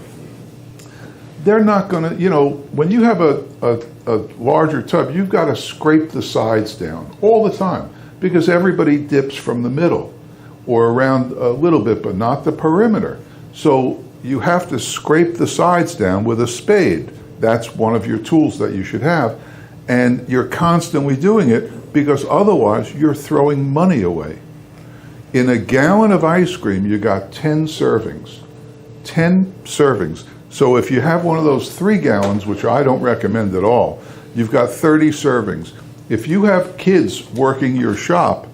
they're not going to, when you have a larger tub, you've got to scrape the sides down all the time because everybody dips from the middle or around a little bit, but not the perimeter. So you have to scrape the sides down with a spade. That's one of your tools that you should have. And you're constantly doing it because otherwise you're throwing money away. In a gallon of ice cream, you got 10 servings. 10 servings. So if you have one of those 3 gallons, which I don't recommend at all, you've got 30 servings. If you have kids working your shop,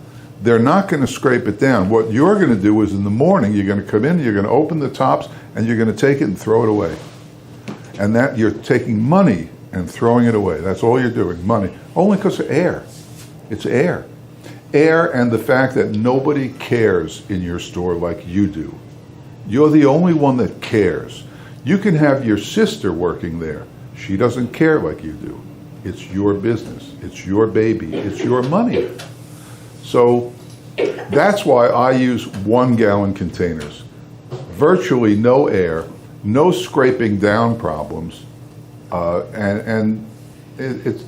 they're not going to scrape it down. What you're going to do is in the morning, you're going to come in, you're going to open the tops, and you're going to take it and throw it away. And that you're taking money and throwing it away. That's all you're doing, money. Only because of air. It's air. Air and the fact that nobody cares in your store like you do. You're the only one that cares. You can have your sister working there. She doesn't care like you do. It's your business. It's your baby. It's your money. So that's why I use 1-gallon containers. Virtually no air, no scraping down problems, and it's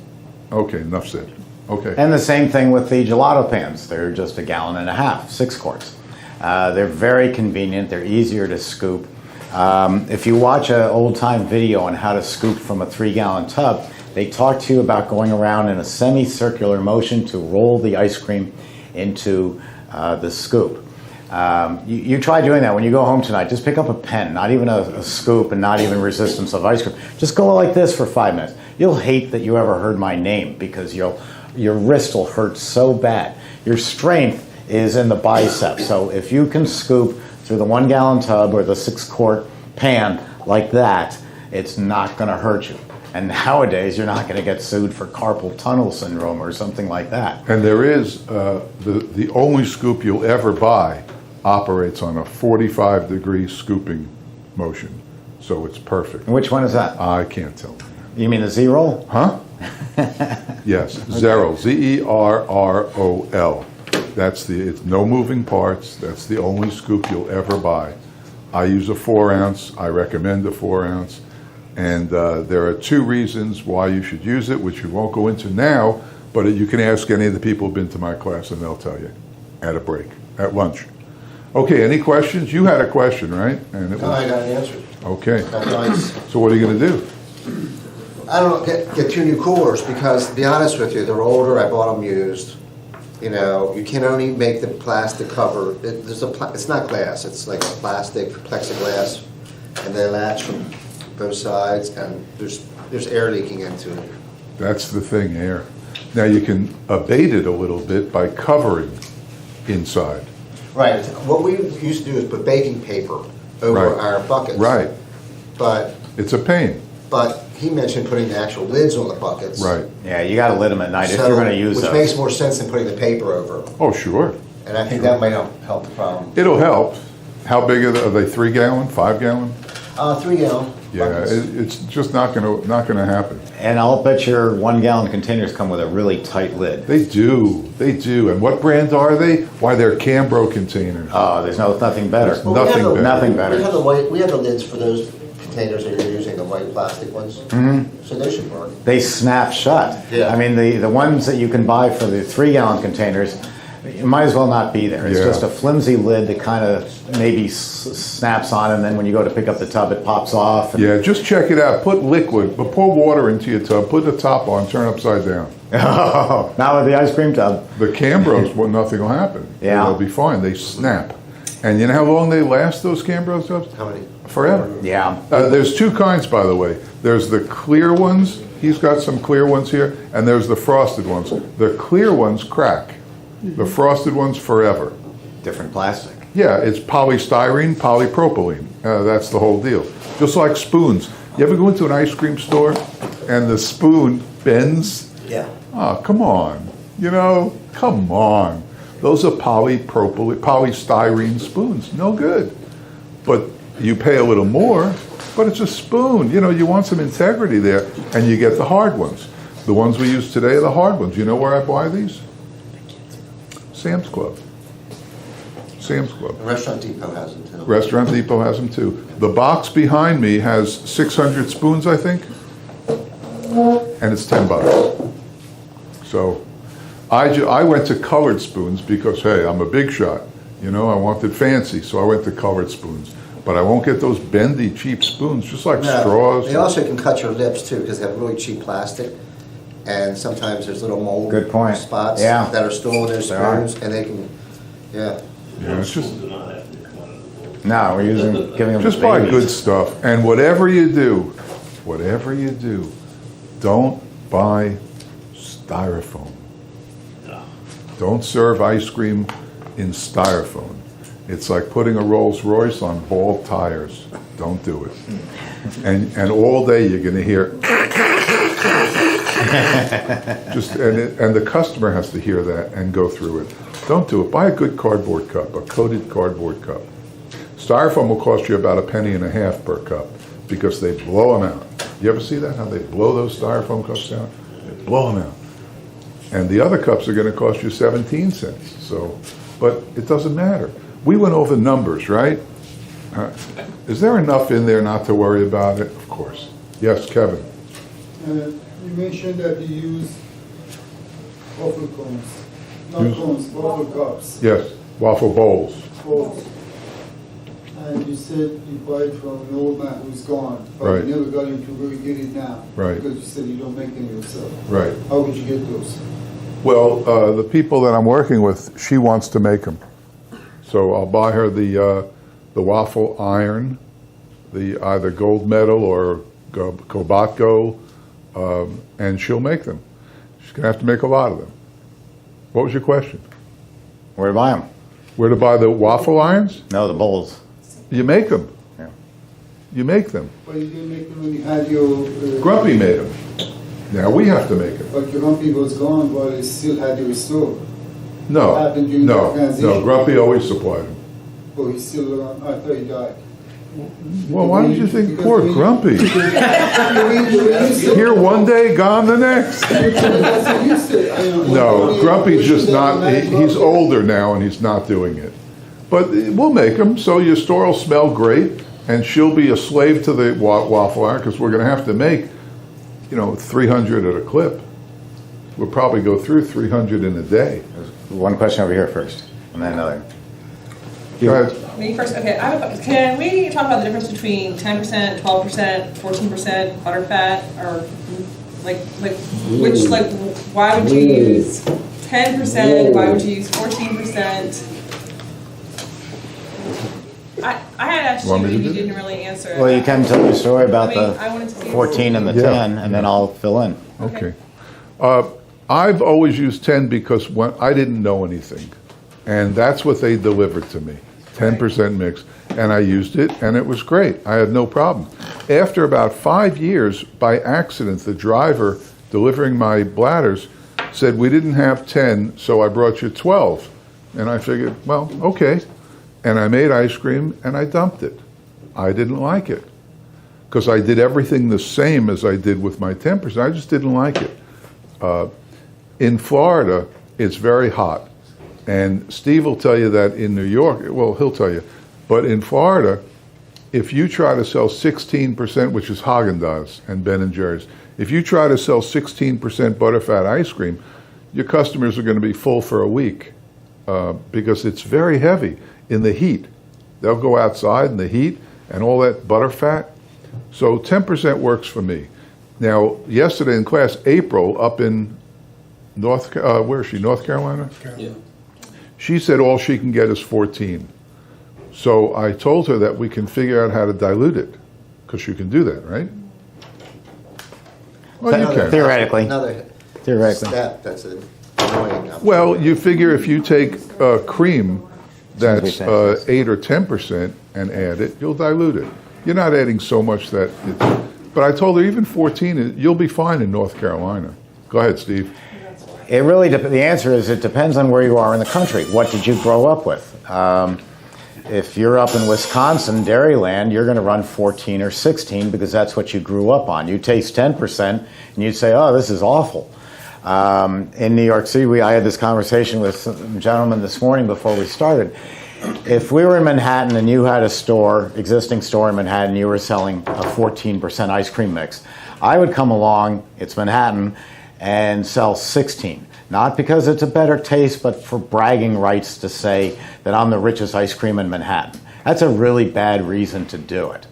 okay. Enough said. Okay. And the same thing with the gelato pans. They're just 1.5 gallons, 6 quarts. They're very convenient. They're easier to scoop. If you watch an old-time video on how to scoop from a 3-gallon tub, they talk to you about going around in a semicircular motion to roll the ice cream into the scoop. You try doing that when you go home tonight. Just pick up a pen, not even a scoop and not even resistance of ice cream. Just go like this for 5 minutes. You'll hate that you ever heard my name because your wrist will hurt so bad. Your strength is in the bicep. So if you can scoop through the 1-gallon tub or the 6-quart pan like that, it's not going to hurt you. And nowadays, you're not going to get sued for carpal tunnel syndrome or something like that. And there is the only scoop you'll ever buy operates on a 45-degree scooping motion, so it's perfect. Which one is that? I can't tell. You mean the Z-roll? Huh? Yes, Zerol, Zerrol. It's no moving parts. That's the only scoop you'll ever buy. I use a 4-ounce. I recommend a 4-ounce. And there are 2 reasons why you should use it, which we won't go into now, but you can ask any of the people who've been to my class and they'll tell you at a break, at lunch. Okay, any questions? You had a question, right? And it was, I got an answer. Okay. Nice. So what are you going to do? I don't know, get 2 new coolers because, to be honest with you, they're older. I bought them used. You know, you can only make the plastic cover. It's not glass. It's like a plastic plexiglass, and they latch from both sides, and there's air leaking into it. That's the thing, air. Now you can abate it a little bit by covering inside. Right. What we used to do is put baking paper over our buckets. Right. But it's a pain. But he mentioned putting the actual lids on the buckets. Right. Yeah, you got to lid them at night if you're going to use which those. makes more sense than putting the paper over them. Oh, sure. And I think that might help the problem. It'll help. How big are they? 3 gallon, 5 gallon? 3 gallon. Yeah, it's just not gonna happen. And I'll bet your 1 gallon containers come with a really tight lid. They do. And what brand are they? Why, they're Cambro containers. Oh, there's nothing better. Well, Nothing better. We have the lids for those containers that you're using, the white plastic ones. Mm-hmm. So they should work. They snap shut. Yeah. I mean, the ones that you can buy for the 3 gallon containers, it might as well not be there. It's just a flimsy lid that kind of maybe snaps on, and then when you go to pick up the tub, it pops off. Yeah, just check it out. Put liquid, but pour water into your tub, put the top on, turn upside down. Oh, not with the ice cream tub. The Cambros, nothing will happen. Yeah. They'll be fine. They snap. And you know how long they last, those Cambros tubs? How many? Forever. Yeah. There's 2 kinds, by the way. There's the clear ones. He's got some clear ones here. And there's the frosted ones. The clear ones crack. The frosted ones forever. Different plastic. Yeah, it's polystyrene, polypropylene. That's the whole deal. Just like spoons. You ever go into an ice cream store and the spoon bends? Yeah. Oh, come on. Come on. Those are polystyrene spoons. No good. But you pay a little more, but it's a spoon. You want some integrity there, and you get the hard ones. The ones we use today are the hard ones. You know where I buy these? Sam's Club. Sam's Club. The Restaurant Depot has them too. Restaurant Depot has them too. The box behind me has 600 spoons, I think, and it's $10. So I went to colored spoons because, hey, I'm a big shot. I wanted fancy, so I went to colored spoons. But I won't get those bendy, cheap spoons, just like straws. They also can cut your lips too because they have really cheap plastic. And sometimes there's little mold spots that are still in those spoons, and they can, Yeah, it's just. No, we're giving them. Just buy good stuff, and whatever you do, don't buy styrofoam. Don't serve ice cream in styrofoam. It's like putting a Rolls Royce on bald tires. Don't do it. And all day you're going to hear. And the customer has to hear that and go through it. Don't do it. Buy a good cardboard cup, a coated cardboard cup. Styrofoam will cost you about $1.50 per cup because they blow them out. You ever see that? How they blow those styrofoam cups out? They blow them out. And the other cups are going to cost you 17 cents. But it doesn't matter. We went over numbers, right? Is there enough in there not to worry about it? Of course. Yes, Kevin. You mentioned that you use waffle cones, not cones, waffle cups. Yes, waffle bowls. Bowls. And you said you buy it from an old man who's gone, but Right. you never got him to really get it now. Right. Because you said you don't make them yourself. Right. How would you get those? Well, the people that I'm working with, she wants to make them. So I'll buy her the waffle iron, the either gold medal or Kobatko, and she'll make them. She's going to have to make a lot of them. What was your question? Where to buy them? Where to buy the waffle irons? No, the bowls. You make them. Yeah. You make them. But you didn't make them when you had your... Grumpy made them. Now we have to make it. But Grumpy was gone while you still had your store. What No, happened during the no, transition? Grumpy always supplied them. Oh, he's still around. I thought he died. Well, why did you think poor Grumpy? Here Here one day, gone the next. No, Grumpy's just not, he's older now and he's not doing it. But we'll make them, so your store will smell great, and she'll be a slave to the waffle iron, because we're going to have to make, 300 at a clip. We'll probably go through 300 in a day. One question over here first, and then another. Go ahead. Me first, okay, can we talk about the difference between 10%, 12%, 14% butterfat, or why would you use 10%, why would you use 14%? I had asked you, Want me but to you do didn't really answer. Well, you can tell your story about I wanted to see the 14 and the Yeah. 10, and then I'll fill in. Okay. I've always used 10 because when I didn't know anything. And that's what they delivered to me, 10% mix. And I used it, and it was great. I had no problem. After about 5 years, by accident, the driver delivering my bladders said, we didn't have 10, so I brought you 12. And I figured, well, okay. And I made ice cream, and I dumped it. I didn't like it, because I did everything the same as I did with my 10%. I just didn't like it. In Florida, it's very hot. And Steve will tell you that in New York, well, he'll tell you. But in Florida, if you try to sell 16%, which is Haagen-Dazs and Ben & Jerry's, if you try to sell 16% butterfat ice cream, your customers are going to be full for a week because it's very heavy in the heat. They'll go outside in the heat and all that butterfat. So 10% works for me. Now, yesterday in class, April up in where is she, North Carolina? Yeah. She said all she can get is 14. So I told her that we can figure out how to dilute it, because you can do that, right? Well, you can. Theoretically. Another step that's annoying. Well, you figure if you take cream that's 8 or 10% and add it, you'll dilute it. You're not adding so much that it's... But I told her even 14, you'll be fine in North Carolina. Go ahead, Steve. It really, the answer is it depends on where you are in the country. What did you grow up with? If you're up in Wisconsin, Dairyland, you're going to run 14 or 16 because that's what you grew up on. You taste 10% and you'd say, oh, this is awful. In New York City, I had this conversation with some gentleman this morning before we started. If we were in Manhattan and you had a store, existing store in Manhattan, you were selling a 14% ice cream mix, I would come along, it's Manhattan, and sell 16. Not because it's a better taste, but for bragging rights to say that I'm the richest ice cream in Manhattan. That's a really bad reason to do it.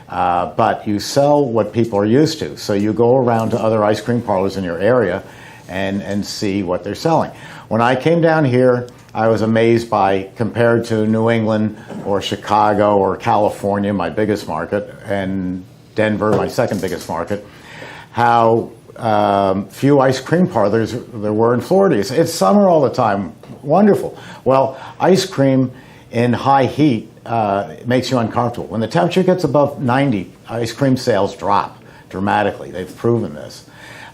But you sell what people are used to. So you go around to other ice cream parlors in your area and see what they're selling. When I came down here, I was amazed by, compared to New England or Chicago or California, my biggest market, and Denver, my second biggest market, how few ice cream parlors there were in Florida. It's summer all the time. Wonderful. Well, ice cream in high heat makes you uncomfortable. When the temperature gets above 90, ice cream sales drop dramatically. They've proven this.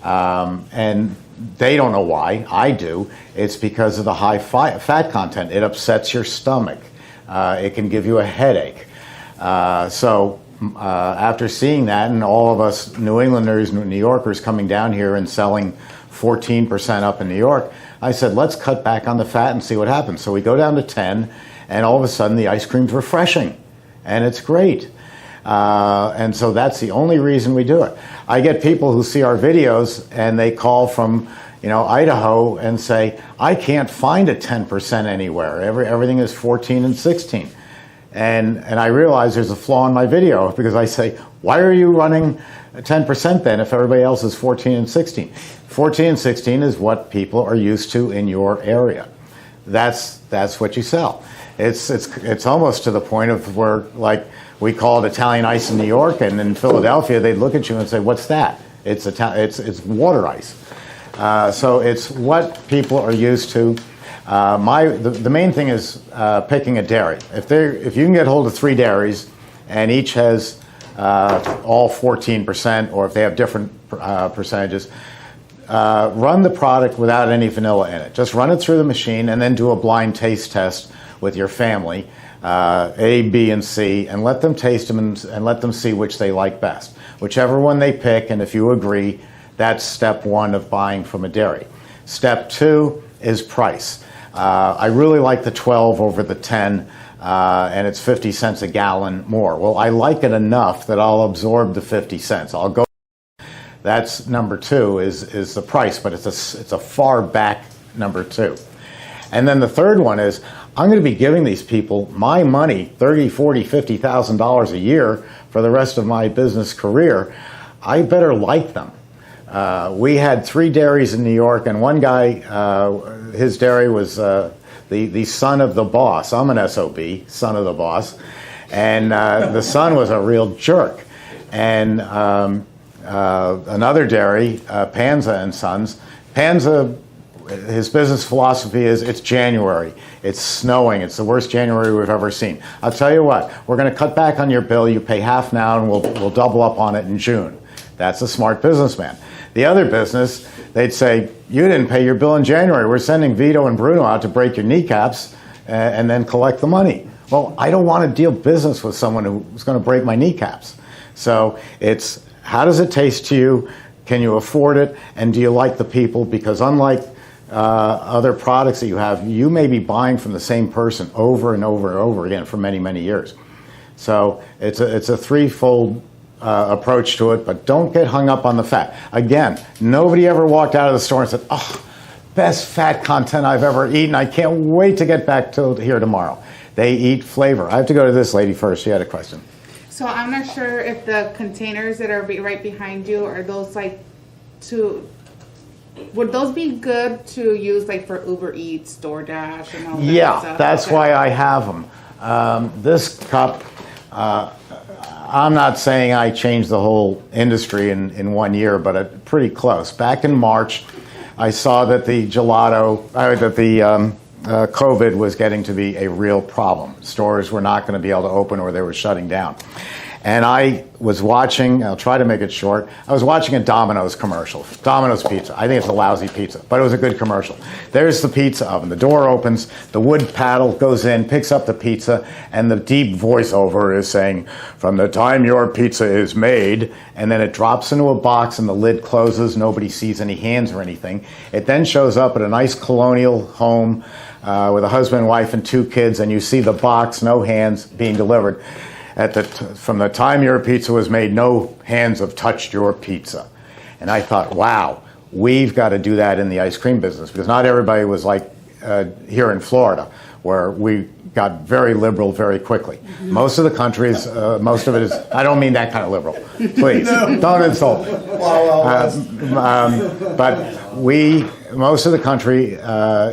And they don't know why. I do. It's because of the high fat content. It upsets your stomach. It can give you a headache. After seeing that, and all of us New Englanders, New Yorkers coming down here and selling 14% up in New York, I said, let's cut back on the fat and see what happens. So we go down to 10, and all of a sudden the ice cream's refreshing. and it's great. And so that's the only reason we do it. I get people who see our videos and they call from, Idaho and say, I can't find a 10% anywhere. Everything is 14 and 16. And I realize there's a flaw in my video because I say, why are you running 10% then if everybody else is 14 and 16? 14 and 16 is what people are used to in your area. That's what you sell. It's almost to the point of where, like, we call it Italian ice in New York, and in Philadelphia they'd look at you and say, what's that? It's water ice. So it's what people are used to. The main thing is picking a dairy. If you can get hold of 3 dairies and each has all 14%, or if they have different percentages, run the product without any vanilla in it. Just run it through the machine and then do a blind taste test with your family, A, B, and C, and let them taste them and let them see which they like best. Whichever one they pick, and if you agree, that's step 1 of buying from a dairy. Step 2 is price. I really like the 12 over the 10, and it's 50 cents a gallon more. Well, I like it enough that I'll absorb the 50 cents. I'll go. That's number 2 is the price, but it's a far back number 2. And then the third one is I'm going to be giving these people my money, $30,000, $40,000, $50,000 a year for the rest of my business career. I better like them. We had 3 dairies in New York, and one guy, his dairy was the son of the boss. I'm an SOB, son of the boss. And the son was a real jerk. And another dairy, Panza and Sons, Panza, his business philosophy is it's January, it's snowing, it's the worst January we've ever seen. I'll tell you what, we're going to cut back on your bill, you pay half now and we'll double up on it in June. That's a smart businessman. The other business, they'd say, you didn't pay your bill in January, we're sending Vito and Bruno out to break your kneecaps and then collect the money. Well, I don't want to deal business with someone who's going to break my kneecaps. So it's, how does it taste to you? Can you afford it? And do you like the people? Because unlike other products that you have, you may be buying from the same person over and over and over again for many, many years. So it's a threefold approach to it, but don't get hung up on the fat. Again, nobody ever walked out of the store and said, oh, best fat content I've ever eaten. I can't wait to get back to here tomorrow. They eat flavor. I have to go to this lady first. She had a question. So I'm not sure if the containers that are right behind you, are those would those be good to use like for Uber Eats, DoorDash, and all that stuff? That's why I have them. This cup, I'm not saying I changed the whole industry in 1 year, but pretty close. Back in March, I saw that the gelato, COVID was getting to be a real problem. Stores were not going to be able to open or they were shutting down. And I was watching, I'll try to make it short, I was watching a Domino's commercial. Domino's pizza. I think it's a lousy pizza, but it was a good commercial. There's the pizza oven. The door opens, the wood paddle goes in, picks up the pizza, and the deep voiceover is saying, from the time your pizza is made, and then it drops into a box and the lid closes, nobody sees any hands or anything. It then shows up at a nice colonial home with a husband, wife, and 2 kids, and you see the box, no hands, being delivered. From the time your pizza was made, no hands have touched your pizza. And I thought, wow, we've got to do that in the ice cream business, because not everybody was like here in Florida, where we got very liberal very quickly. Mm-hmm. Most of the countries, most of it is, I don't mean that kind of liberal. Please, don't insult me. But most of the country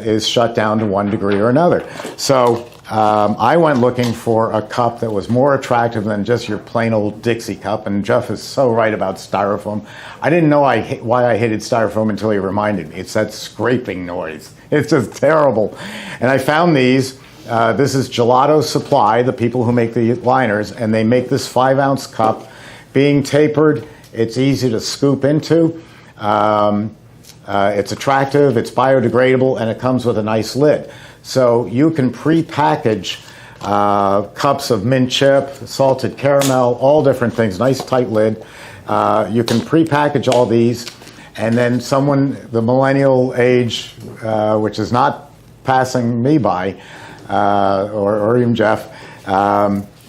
is shut down to one degree or another. So I went looking for a cup that was more attractive than just your plain old Dixie cup, and Jeff is so right about styrofoam. I didn't know why I hated styrofoam until he reminded me. It's that scraping noise. It's just terrible. And I found these. This is Gelato Supply, the people who make the liners, and they make this 5-ounce cup. Being tapered, it's easy to scoop into. It's attractive, it's biodegradable, and it comes with a nice lid. So you can pre-package cups of mint chip, salted caramel, all different things, nice tight lid. You can pre-package all these, and then the millennial age, which is not passing me by, or even Jeff,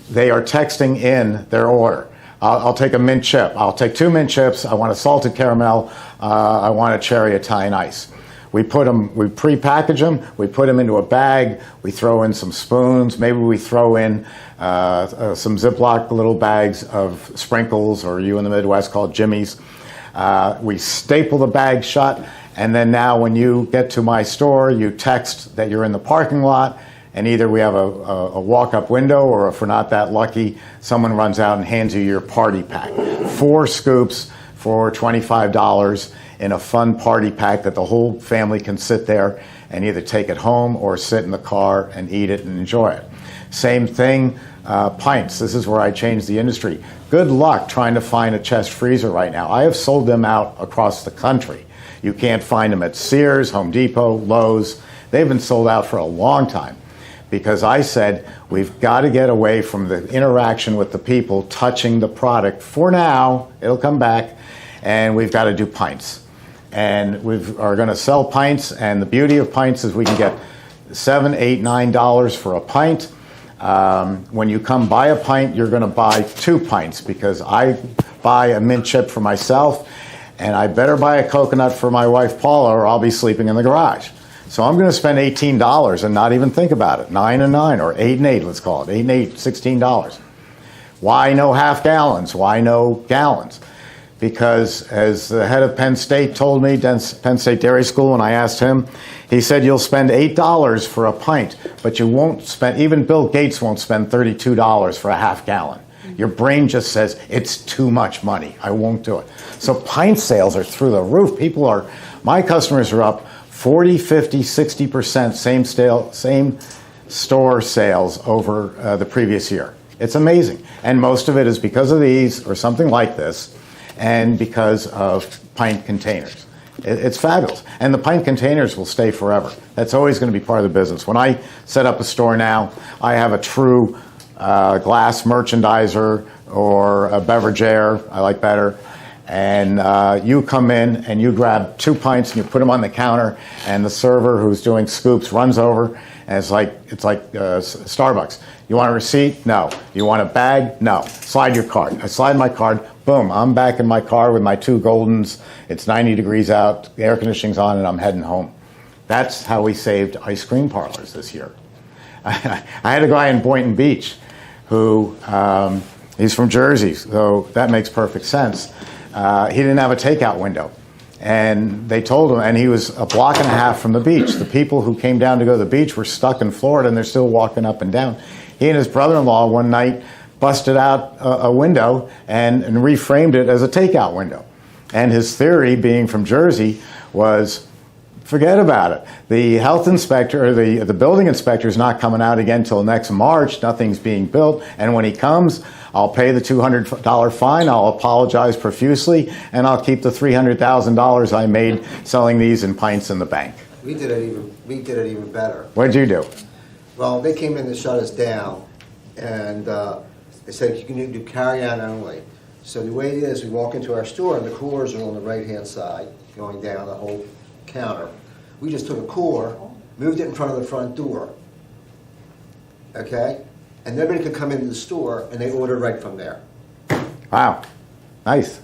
they are texting in their order. I'll take a mint chip. I'll take 2 mint chips. I want a salted caramel. I want a cherry Italian ice. We pre-package them. We put them into a bag. We throw in some spoons. Maybe we throw in some Ziploc little bags of sprinkles, or you in the Midwest call it Jimmy's. We staple the bag shut, and then now when you get to my store, you text that you're in the parking lot, and either we have a walk-up window, or if we're not that lucky, someone runs out and hands you your party pack. 4 scoops for $25 in a fun party pack that the whole family can sit there and either take it home or sit in the car and eat it and enjoy it. Same thing, pints. This is where I changed the industry. Good luck trying to find a chest freezer right now. I have sold them out across the country. You can't find them at Sears, Home Depot, Lowe's. They've been sold out for a long time, because I said we've got to get away from the interaction with the people touching the product. For now, it'll come back, and we've got to do pints. And we are going to sell pints, and the beauty of pints is we can get $7, $8, $9 for a pint. When you come buy a pint, you're going to buy 2 pints, because I buy a mint chip for myself, and I better buy a coconut for my wife Paula, or I'll be sleeping in the garage. So I'm going to spend $18 and not even think about it. 9 and 9, or 8 and 8, let's call it. 8 and 8, $16. Why no half gallons? Why no gallons? Because as the head of Penn State told me, Penn State Dairy School, when I asked him, he said you'll spend $8 for a pint, but you won't spend, even Bill Gates won't spend $32 for a half gallon. Your brain just says, it's too much money, I won't do it. So pint sales are through the roof. My customers are up 40, 50, 60% same store sales over the previous year. It's amazing. And most of it is because of these, or something like this, and because of pint containers. It's fabulous. And the pint containers will stay forever. That's always going to be part of the business. When I set up a store now, I have a true glass merchandiser, or a beverager, I like better. And you come in and you grab 2 pints and you put them on the counter, and the server who's doing scoops runs over, and it's like Starbucks. You want a receipt? No. You want a bag? No. Slide your card. I slide my card. Boom, I'm back in my car with my 2 Goldens. It's 90 degrees out, the air conditioning's on, and I'm heading home. That's how we saved ice cream parlors this year. I had a guy in Boynton Beach who, he's from Jersey, so that makes perfect sense. He didn't have a takeout window. And they told him, and he was a block and a half from the beach. The people who came down to go to the beach were stuck in Florida, and they're still walking up and down. He and his brother-in-law one night busted out a window and reframed it as a takeout window. And his theory, being from Jersey, was forget about it. The health inspector, or the building inspector, is not coming out again until next March. Nothing's being built. And when he comes, I'll pay the $200 fine, I'll apologize profusely, and I'll keep the $300,000 I made selling these in pints in the bank. We did it even better. What did you do? Well, they came in to shut us down, and they said you can do carry-on only. So the way it is, we walk into our store, and the coolers are on the right-hand side, going down the whole counter. We just took a cooler, moved it in front of the front door, okay? And nobody could come into the store, and they ordered right from there. Wow, nice.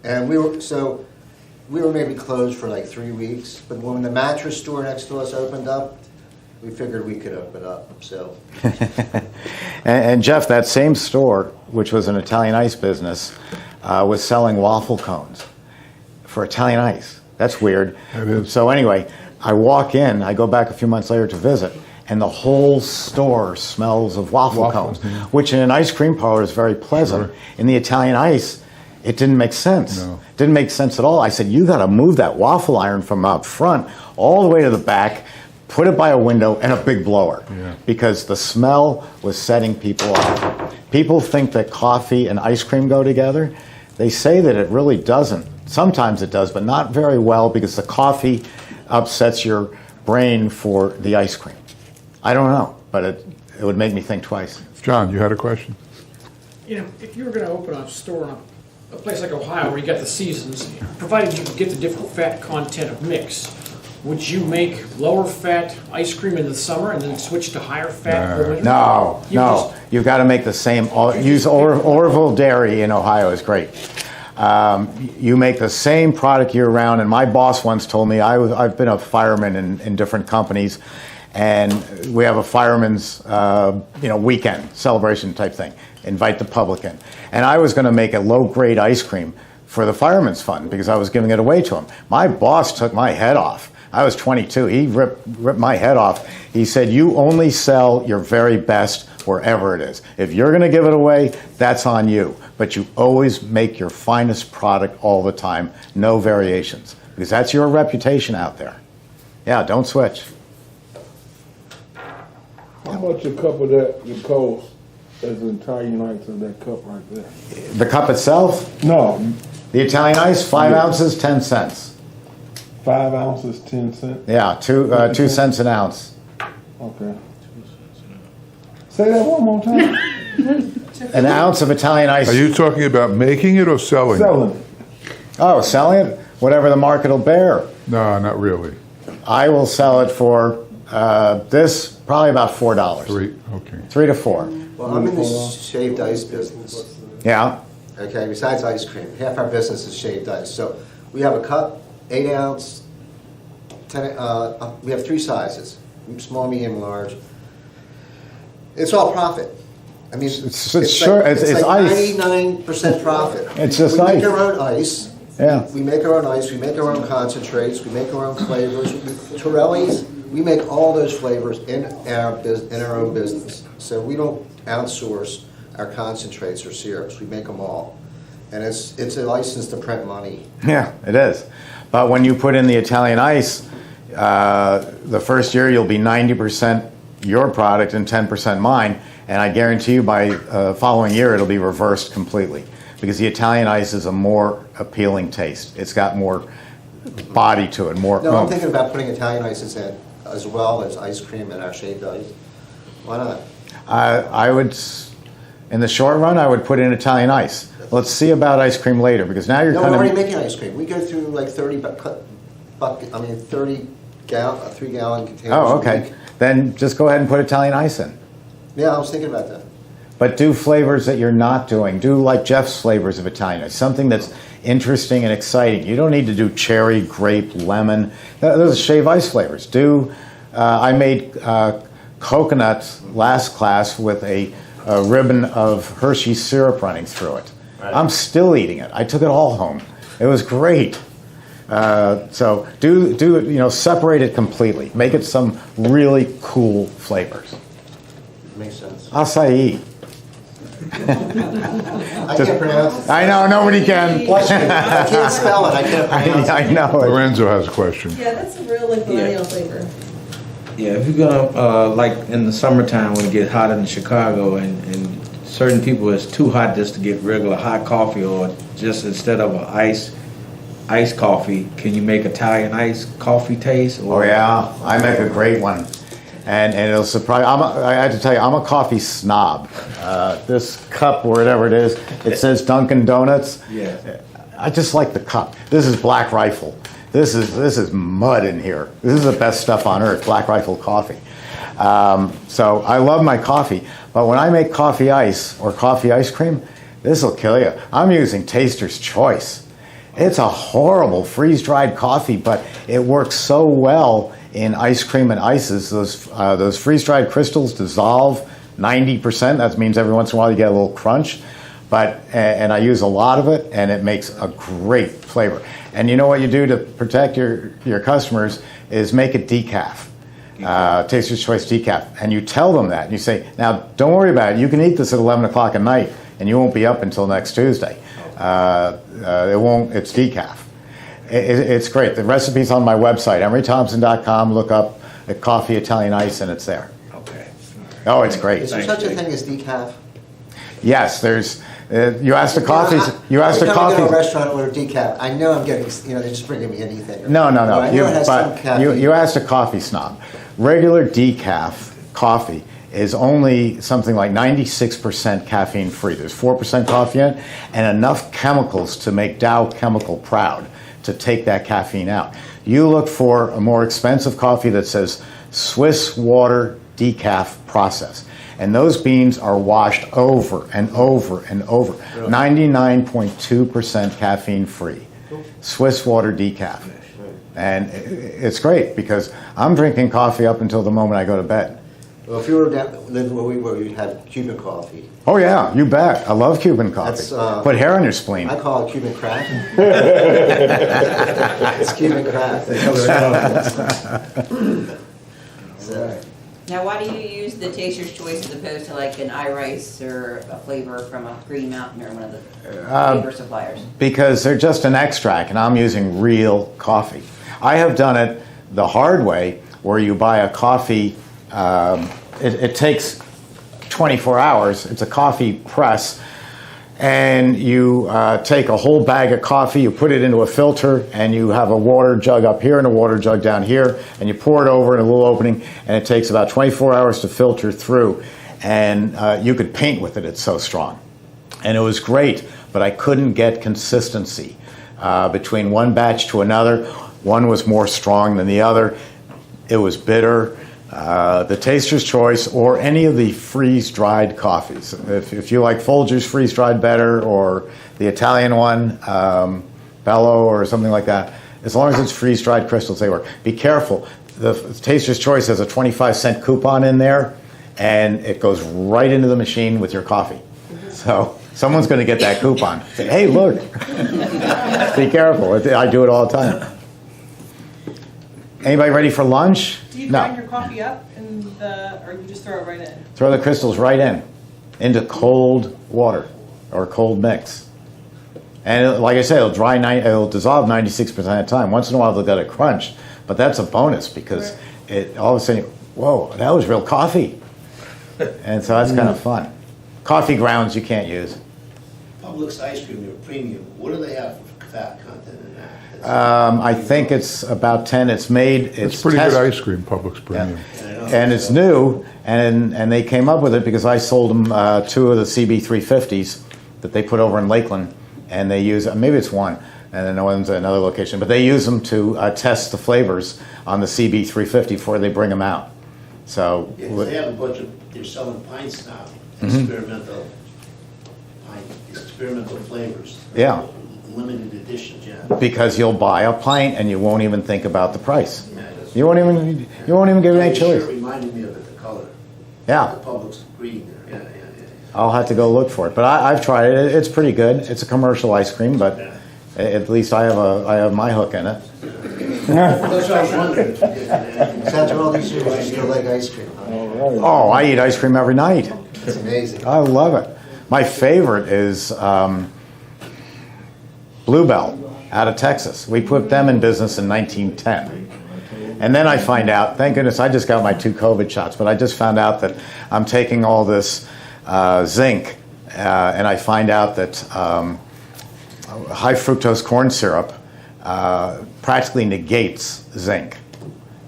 And we were maybe closed for like 3 weeks, but when the mattress store next to us opened up, we figured we could open up, so. And Jeff, that same store, which was an Italian ice business, was selling waffle cones for Italian ice. That's weird. It is. So anyway, I walk in, I go back a few months later to visit, and the whole store smells of waffle cones, which in an ice cream parlor is very pleasant. Sure. In the Italian ice, it didn't make sense. No. It didn't make sense at all. I said, you got to move that waffle iron from out front all the way to the back, put it by a window, and a big blower. Yeah. Because the smell was setting people off. People think that coffee and ice cream go together. They say that it really doesn't. Sometimes it does, but not very well, because the coffee upsets your brain for the ice cream. I don't know, but it would make me think twice. John, you had a question? You know, if you were going to open a store in a place like Ohio where you got the seasons, provided you could get the different fat content of mix, would you make lower fat ice cream in the summer and then switch to higher fat for winter? No, You no. You've got to make the same. Use Orville Dairy in Ohio is great. You make the same product year round. And my boss once told me, I've been a fireman in different companies, and we have a fireman's weekend celebration type thing. Invite the public in. And I was going to make a low-grade ice cream for the Fireman's Fund because I was giving it away to him. My boss took my head off. I was 22. He ripped my head off. He said, you only sell your very best wherever it is. If you're going to give it away, that's on you. But you always make your finest product all the time, no variations, because that's your reputation out there. Yeah, don't switch. How much a cup of that would cost as an Italian ice of that cup right there? The cup itself? No. The Italian ice, 5 ounces, 10 cents. 5 ounces, 10 cents? Yeah, 2 cents an ounce. Okay. Say that one more time. An ounce of Italian ice. Are you talking about making it or selling it? Selling it. Oh, selling it? Whatever the market will bear. No, not really. I will sell it for this probably about $4. Okay. 3 to 4. Well, I'm in the shaved ice business. Yeah. Okay, besides ice cream, half our business is shaved ice. So we have a cup, 8 ounce, 10. We have 3 sizes: small, medium, large. It's all profit. I mean, it's ice. 99% profit. It's just we ice. make our own ice. Yeah. We make our own ice. We make our own concentrates. We make our own flavors. Torelli's. We make all those flavors in our own business. So we don't outsource our concentrates or syrups. We make them all. And it's a license to print money. Yeah, it is. But when you put in the Italian ice, the first year you'll be 90% your product and 10% mine. And I guarantee you by following year it'll be reversed completely. Because the Italian ice is a more appealing taste. It's got more body to it, more No, I'm oomph. thinking about putting Italian ices in as well as ice cream and our shaved ice. Why not? I would, in the short run, I would put in Italian ice. Let's see about ice cream later, because now you're No, kind we're of... already making ice cream. We go through like 30 3-gallon containers. Oh, a okay. week. Then just go ahead and put Italian ice in. Yeah, I was thinking about that. But do flavors that you're not doing. Do like Jeff's flavors of Italian ice, something that's interesting and exciting. You don't need to do cherry, grape, lemon. Those are shave ice flavors. I made coconut last class with a ribbon of Hershey's syrup running through it. Right. I'm still eating it. I took it all home. It was great. So separate it completely. Make it some really cool flavors. Makes sense. Acai. I can't pronounce it. I know, nobody can. Bless you. I can't spell it. I can't pronounce it. I know. Lorenzo has a question. Yeah, that's a real like millennial flavor. Yeah, if you're gonna like in the summertime when it gets hot in Chicago and certain people it's too hot just to get regular hot coffee, or just instead of an iced coffee, can you make Italian iced coffee taste? Or? Oh yeah, I make a great one, and it'll surprise. I have to tell you, I'm a coffee snob. This cup, or whatever it is, it says Dunkin' Donuts. Yeah. I just like the cup. This is Black Rifle. This is mud in here. This is the best stuff on earth, Black Rifle coffee. So I love my coffee, but when I make coffee ice or coffee ice cream, this will kill you. I'm using Taster's Choice. It's a horrible freeze-dried coffee, but it works so well in ice cream and ices. Those freeze-dried crystals dissolve 90%. That means every once in a while you get a little crunch. And I use a lot of it, and it makes a great flavor. And you know what you do to protect your customers is make it decaf. Taster's Choice decaf. And you tell them that. And you say, now, don't worry about it. You can eat this at 11 o'clock at night, and you won't be up until next Tuesday. It's decaf. It's great. The recipe's on my website, emerythompson.com. Look up coffee Italian ice, and it's there. Okay. Oh, it's great. Is there such a thing as decaf? Yes, there's. You asked the coffees. You asked the coffee. I go to a restaurant and order decaf. I know I'm getting. They're just bringing me anything. No. But I know it has some caffeine. You asked a coffee snob. Regular decaf coffee is only something like 96% caffeine free. There's 4% coffee in it, and enough chemicals to make Dow Chemical proud to take that caffeine out. You look for a more expensive coffee that says Swiss water decaf process. And those beans are washed over and over and over. 99.2% caffeine free. Swiss water decaf. And it's great because I'm drinking coffee up until the moment I go to bed. Well, if you were living where we had Cuban coffee. Oh yeah, you bet. I love Cuban coffee. Put hair on your spleen. I call it Cuban crack. It's Cuban crack. Now, why do you use the Taster's Choice as opposed to like an iRice or a flavor from a Green Mountain or one of the flavor suppliers? Because they're just an extract, and I'm using real coffee. I have done it the hard way, where you buy a coffee. It takes 24 hours. It's a coffee press, and you take a whole bag of coffee, you put it into a filter, and you have a water jug up here and a water jug down here, and you pour it over in a little opening, and it takes about 24 hours to filter through, and you could paint with it. It's so strong. And it was great, but I couldn't get consistency between one batch to another. One was more strong than the other. It was bitter. The Taster's Choice or any of the freeze-dried coffees. If you like Folgers freeze-dried better, or the Italian one, Bello or something like that, as long as it's freeze-dried crystals, they work. Be careful. The Taster's Choice has a 25-cent coupon in there, and it goes right into the machine with your coffee. So someone's going to get that coupon. Say, hey, look. Be careful. I do it all the time. Anybody ready for lunch? Do you grind your coffee up or you just throw it right in? Throw the crystals right in, into cold water or cold mix. And like I said, it'll dissolve 96% of the time. Once in a while they'll get a crunch, but that's a bonus because all of a sudden, whoa, that was real coffee. And so that's kind of fun. Coffee grounds you can't use. Publix ice cream, your premium, what do they have for fat content in that? I think it's about 10. It's made. It's pretty good ice cream, Publix Premium. Yeah. And it's new, and they came up with it because I sold them 2 of the CB350s that they put over in Lakeland, and they use, maybe it's one, and then one's at another location, but they use them to test the flavors on the CB350 before they bring them out. So yeah, they have a bunch of, they're selling pints now, experimental flavors. Yeah. Limited edition, yeah. Because you'll buy a pint and you won't even think about the price. You won't even give it any choice. It reminded me of it, the color. Yeah. The Publix green there. Yeah. I'll have to go look for it, but I've tried it. It's pretty good. It's a commercial ice cream, but at least I have my hook in it. That's what I was wondering. After all these years, you still like ice cream, huh? Oh, I eat ice cream every night. It's amazing. I love it. My favorite is Bluebell out of Texas. We put them in business in 1910. And then I find out, thank goodness, I just got my 2 COVID shots, but I just found out that I'm taking all this zinc, and I find out that high fructose corn syrup practically negates zinc.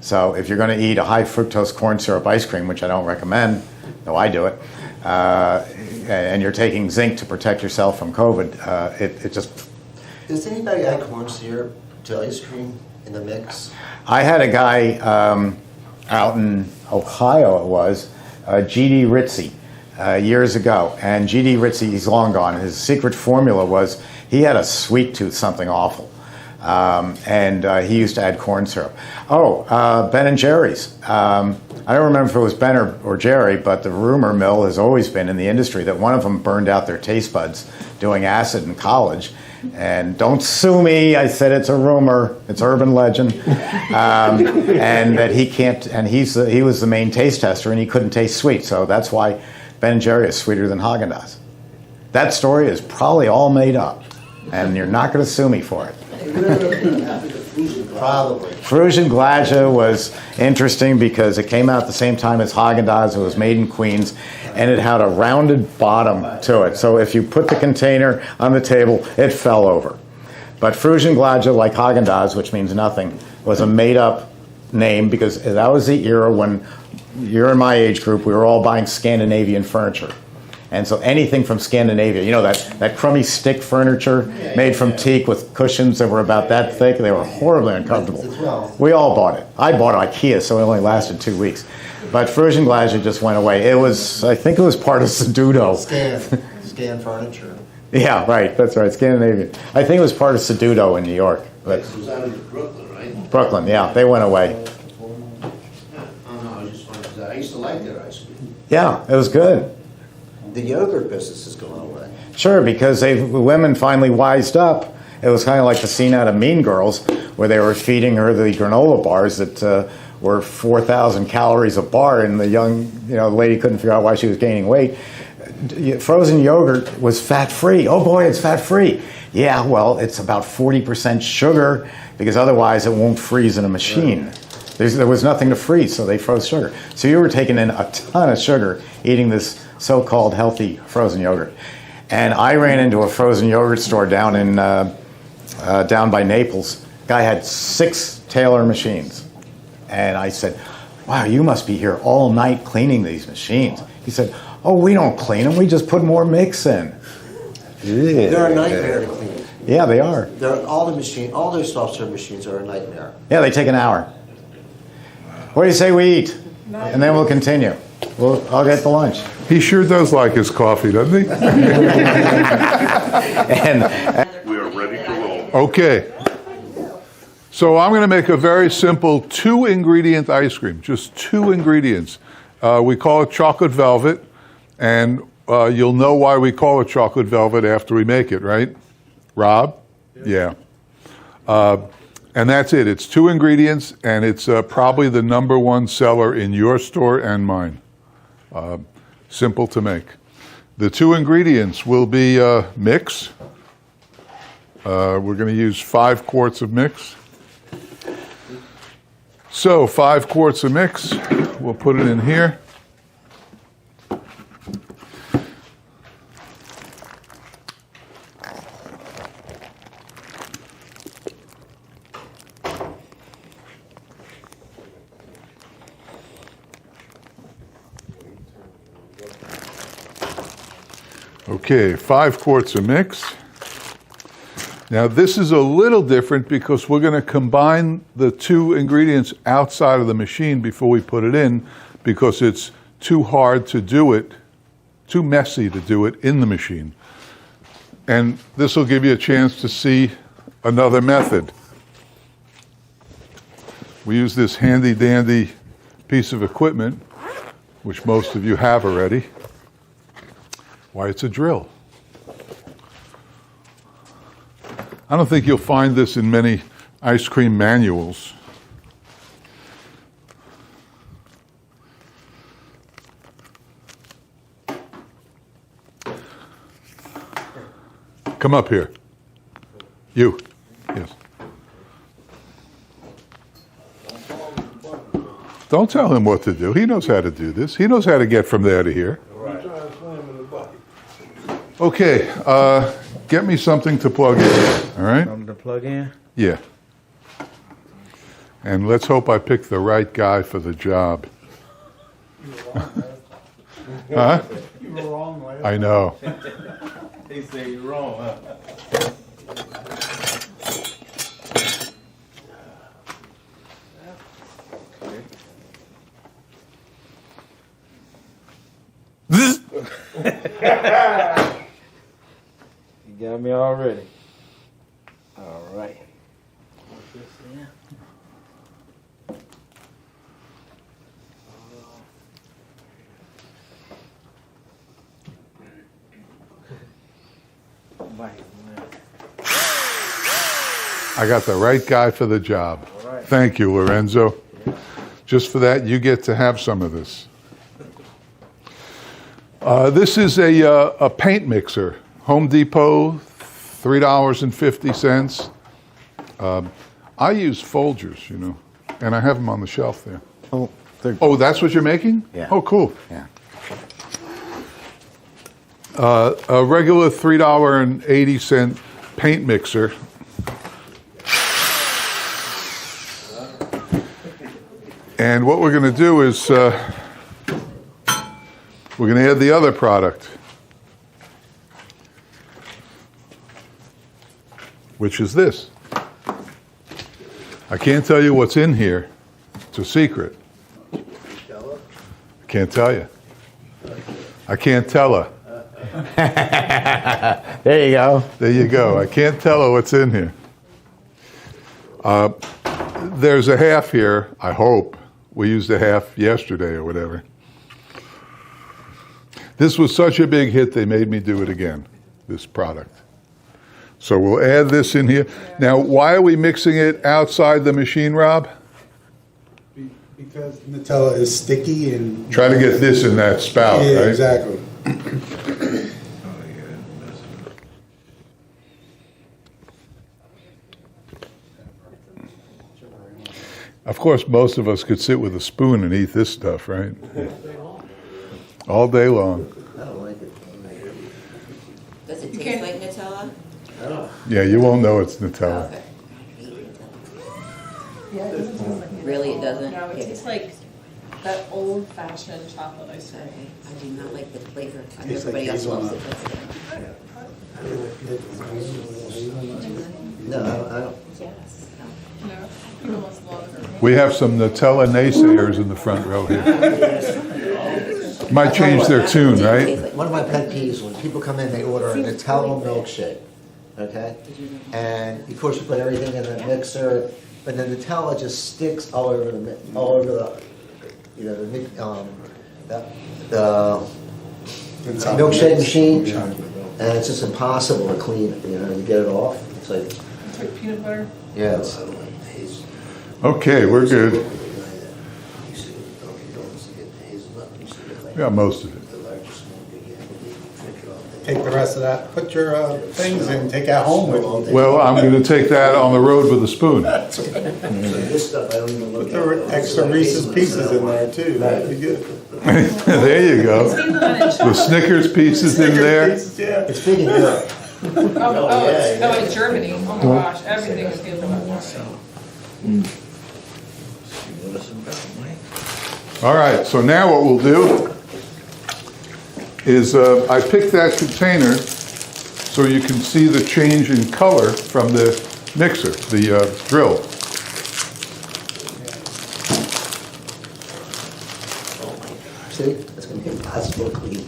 So if you're going to eat a high fructose corn syrup ice cream, which I don't recommend, though I do it, and you're taking zinc to protect yourself from COVID, it just... Does anybody add corn syrup to ice cream in the mix? I had a guy out in Ohio, it was, G.D. Ritzy, years ago. And G.D. Ritzy, he's long gone. His secret formula was he had a sweet tooth, something awful. And he used to add corn syrup. Ben and Jerry's. I don't remember if it was Ben or Jerry, but the rumor mill has always been in the industry that one of them burned out their taste buds doing acid in college. And don't sue me, I said it's a rumor, it's urban legend. And that he can't, and he was the main taste tester and he couldn't taste sweet. So that's why Ben and Jerry is sweeter than Haagen-Dazs. That story is probably all made up. And you're not going to sue me for it. Probably. Frusian Glacia was interesting because it came out at the same time as Haagen-Dazs. It was made in Queens, and it had a rounded bottom to it. So if you put the container on the table, it fell over. But Frusian Glacia, like Haagen-Dazs, which means nothing, was a made-up name because that was the era when you're in my age group, we were all buying Scandinavian furniture. And so anything from Scandinavia, you know, that crummy stick furniture made from teak with cushions that were about that thick, they were horribly uncomfortable. We all bought it. I bought IKEA, so it only lasted 2 weeks. But Frisian Glacier just went away. It was, I think it was part of Sedudo. Scan furniture. Yeah, right, that's right, Scandinavian. I think it was part of Sedudo in New York. But It was out of Brooklyn, right? Brooklyn, yeah, they went away. Oh, no, I just wanted to, I used to like their ice cream. Yeah, it was good. The yogurt business is going away. Sure, because the women finally wised up. It was kind of like the scene out of Mean Girls, where they were feeding her the granola bars that were 4,000 calories a bar, and the young, lady couldn't figure out why she was gaining weight. Frozen yogurt was fat-free. Oh boy, it's fat-free. Yeah, well, it's about 40% sugar, because otherwise it won't freeze in a machine. Right. There was nothing to freeze, so they froze sugar. So you were taking in a ton of sugar eating this so-called healthy frozen yogurt. And I ran into a frozen yogurt store down by Naples. Guy had 6 Taylor machines. And I said, wow, you must be here all night cleaning these machines. He said, oh, we don't clean them, we just put more mix in. They're a nightmare to clean. Yeah, they are. All those soft serve machines are a nightmare. Yeah, they take an hour. What do you say we eat? And then we'll continue. I'll get the lunch. He sure does like his coffee, doesn't he? and we are ready to roll. Okay. So I'm going to make a very simple 2-ingredient ice cream, just 2 ingredients. We call it chocolate velvet, and you'll know why we call it chocolate velvet after we make it, right? Rob? Yeah. And that's it. It's 2 ingredients, and it's probably the #1 seller in your store and mine. Simple to make. The 2 ingredients will be mix. We're going to use 5 quarts of mix. So 5 quarts of mix. We'll put it in here. Okay, 5 quarts of mix. Now this is a little different because we're going to combine the 2 ingredients outside of the machine before we put it in, because it's too hard to do it, too messy to do it in the machine. And this will give you a chance to see another method. We use this handy dandy piece of equipment, which most of you have already. Why, it's a drill. I don't think you'll find this in many ice cream manuals. Come up here. You. Yes. Don't tell him what to do. He knows how to do this. He knows how to get from there to here. Okay, get me something to plug in, all right? Something to plug in? Yeah. And let's hope I pick the right guy for the job. Huh? You were wrong, man. I know. They say you're wrong, huh? You got me already. All right. I got the right guy for the job. All right. Thank you, Lorenzo. Just for that, you get to have some of this. This is a paint mixer. Home Depot, $3.50. I use Folgers, and I have them on the shelf there. Oh, that's what you're making? Yeah. Oh, cool. Yeah. A regular $3.80 paint mixer. And what we're going to do is we're going to add the other product. which is this. I can't tell you what's in here. It's a secret. I can't tell you. I can't tell her. There you go. There you go. I can't tell her what's in here. There's a half here, I hope. We used a half yesterday or whatever. This was such a big hit, they made me do it again, this product. So we'll add this in here. Now, why are we mixing it outside the machine, Rob? Because Nutella is sticky and... Try to get this in that spout, yeah, right? Exactly. Of course, most of us could sit with a spoon and eat this stuff, right? All day long. I don't like it. Does it taste like Nutella? Yeah, you won't know it's Nutella. Okay. Yeah, it doesn't taste like Really, it doesn't? No, it tastes like that old-fashioned chocolate ice cream. I do not like the flavor. I know Tastes like everybody else loves it. No, I don't. Yes. No, people must love it. We have some Nutella naysayers in the front row here. Might change their tune, right? One of my pet peeves, when people come in, they order a Nutella milkshake, okay? And of course you put everything in the mixer, but the Nutella just sticks all over the, you know, the milkshake machine, and it's just impossible to clean it, you know, you get it off. It's like, It's like peanut butter. yeah, it's, Okay, we're good. We got most of it. Take the rest of that, put your things in, take that home with you. Well, I'm going to take that on the road with a spoon. this stuff I don't even look Put the extra Reese's Pieces in there too, that'd be good. There you go. The Snickers pieces in there. Yeah. It's big in Europe. It's Germany. Oh my gosh, everything is good. All right, so now what we'll do is I picked that container so you can see the change in color from the mixer, the drill. See, it's going to be impossible to clean.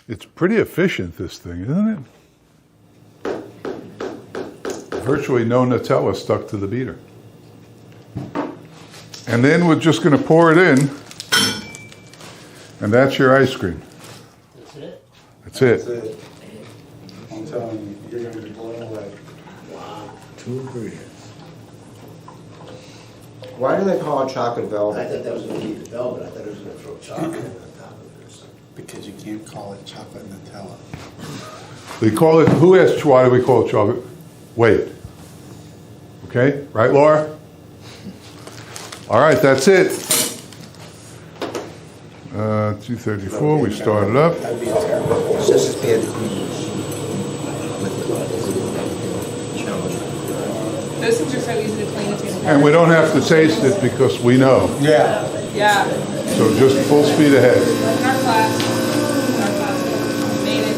It's pretty efficient, this thing, isn't it? Virtually no Nutella stuck to the beater. And then we're just going to pour it in, and that's your ice cream. That's it? That's it. That's it. I'm telling you, you're going to be blown away. Wow. 2 ingredients. Why do they call it chocolate velvet? I thought that was gonna be the velvet, I thought it was gonna throw chocolate on top of this. Because you can't call it chocolate Nutella. They call it, who asked why do we call it chocolate? Wait. Okay, right, Laura? All right, that's it. 2:34, we started up. That'd be terrible. It's just as bad as cream. Those things are so easy to clean. It tastes And we don't have to taste it because we know. Yeah. Yeah. So just full speed ahead. In our class, made it.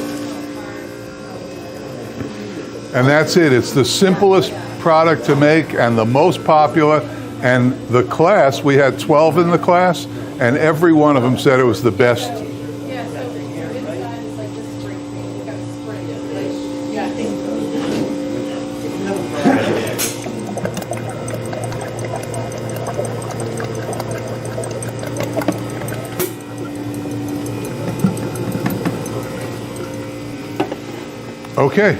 And that's it. It's the simplest product to make and the most popular. And the class, we had 12 in the class, and every one of them said it was the best. Yeah, so inside is like this spring thing. You gotta spray it. Like, yeah. Okay.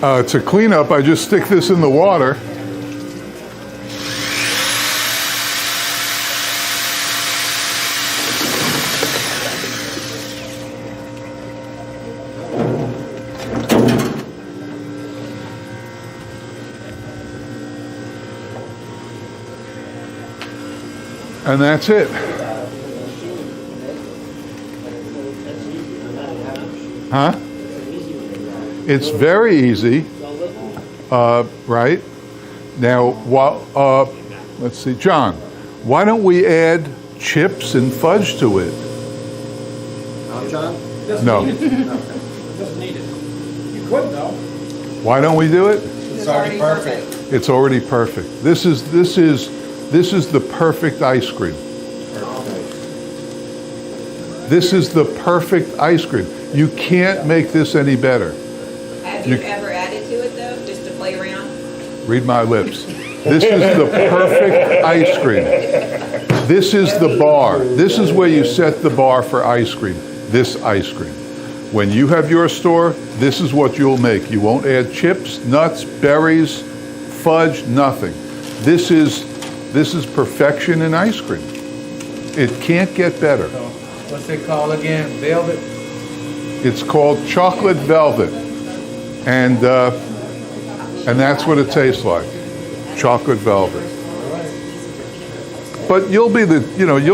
To clean up, I just stick this in the water. And that's it. Huh? It's very easy, right? Now, let's see, John, why don't we add chips and fudge to it? John? No. Doesn't need it. You could though. Why don't we do it? It's already perfect. It's already perfect. This is the perfect ice cream. This is the perfect ice cream. You can't make this any better. Have you ever added to it though, just to play around? Read my lips. This is the perfect ice cream. This is the bar. This is where you set the bar for ice cream. This ice cream. When you have your store, this is what you'll make. You won't add chips, nuts, berries, fudge, nothing. This is perfection in ice cream. It can't get better. What's it called again? Velvet? It's called chocolate velvet, and that's what it tastes like, chocolate velvet. But you'll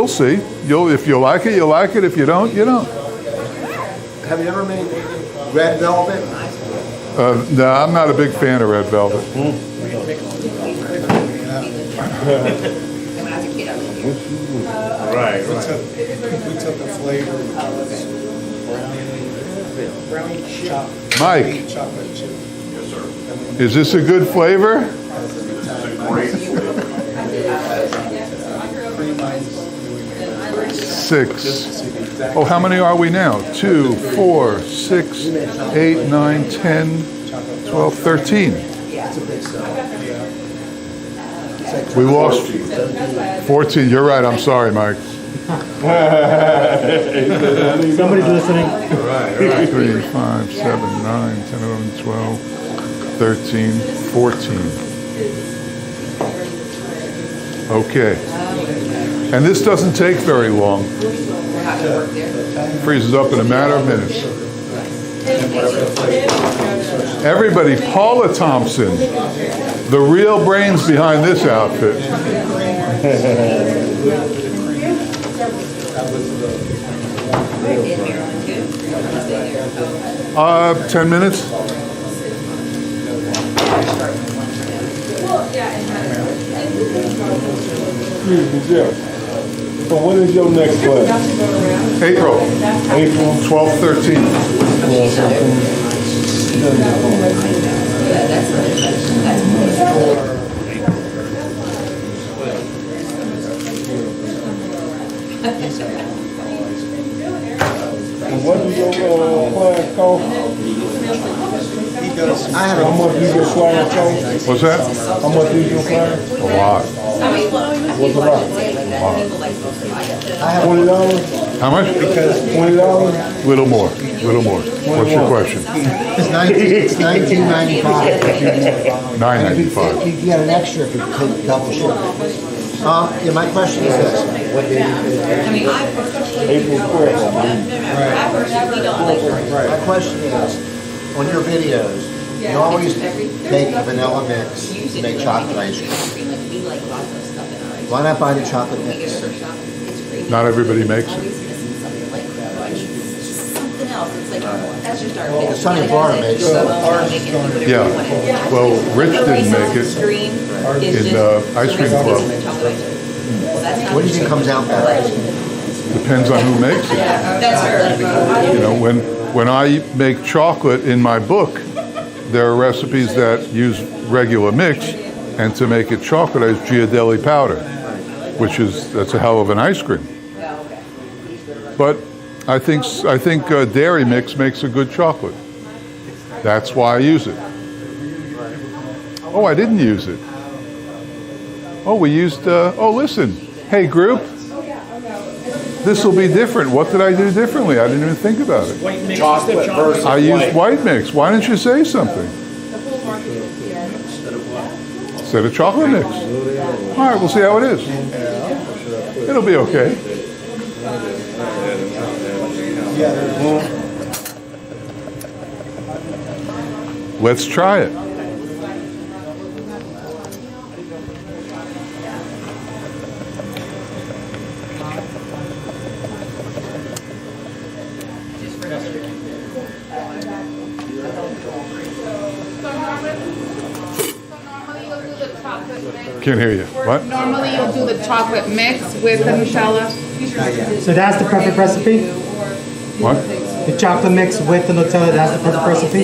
see. If you like it, you like it. If you don't, you don't. Have you ever made red velvet? No, I'm not a big fan of red velvet. Right. We took the flavor. Brownie chip. Mike, Chocolate chip. Yes, sir. is this a good flavor? Great. 6. Oh, how many are we now? 2, 4, 6, 8, 9, 10, 12, 13. We lost 14. You're right. I'm sorry, Mike. Somebody's listening. 3, 5, 7, 9, 10, 11, 12, 13, 14. Okay. And this doesn't take very long. Freezes up in a matter of minutes. Everybody, Paula Thompson, the real brains behind this outfit. 10 minutes. Excuse me, Jeff. So when is your next class? April 12th, 13th. And what is your class cost? How much is your class cost? What's that? How much is your class? A lot. What's a lot? $20? How much? $20? Little more. What's your question? It's $19.95. $9.95. You get an extra if you take double ship. Yeah, my question is this. April 12th. My question is, on your videos, you always take the vanilla mix and make chocolate ice cream. Why not buy the chocolate mix? Not everybody makes it. Sonny Barr makes it. Yeah. Well, Rich didn't make it in Ice Cream Club. What do you think comes out better? Depends on who makes it. You know, when I make chocolate in my book, there are recipes that use regular mix, and to make it chocolate, I use Ghirardelli powder, that's a hell of an ice cream. But I think dairy mix makes a good chocolate. That's why I use it. Oh, I didn't use it. Oh, we used. Oh, listen. Hey, group. This will be different. What did I do differently? I didn't even think about it. White mix Chocolate instead of chocolate. versus I used white mix. Why didn't you say something? Instead of chocolate mix. All right, we'll see how it is. It'll be okay. Let's try it. Can't hear you. What? Normally you'll do the chocolate mix with the Nutella. So that's the perfect recipe? What? The chocolate mix with the Nutella, that's the perfect recipe?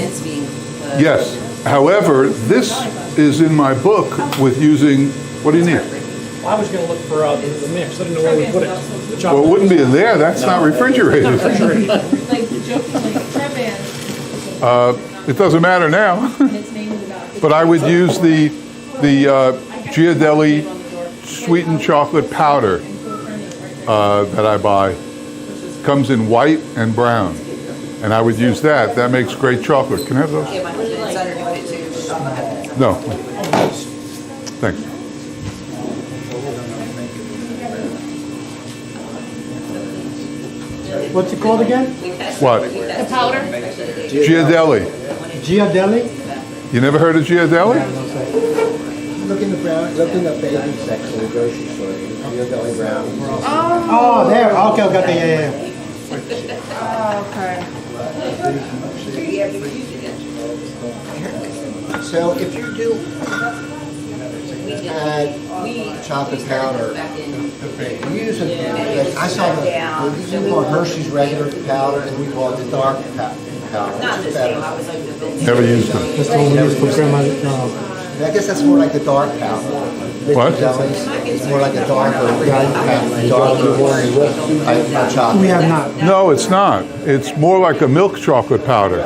Yes. However, this is in my book with using, what do you need? Well, I was gonna look for the mix, I didn't know where we put it. The Well, chocolate. it wouldn't be in there. That's not refrigerated. Like jokingly, Trev It doesn't matter now. But I would use the Ghirardelli sweetened chocolate powder that I buy. Comes in white and brown. And I would use that. That makes great chocolate. Can I have those? No. Thanks. What's it called again? What? The powder? Ghirardelli. Ghirardelli? You never heard of Ghirardelli? Look in the brown, look in the baby section of the grocery store. Ghirardelli brown. Oh, there. Okay, okay, yeah. Oh, okay. So if you do add chocolate powder, we use I saw we call Hershey's regular powder and we call it the dark powder, which is better. Never used them. That's the one we use for grandma. I guess that's more like the dark powder. What? It's more like a darker chocolate. We have not. No, it's not. It's more like a milk chocolate powder.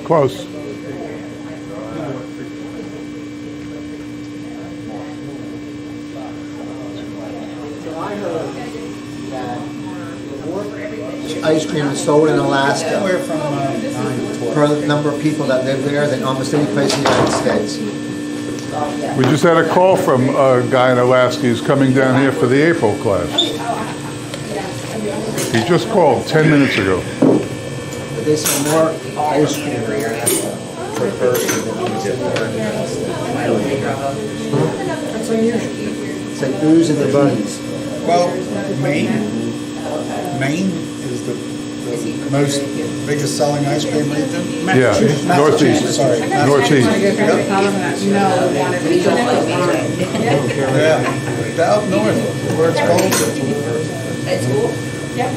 Close. Ice cream is sold in Alaska. For the number of people that live there than almost any place in the United States. We just had a call from a guy in Alaska who's coming down here for the April class. He just called 10 minutes ago. But they sell more ice cream per person than almost anywhere else. That's unusual. It's like booze and the buns. Well, Maine is the most biggest selling ice cream region. Yeah, Northeast. Sorry, Northeast. Yeah, down north where it's cold. That's cool. Yep.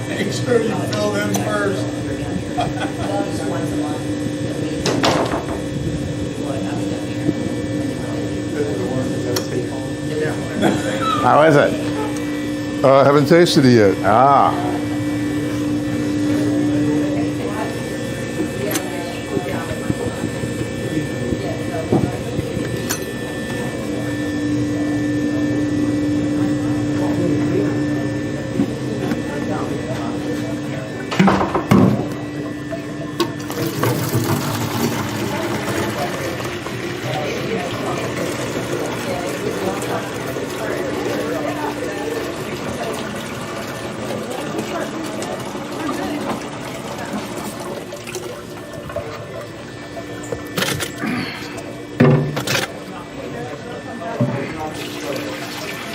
Make sure you fill them first. How is it? I haven't tasted it yet. Ah.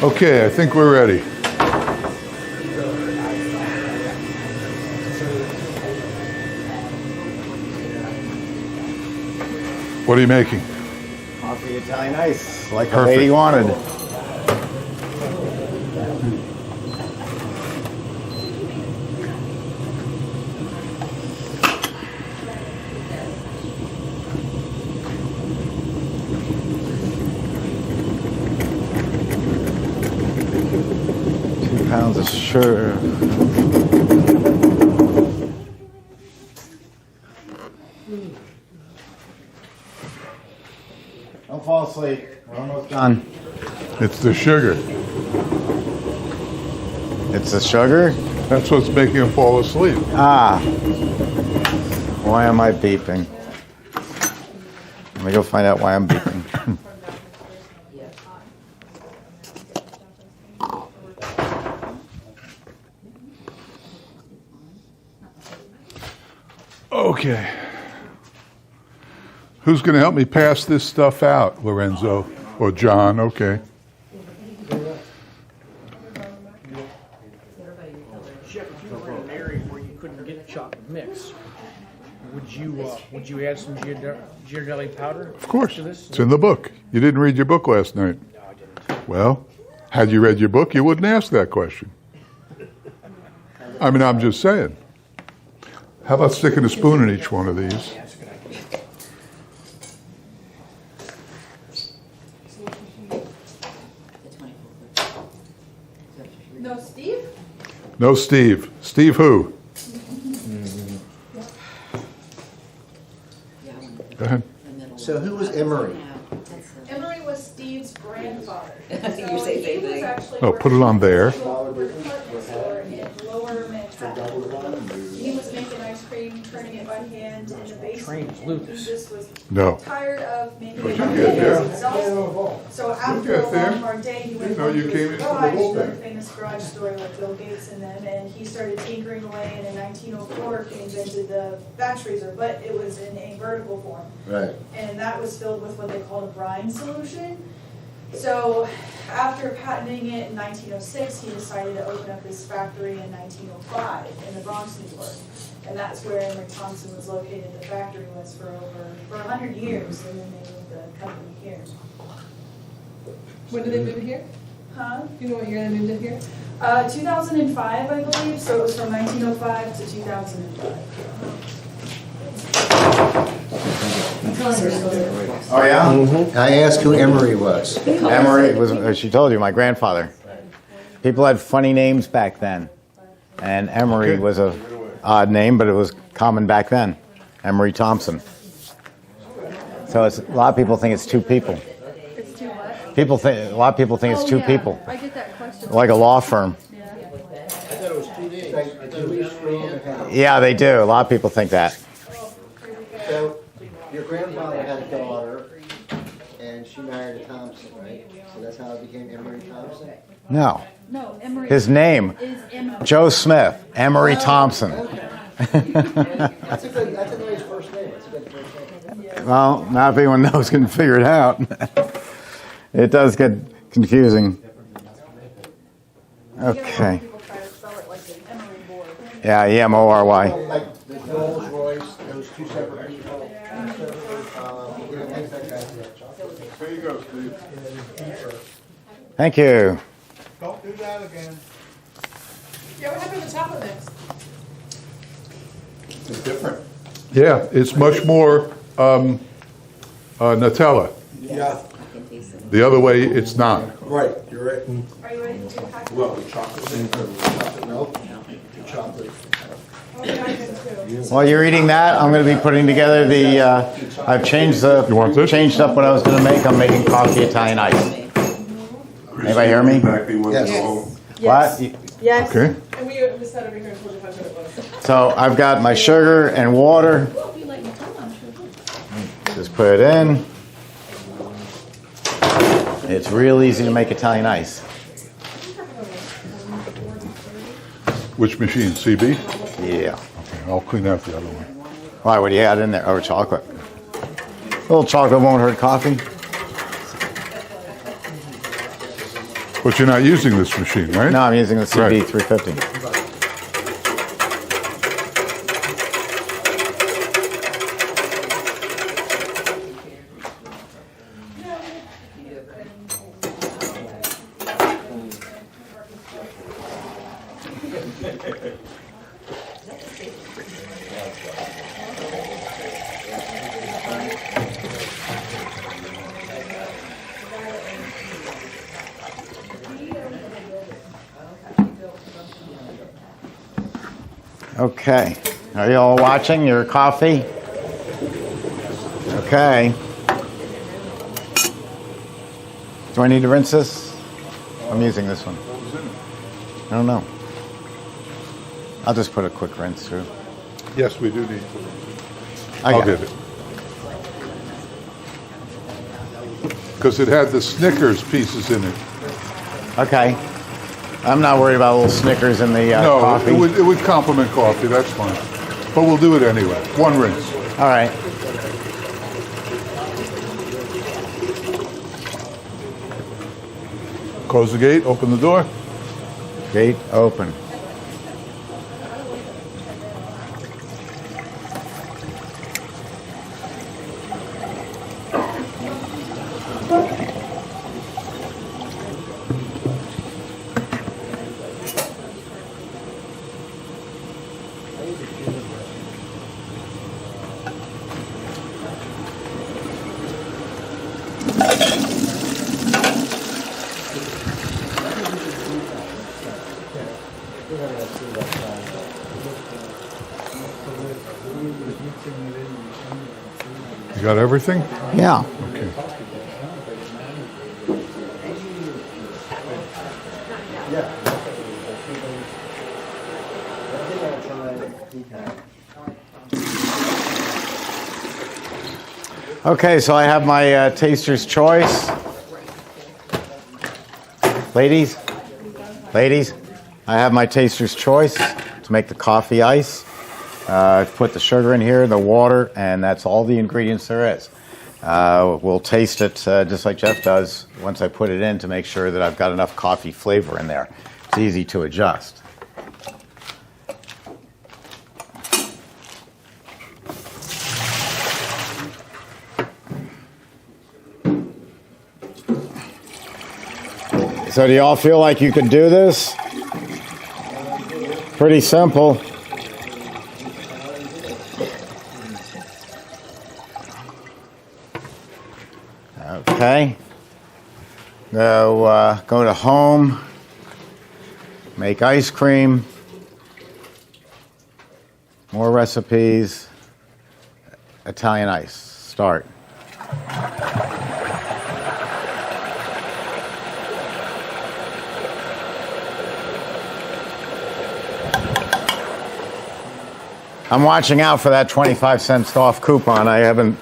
Okay, I think we're ready. What are you making? Coffee Italian ice, like the Perfect. lady wanted. £2 of sugar. Don't fall asleep. We're almost done. It's the sugar. It's the sugar? That's what's making him fall asleep. Ah. Why am I beeping? Let me go find out why I'm beeping. Okay. Who's going to help me pass this stuff out, Lorenzo or John? Okay. Chef, if you were in an area where you couldn't get chocolate mix, would you add some Ghirardelli powder? Of course. To this? It's in the book. You didn't read your book last night. No, I didn't. Well, had you read your book, you wouldn't ask that question. I mean, I'm just saying. How about sticking a spoon in each one of these? No, Steve? No, Steve. Steve who? Go ahead. So who was Emery? Emery was Steve's grandfather. You say he was same thing. actually Oh, put it on there. working for a department store in Lower Manhattan. He was making ice cream, turning it by hand in the basement. Trains He lose. just was No. tired of making But it you by get hand. He there. was exhausted. So after get a there. long hard day, he went You know, to you his came in from the garage, bullpen. the famous garage store like Bill Gates and them, and he started tinkering away, and in 1904 he invented the batch freezer, but it was in a vertical form. Right. And that was filled with what they called a brine solution. So after patenting it in 1906, he decided to open up his factory in 1905 in the Bronx, New York. And that's where Emery Thompson was located. The factory was for 100 years, and then they moved the company here. When did they move here? Huh? Do you know what year they moved it here? 2005, I believe, so it was from 1905 to 2005. Oh, yeah? I asked who Emery was. Emery was, as she told you, my grandfather. People had funny names back then. And Emery was a odd name, but it was common back then. Emery Thompson. So a lot of people think it's two people. It's two what? A lot of people think it's two people. I get that question. Like a law firm. Yeah. I thought it was 2 days. I thought it was 3 days. Yeah, they do. A lot of people think that. So your grandfather had a daughter, and she married a Thompson, right? So that's how it became Emery Thompson? No. No, Emery. His name, is Emery. Joe Smith, Emery Thompson. That's a nice first name. That's a good first name. Well, not everyone knows can figure it out. It does get confusing. Okay. People try to spell it like an Emery board. Yeah, E-M-O-R-Y. Like the Rolls Royce, those two separate people. Things like that. There you go, Steve. Thank you. Don't do that again. Yeah, what happened to the chocolate mix? It's different. Yeah, it's much more Nutella. Yeah, The other way, it's not. right, you're right. Are you ready to pack? Well, the chocolate thing, chocolate milk, the chocolate. While you're eating that, I'm going to be putting together the. I've changed You want this? changed up what I was going to make. I'm making coffee Italian ice. Anybody hear me? Yes. What? Yes. Okay. And we sat over here and told you how good it was. So I've got my sugar and water. Just put it in. It's real easy to make Italian ice. Which machine? CB? Yeah. Okay, I'll clean out the other one. Why? What do you add in there? Oh, chocolate. A little chocolate won't hurt coffee. But you're not using this machine, right? No, I'm using the CB Right. 350. Okay. Are you all watching your coffee? Okay. Do I need to rinse this? I'm using this one. I don't know. I'll just put a quick rinse through. Yes, we do need to. I'll get it. Because it had the Snickers pieces in it. Okay. I'm not worried about little Snickers in the No, coffee. it would complement coffee, that's fine. But we'll do it anyway. One rinse. All right. Close the gate, open the door. Gate open. You got everything? Yeah. Okay. Okay, so I have my taster's choice. Ladies, I have my taster's choice to make the coffee ice. I've put the sugar in here, the water, and that's all the ingredients there is. We'll taste it just like Jeff does once I put it in to make sure that I've got enough coffee flavor in there. It's easy to adjust. So do y'all feel like you could do this? Pretty simple. Okay. Go to home, make ice cream, more recipes, Italian ice, start. I'm watching out for that 25 cents off coupon. I haven't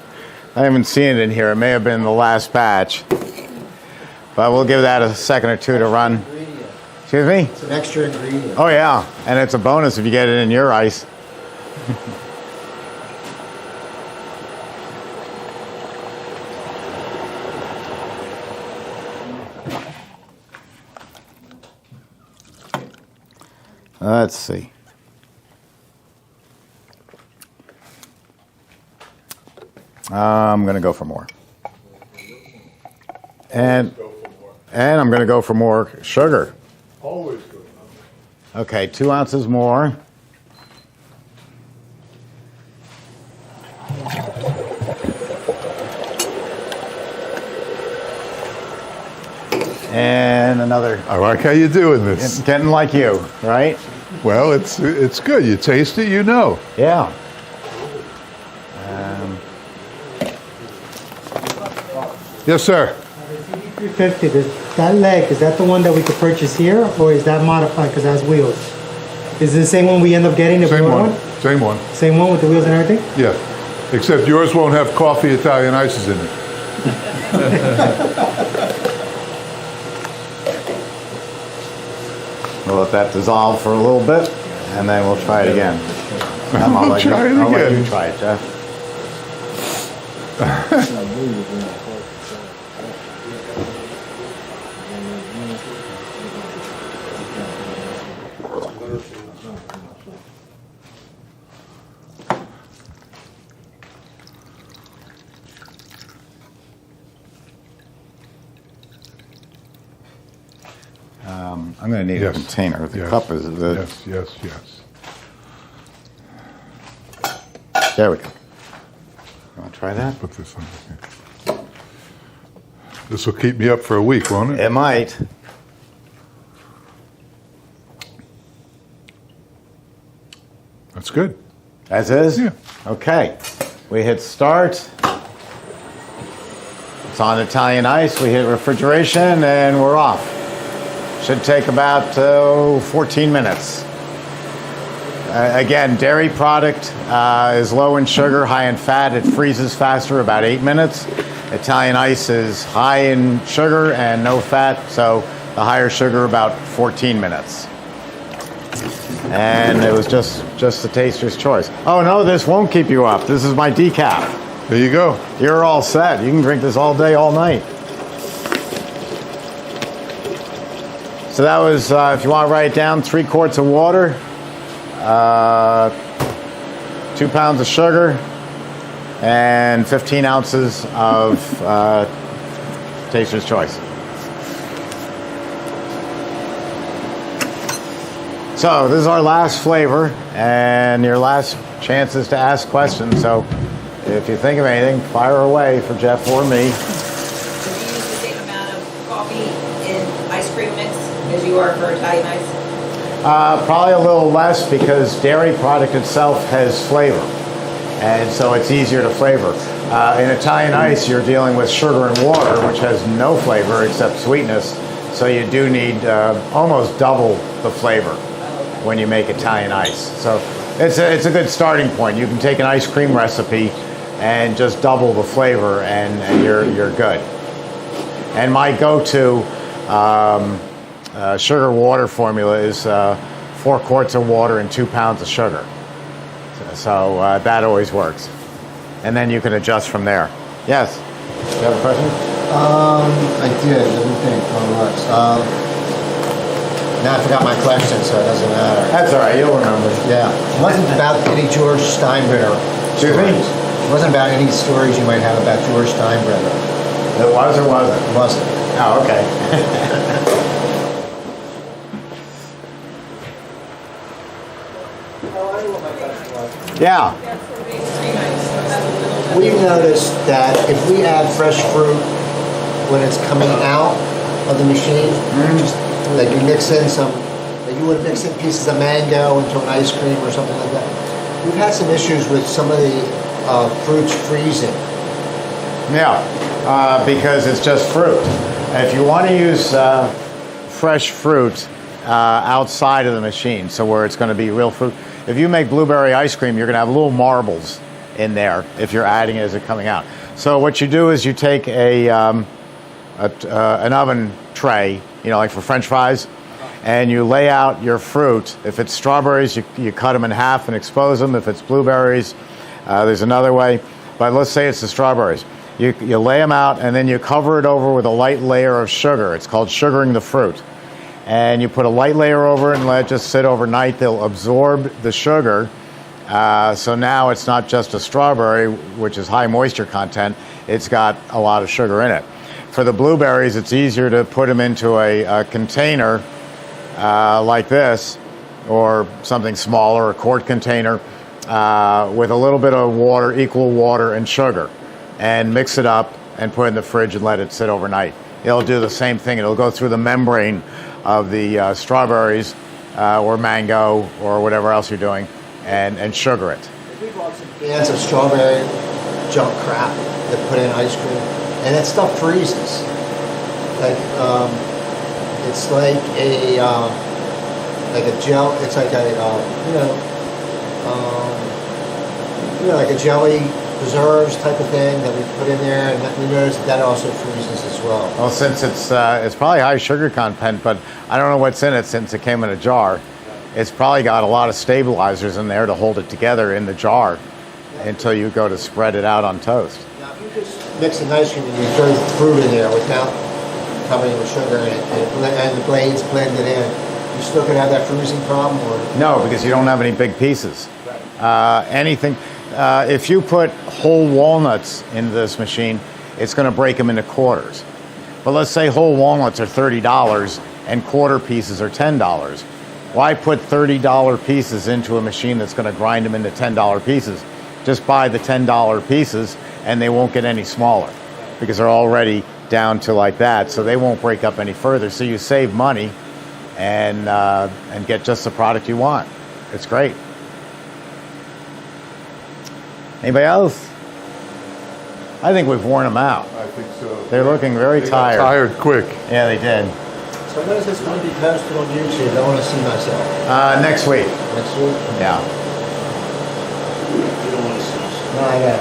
seen it in here. It may have been the last batch. But we'll give that a second or two to run. Excuse me? It's an extra ingredient. Oh, yeah. And it's a bonus if you get it in your ice. Let's see. I'm going to go for more. And I'm going to go for more sugar. Always good. Okay, 2 ounces more. And another. I like how you're doing this. Getting like you, right? Well, it's good. You taste it, you know. Yeah. Yes, sir. 350, that leg, is that the one that we could purchase here, or is that modified because it has wheels? Is it the same one we end up getting? The Same blue one. Same one. Same one with the wheels and everything? Yeah. Except yours won't have coffee Italian ices in it. We'll let that dissolve for a little bit, and then we'll try it again. I'll let try it I'll let again. you try it, Jeff. I'm going to need Yes. a container. The Yes. cup is the. Yes. There we go. Want to try that? Put this on. This will keep me up for a week, won't it? It might. That's good. As is? Yeah. Okay. We hit start. It's on Italian ice. We hit refrigeration and we're off. Should take about 14 minutes. Again, dairy product is low in sugar, high in fat. It freezes faster, about 8 minutes. Italian ice is high in sugar and no fat, so the higher sugar about 14 minutes. And it was just the taster's choice. Oh no, this won't keep you up. This is my decaf. There you go. You're all set. You can drink this all day, all night. So that was, if you want to write it down, 3 quarts of water, 2 pounds of sugar, and 15 ounces of taster's choice. So this is our last flavor and your last chances to ask questions. So if you think of anything, fire away for Jeff or me. Do you use the same amount of coffee in ice cream mix as you are for Italian ice? Probably a little less because dairy product itself has flavor. And so it's easier to flavor. In Italian ice, you're dealing with sugar and water, which has no flavor except sweetness. So you do need almost double the flavor when you make Italian ice. So it's a good starting point. You can take an ice cream recipe and just double the flavor, and you're good. And my go-to sugar water formula is 4 quarts of water and 2 pounds of sugar. So that always works. And then you can adjust from there. Yes? Do you have a question? I did. Let me think. Now I forgot my question, so it doesn't matter. That's all right. You'll remember. Yeah. It wasn't about any George Steinbrenner stories. It wasn't about any stories you might have about George Steinbrenner. It was or wasn't? It wasn't. Oh, okay. Yeah. We've noticed that if we add fresh fruit when it's coming out of the machine, that you mix in that you would mix in pieces of mango into an ice cream or something like that. We've had some issues with some of the fruits freezing. Yeah, because it's just fruit. If you want to use fresh fruit outside of the machine, so where it's going to be real fruit, if you make blueberry ice cream, you're going to have little marbles in there if you're adding it as it's coming out. So what you do is you take an oven tray, like for French fries, and you lay out your fruit. If it's strawberries, you cut them in half and expose them. If it's blueberries, there's another way. But let's say it's the strawberries. You lay them out, and then you cover it over with a light layer of sugar. It's called sugaring the fruit. And you put a light layer over it and let it just sit overnight. They'll absorb the sugar. So now it's not just a strawberry, which is high moisture content. It's got a lot of sugar in it. For the blueberries, it's easier to put them into a container like this, or something smaller, a quart container, with a little bit of water, equal water and sugar, and mix it up and put it in the fridge and let it sit overnight. It'll do the same thing. It'll go through the membrane of the strawberries or mango or whatever else you're doing, and sugar it. We bought some cans of strawberry junk crap that put in ice cream, and that stuff freezes. It's like a gel. It's like like a jelly preserves type of thing that we put in there, and we noticed that also freezes as well. Well, since it's probably high sugar content, but I don't know what's in it since it came in a jar. It's probably got a lot of stabilizers in there to hold it together in the jar until you go to spread it out on toast. Now, if you just mix an ice cream and you throw fruit in there without covering it with sugar and the blades blend it in, you still could have that freezing problem? Or? No, because you don't have any big pieces. Anything. If you put whole walnuts into this machine, it's going to break them into quarters. But let's say whole walnuts are $30 and quarter pieces are $10. Why put $30 pieces into a machine that's going to grind them into $10 pieces? just buy the $10 pieces and they won't get any smaller because they're already down to like that, so they won't break up any further. So you save money and get just the product you want. It's great. Anybody else? I think we've worn them out. I think so. They're looking very They got tired. tired quick. Yeah, they did. So when is this going to be posted on YouTube? I want to see myself. Next week. Next week? Yeah. You don't want to see us. No, I know.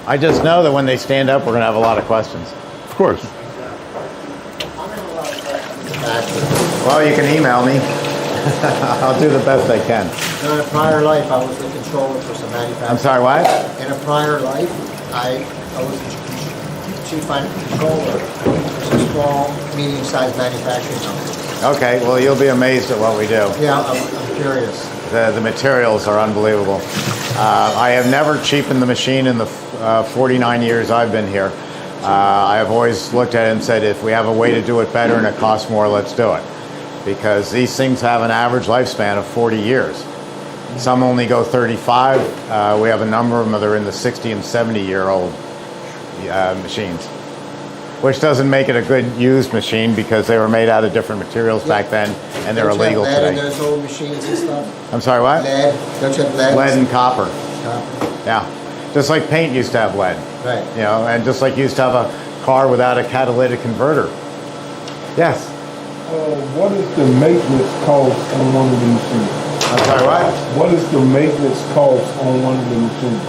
I just know that when they stand up, we're going to have a lot of questions. Of course. Well, you can email me. I'll do the best I can. In a prior life, I was the controller for some manufacturing. I'm sorry, what? In a prior life, I was the chief financial controller for some small, medium-sized manufacturing companies. Okay, well, you'll be amazed at what we do. Yeah, I'm curious. The materials are unbelievable. I have never cheapened the machine in the 49 years I've been here. I have always looked at it and said, if we have a way to do it better and it costs more, let's do it. Because these things have an average lifespan of 40 years. Some only go 35. We have a number of them that are in the 60 and 70-year-old machines, which doesn't make it a good used machine because they were made out of different materials back then and they're illegal Don't you have lead today. in those old machines and stuff? I'm sorry, what? Lead? Don't you have lead? Lead and copper. Copper. Yeah. Just like paint used to have lead. Right. You know, and just like you used to have a car without a catalytic converter. Yes. What is the maintenance cost on one of the machines? I'm sorry, what? What is the maintenance cost on one of the machines?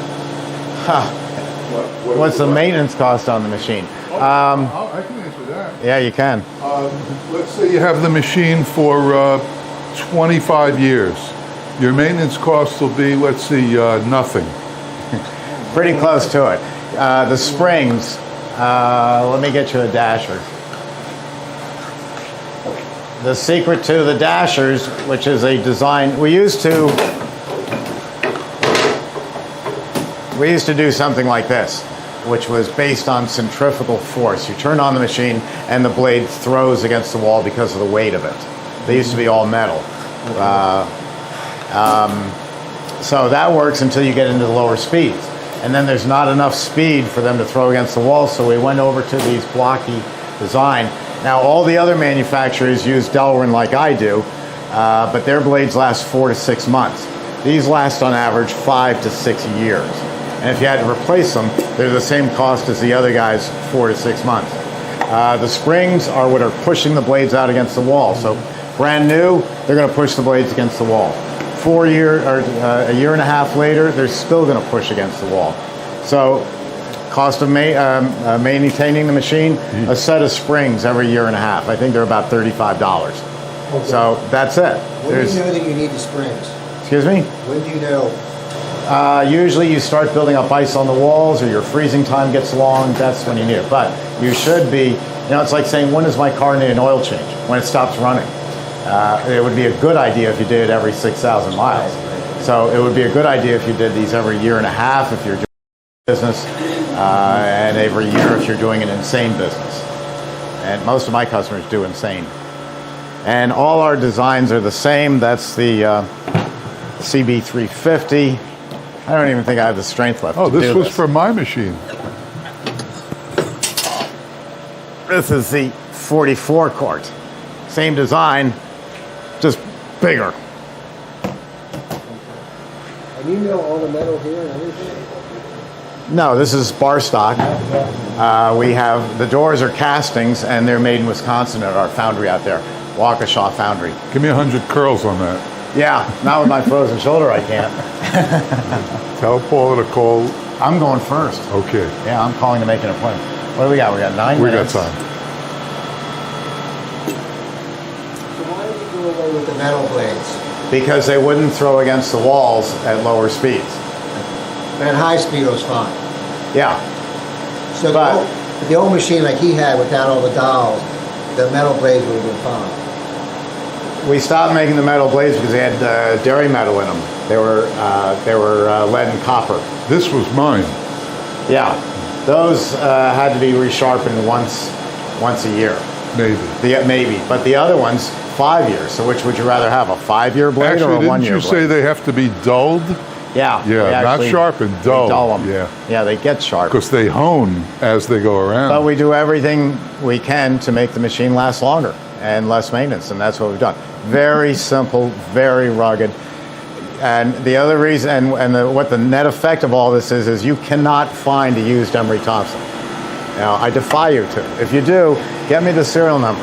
What's the maintenance cost on the machine? I can answer that. Yeah, you can. Let's say you have the machine for 25 years. Your maintenance cost will be, let's see, nothing. Pretty close to it. The springs, let me get you a dasher. The secret to the dashers, which is a design, we used to do something like this, which was based on centrifugal force. You turn on the machine and the blade throws against the wall because of the weight of it. They used to be all metal. So that works until you get into the lower speeds. And then there's not enough speed for them to throw against the wall, so we went over to these blocky design. Now, all the other manufacturers use Delrin like I do, but their blades last 4 to 6 months. These last on average 5 to 6 years. And if you had to replace them, they're the same cost as the other guys, 4 to 6 months. The springs are what are pushing the blades out against the wall. So brand new, they're going to push the blades against the wall. A year and a half later, they're still going to push against the wall. So cost of maintaining the machine, a set of springs every year and a half. I think they're about $35. Okay. So that's it. When do you know that you need the springs? Excuse me? When do you know? Usually you start building up ice on the walls or your freezing time gets long, that's when you need it. But you should be, it's like saying, when does my car need an oil change? When it stops running. It would be a good idea if you did it every 6,000 miles. So it would be a good idea if you did these every year and a half if you're doing business, and every year if you're doing an insane business. And most of my customers do insane. And all our designs are the same. That's the CB350. I don't even think I have the strength left to do this. Oh, this was for my machine. This is the 44 quart. Same design, just bigger. And you know all the metal here and everything? No, this is bar stock. We have, the doors are castings and they're made in Wisconsin at our foundry out there, Waukesha Foundry. Give me 100 curls on that. Yeah, not with my frozen shoulder, I can't. Tell Paul to call. I'm going first. Okay. Yeah, I'm calling to make an appointment. What do we got? We got 9 minutes. We got time. So why did you go away with the metal blades? Because they wouldn't throw against the walls at lower speeds. And high speed was fine. Yeah. So the old machine like he had without all the dials, the metal blades would have been fine. We stopped making the metal blades because they had dairy metal in them. They were lead and copper. This was mine. Yeah. Those had to be resharpened once a year. Maybe. But the other ones, 5 years. So which would you rather have, a 5-year blade or a 1-year blade? Didn't you say they have to be dulled? Yeah. Yeah, not sharpened, dulled. Dull them. Yeah, they get sharp. Because they hone as they go around. But we do everything we can to make the machine last longer and less maintenance, and that's what we've done. Very simple, very rugged. And the other reason, what the net effect of all this is you cannot find a used Emery Thompson. Now, I defy you to. If you do, get me the serial number.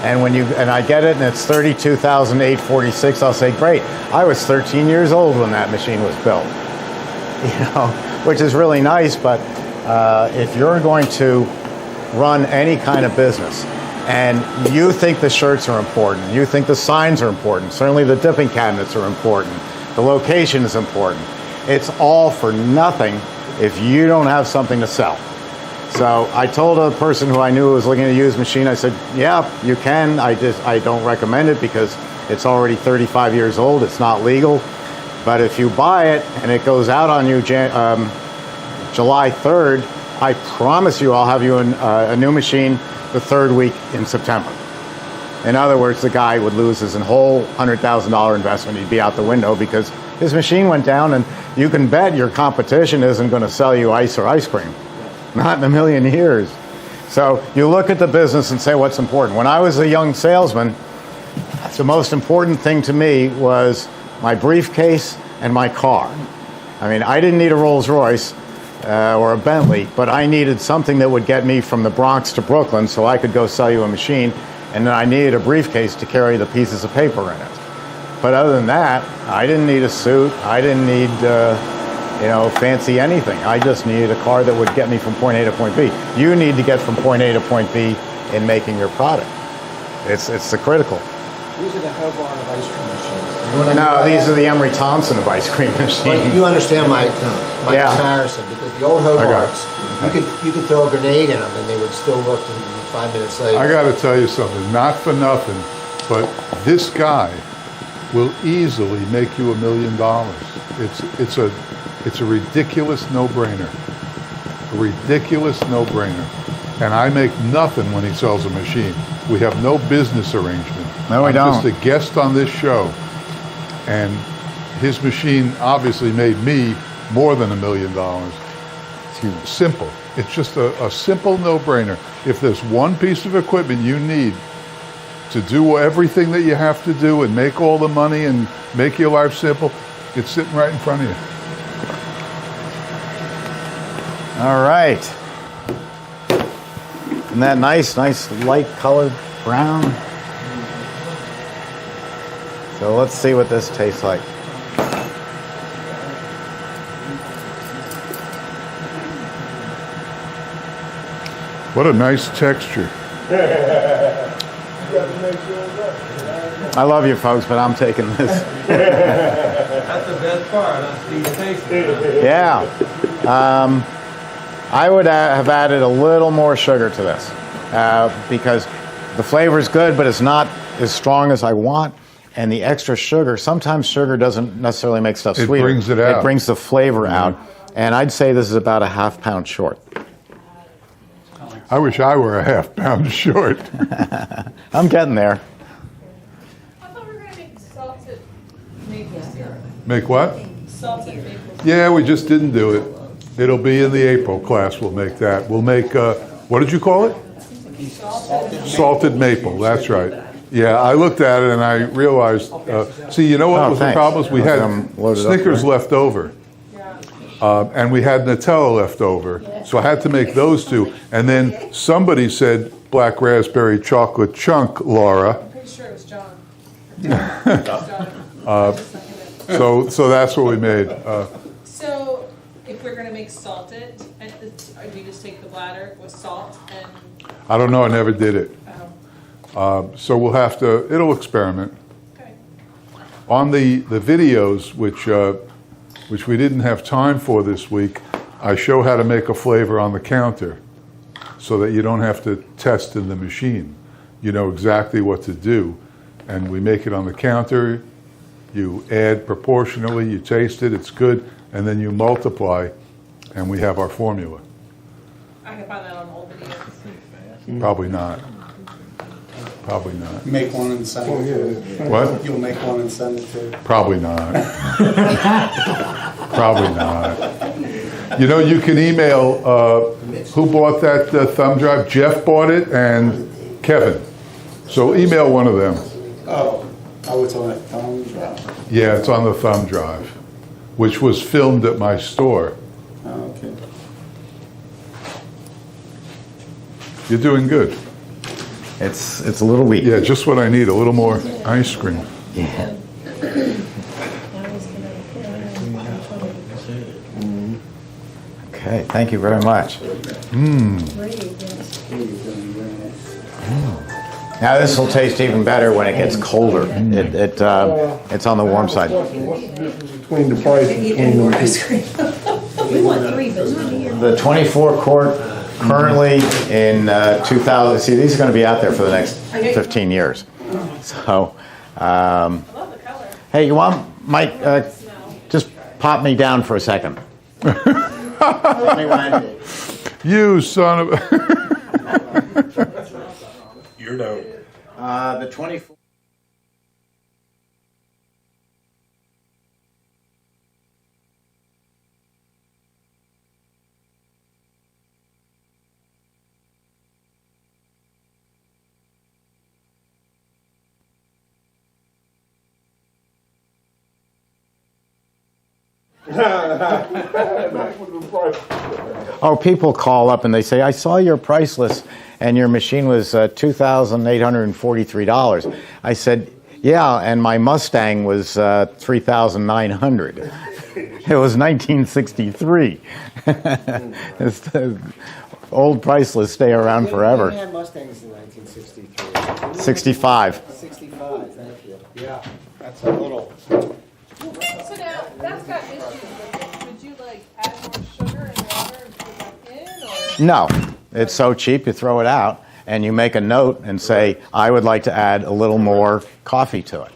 And when I get it and it's 32,846, I'll say, great. I was 13 years old when that machine was built. Which is really nice, but if you're going to run any kind of business and you think the shirts are important, you think the signs are important, certainly the dipping cabinets are important, the location is important, it's all for nothing if you don't have something to sell. So I told a person who I knew was looking at a used machine, I said, yeah, you can. I don't recommend it because it's already 35 years old. It's not legal. But if you buy it and it goes out on you July 3rd, I promise you I'll have you a new machine the 3rd week in September. In other words, the guy would lose his whole $100,000 investment. He'd be out the window because his machine went down, and you can bet your competition isn't going to sell you ice or ice cream. Not in a million years. So you look at the business and say what's important. When I was a young salesman, the most important thing to me was my briefcase and my car. I mean, I didn't need a Rolls Royce or a Bentley, but I needed something that would get me from the Bronx to Brooklyn so I could go sell you a machine, and then I needed a briefcase to carry the pieces of paper in it. But other than that, I didn't need a suit. I didn't need fancy anything. I just needed a car that would get me from point A to point B. You need to get from point A to point B in making your product. It's the critical. These are the Hobart of ice cream machines. No, these are the Emery Thompson of ice cream machines. But you understand my comparison, because the old Hobarts, you could throw a grenade in them and they would still work 5 minutes later. I got to tell you something, not for nothing, but this guy will easily make you $1 million. It's a ridiculous no-brainer. A ridiculous no-brainer. And I make nothing when he sells a machine. We have no business arrangement. No, we don't. I'm just a guest on this show. And his machine obviously made me more than $1 million. It's simple. It's just a simple no-brainer. If there's one piece of equipment you need to do everything that you have to do and make all the money and make your life simple, it's sitting right in front of you. All right. Isn't that nice light colored brown? So let's see what this tastes like. What a nice texture. I love you folks, but I'm taking this. That's the best part. That's the taste. Yeah. I would have added a little more sugar to this because the flavor is good, but it's not as strong as I want. And the extra sugar, sometimes sugar doesn't necessarily make stuff sweeter. It brings it out. It brings the flavor out. And I'd say this is about a ½ pound short. I wish I were a ½ pound short. I'm getting there. I thought we were going to make salted maple syrup. Make what? Salted maple syrup. Yeah, we just didn't do it. It'll be in the April class. We'll make that. We'll make, what did you call it? Salted maple. That's right. Yeah, I looked at it and I realized, see, you know what was the problem? We had Snickers left over. And we had Nutella left over. So I had to make those two. And then somebody said black raspberry chocolate chunk, Laura. I'm pretty sure it was John. So that's what we made. So if we're going to make salted, do you just take the bladder with salt and... I don't know. I never did it. So we'll have to, it'll experiment. Okay. On the videos, which we didn't have time for this week, I show how to make a flavor on the counter so that you don't have to test in the machine. You know exactly what to do. And we make it on the counter, you add proportionally, you taste it, it's good, and then you multiply, and we have our formula. I can find that on old videos. Probably not. Probably not. Make one and send it to. What? You'll make one and send it to. Probably not. Probably not. You know, you can email, who bought that thumb drive? Jeff bought it and Kevin. So email one of them. Oh, it's on a thumb drive. Yeah, it's on the thumb drive, which was filmed at my store. Oh, okay. You're doing good. It's a little weak. Yeah, just what I need, a little more ice cream. Yeah. Okay, thank you very much. Now this will taste even better when it gets colder. It's on the warm side. Between the price between the ice cream. We want 3 biscuits. The 24 quart currently in 2000. See, these are going to be out there for the next 15 years. So, hey, you want Mike? Just pop me down for a second. You son of a... You're dope. The 24. Oh, people call up and they say, I saw your price list and your machine was $2,843. I said, yeah, and my Mustang was $3,900. It was 1963. The old price lists stay around forever. We had Mustangs in 1963. 65. 65, thank you. Yeah, that's a little. So now, that's got issues with it. Would you like add more sugar and water and put it back in, or? No, it's so cheap you throw it out and you make a note and say, I would like to add a little more coffee to it.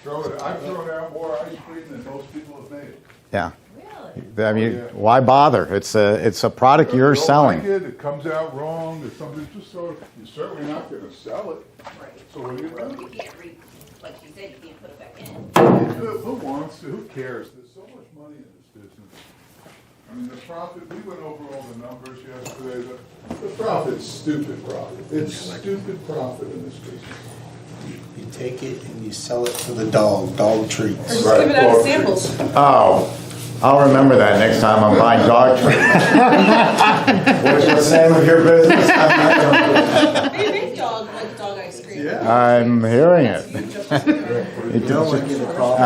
I've thrown out more ice cream than most people have made. Yeah. I mean, why bother? It's a product you're selling. Like it comes out wrong. It's something just so you're certainly not going to sell it. Right. So what do you do? You can't like you said, you can't put it back in. Who wants to? Who cares? There's so much money in this business. I mean, the profit. We went over all the numbers yesterday. The profit's stupid profit. It's stupid profit in this business. You take it and you sell it to the dog treats. Or just give it out as samples. Oh, I'll remember that next time I'm buying dog treats. What's the name of your business? They make dog ice cream. I'm hearing it. I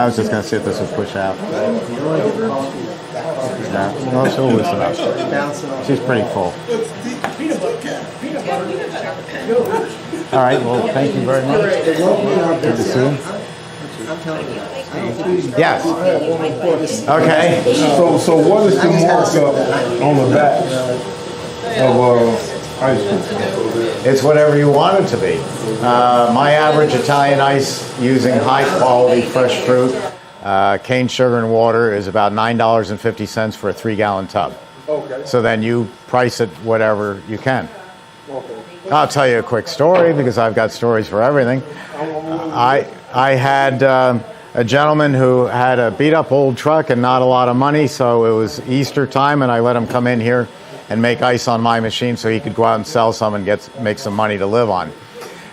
was just going to see if this would push out. No, she'll loosen up. She's pretty full. All right, well, thank you very much. Good to see you. Yes. Okay. So what is the markup on the back of ice cream? It's whatever you want it to be. My average Italian ice using high quality fresh fruit, cane sugar and water is about $9.50 for a 3-gallon tub. Okay. So then you price it whatever you can. Okay. I'll tell you a quick story because I've got stories for everything. I had a gentleman who had a beat up old truck and not a lot of money, so it was Easter time and I let him come in here and make ice on my machine so he could go out and sell some and make some money to live on.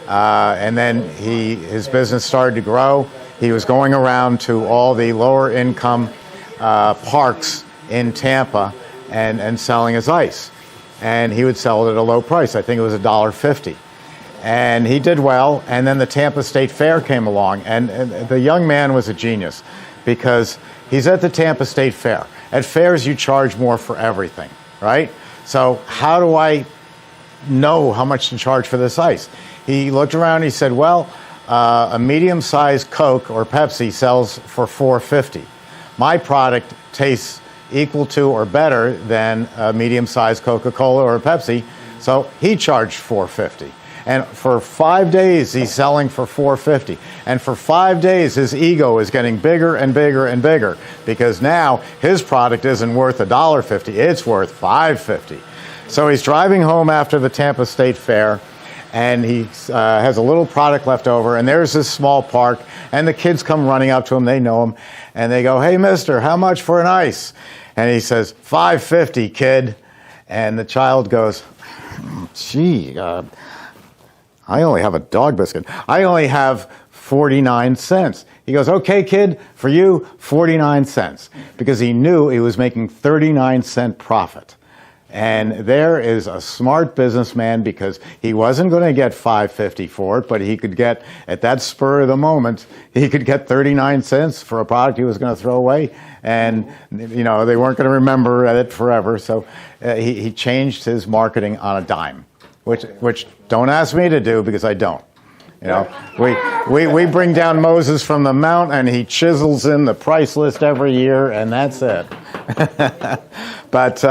And then his business started to grow. He was going around to all the lower income parks in Tampa and selling his ice. And he would sell it at a low price. I think it was $1.50. And he did well, and then the Tampa State Fair came along, and the young man was a genius because he's at the Tampa State Fair. At fairs, you charge more for everything, right? So how do I know how much to charge for this ice? He looked around and he said, well, a medium-sized Coke or Pepsi sells for $4.50. My product tastes equal to or better than a medium-sized Coca-Cola or a Pepsi, so he charged $4.50. And for 5 days, he's selling for $4.50. And for 5 days, his ego is getting bigger and bigger and bigger because now his product isn't worth $1.50, it's worth $5.50. So he's driving home after the Tampa State Fair, and he has a little product left over, and there's this small park, and the kids come running up to him, they know him, and they go, "Hey, mister, how much for an ice?" And he says, $5.50, kid. And the child goes, "Gee, I only have a dog biscuit. I only have 49 cents. He goes, "Okay, kid, for you, 49 cents. Because he knew he was making 39-cent profit. And there is a smart businessman, because he wasn't going to get $5.50 for it, but he could get, at that spur of the moment, he could get 39 cents for a product he was going to throw away. And, you know, they weren't going to remember it forever. So he changed his marketing on a dime, which don't ask me to do, because I don't. You know, we bring down Moses from the mount, and he chisels in the price list every year, and that's it. But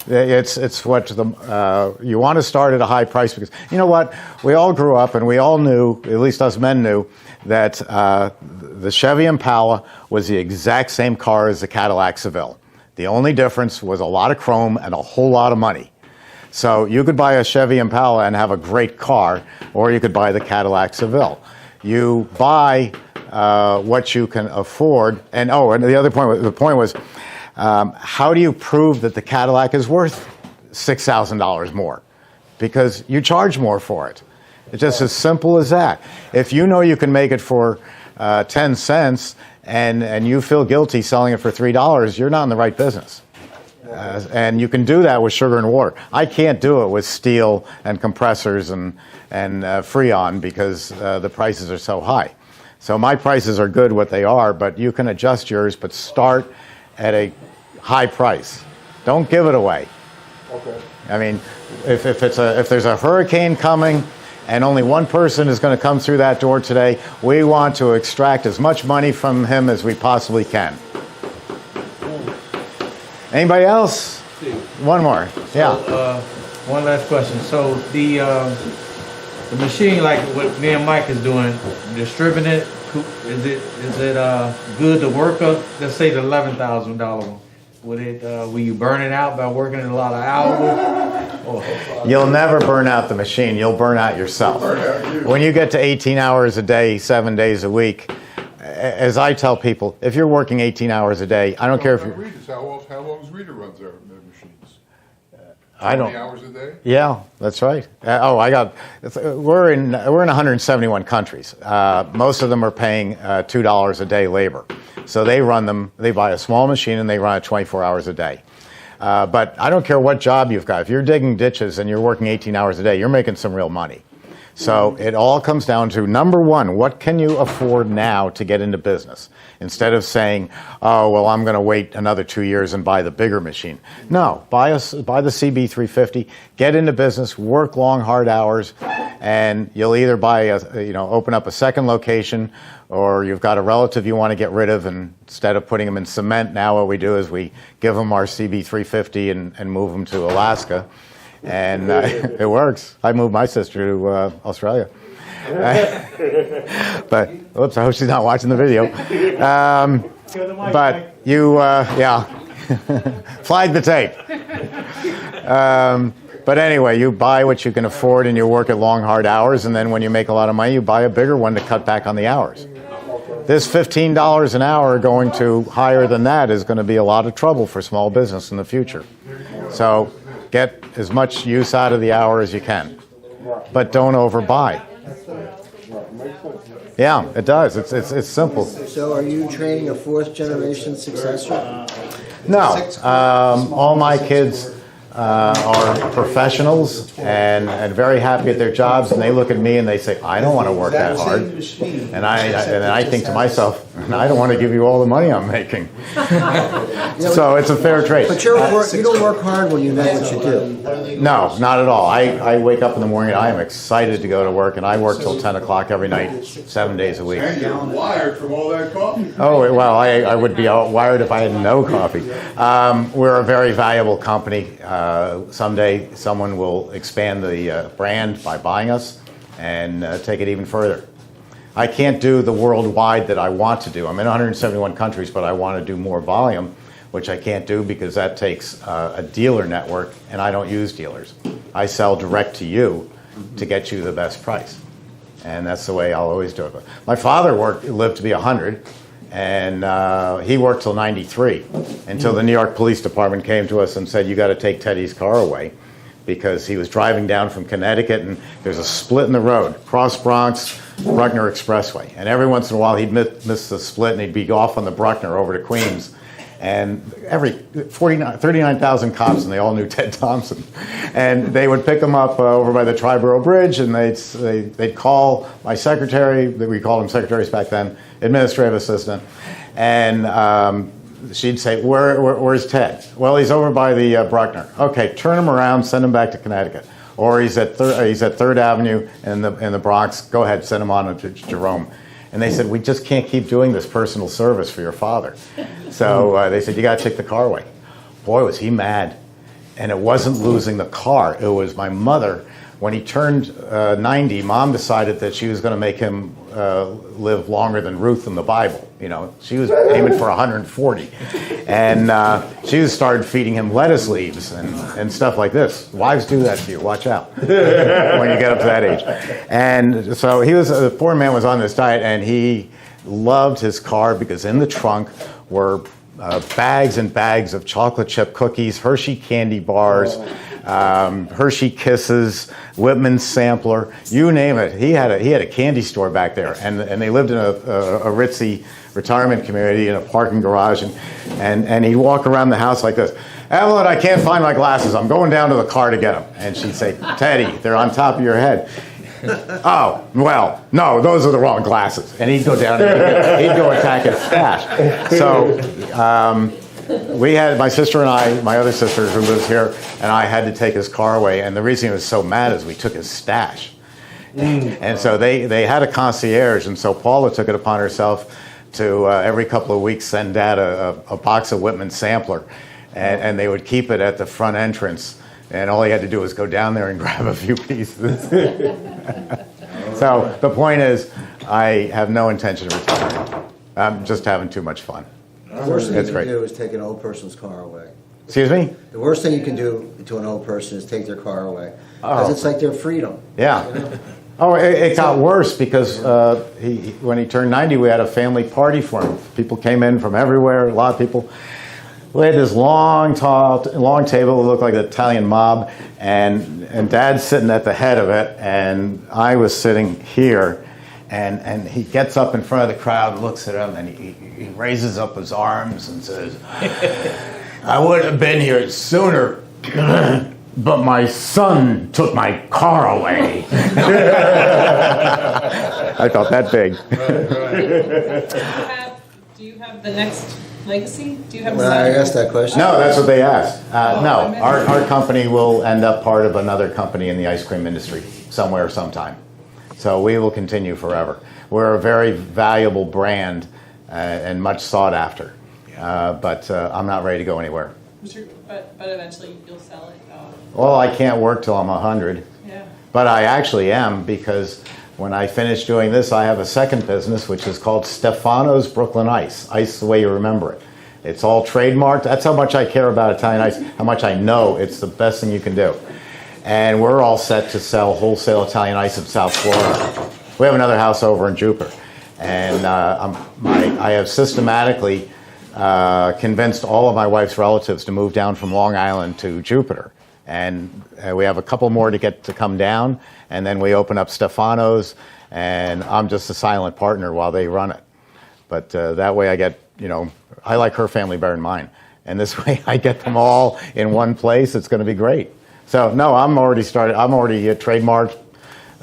it's what you want to start at a high price, because you know what, we all grew up and we all knew, at least us men knew, that the Chevy Impala was the exact same car as the Cadillac Seville. The only difference was a lot of chrome and a whole lot of money. So you could buy a Chevy Impala and have a great car, or you could buy the Cadillac Seville. You buy what you can afford. And the point was, how do you prove that the Cadillac is worth $6,000 more? Because you charge more for it. It's just as simple as that. If you know you can make it for 10 cents and you feel guilty selling it for $3, you're not in the right business. And you can do that with sugar and water. I can't do it with steel and compressors and Freon, because the prices are so high. So my prices are good what they are, but you can adjust yours, but start at a high price. Don't give it away. Okay. I mean, if there's a hurricane coming and only one person is going to come through that door today, we want to extract as much money from him as we possibly can. Anybody else? One more. Yeah. One last question. So the machine, like what me and Mike is doing, distributing it, is it good to work up? Let's say the $11,000 one. Will you burn it out by working a lot of hours? You'll never burn out the machine. You'll burn out yourself. When you get to 18 hours a day, 7 days a week, as I tell people, if you're working 18 hours a day, I don't care if you're... How long does Rita runs their machines? I don't. 20 hours a day? Yeah, that's right. We're in 171 countries. Most of them are paying $2 a day labor. So they run them, they buy a small machine and they run it 24 hours a day. But I don't care what job you've got. If you're digging ditches and you're working 18 hours a day, you're making some real money. So it all comes down to, number one, what can you afford now to get into business? Instead of saying, oh, well, I'm going to wait another 2 years and buy the bigger machine. No, buy the CB350, get into business, work long, hard hours, and you'll either open up a second location, or you've got a relative you want to get rid of, and instead of putting them in cement, now what we do is we give them our CB350 and move them to Alaska. And it works. I moved my sister to Australia. But, oops, I hope she's not watching the video. But you, flag the tape. But anyway, you buy what you can afford and you work at long, hard hours, and then when you make a lot of money, you buy a bigger one to cut back on the hours. This $15 an hour going to higher than that is going to be a lot of trouble for small business in the future. So get as much use out of the hour as you can, but don't overbuy. Yeah, it does. It's simple. So are you training a fourth generation successor? No, all my kids are professionals and very happy at their jobs, and they look at me and they say, I don't want to work that hard. And I think to myself, I don't want to give you all the money I'm making. So it's a fair trade. But you don't work hard when you know what you do. No, not at all. I wake up in the morning and I am excited to go to work, and I work till 10 o'clock every night, 7 days a week. And you're wired from all that coffee. Oh, well, I would be wired if I had no coffee. We're a very valuable company. Someday someone will expand the brand by buying us and take it even further. I can't do the worldwide that I want to do. I'm in 171 countries, but I want to do more volume. which I can't do because that takes a dealer network, and I don't use dealers. I sell direct to you to get you the best price. And that's the way I'll always do it. My father lived to be 100, and he worked till 93, until the New York Police Department came to us and said, you got to take Teddy's car away, because he was driving down from Connecticut, and there's a split in the road, Cross Bronx, Bruckner Expressway. And every once in a while, he'd miss the split, and he'd be off on the Bruckner over to Queens. And 39,000 cops, and they all knew Ted Thompson. And they would pick him up over by the Triborough Bridge, and they'd call my secretary, we called him secretaries back then, administrative assistant, and she'd say, where's Ted? Well, he's over by the Bruckner. Okay, turn him around, send him back to Connecticut. Or he's at 3rd Avenue in the Bronx. Go ahead, send him on to Jerome. And they said, we just can't keep doing this personal service for your father. So they said, you got to take the car away. Boy, was he mad. And it wasn't losing the car. It was my mother. When he turned 90, Mom decided that she was going to make him live longer than Ruth in the Bible. You know, she was aiming for 140. And she started feeding him lettuce leaves and stuff like this. Wives do that to you. Watch out when you get up to that age. And so the poor man was on this diet, and he loved his car because in the trunk were bags and bags of chocolate chip cookies, Hershey candy bars, Hershey Kisses, Whitman's Sampler, you name it. He had a candy store back there, and they lived in a ritzy retirement community in a parking garage, and he'd walk around the house like this. Evelyn, I can't find my glasses. I'm going down to the car to get them. And she'd say, Teddy, they're on top of your head. Oh, well, no, those are the wrong glasses. And he'd go down and he'd go attack his stash. So we had, my sister and I, my other sister who lives here, and I had to take his car away. And the reason he was so mad is we took his stash. And so they had a concierge, and so Paula took it upon herself to every couple of weeks send Dad a box of Whitman Sampler, and they would keep it at the front entrance, and all he had to do was go down there and grab a few pieces. So the point is, I have no intention of retiring. I'm just having too much fun. The worst thing you can do is take an old person's car away. Excuse me? The worst thing you can do to an old person is take their car away. Because it's like their freedom. Yeah. You know? Oh, it got worse because when he turned 90, we had a family party for him. People came in from everywhere, a lot of people. We had this long table that looked like the Italian mob, and Dad's sitting at the head of it, and I was sitting here, and he gets up in front of the crowd and looks at him, and he raises up his arms and says, I would have been here sooner, but my son took my car away. I felt that big. Do you have the next legacy? Do you have When I asked that question? No, that's what they asked. No, our company will end up part of another company in the ice cream industry somewhere, sometime. So we will continue forever. We're a very valuable brand and much sought after. But I'm not ready to go anywhere. But eventually you'll sell it. Well, I can't work till I'm 100. Yeah. But I actually am, because when I finish doing this, I have a second business, which is called Stefano's Brooklyn Ice. Ice the way you remember it. It's all trademarked. That's how much I care about Italian ice, how much I know it's the best thing you can do. And we're all set to sell wholesale Italian ice in South Florida. We have another house over in Jupiter. And I have systematically convinced all of my wife's relatives to move down from Long Island to Jupiter. And we have a couple more to come down, and then we open up Stefano's, and I'm just a silent partner while they run it. But that way I get, I like her family better than mine. And this way I get them all in one place. It's going to be great. So, no, I'm already trademarked,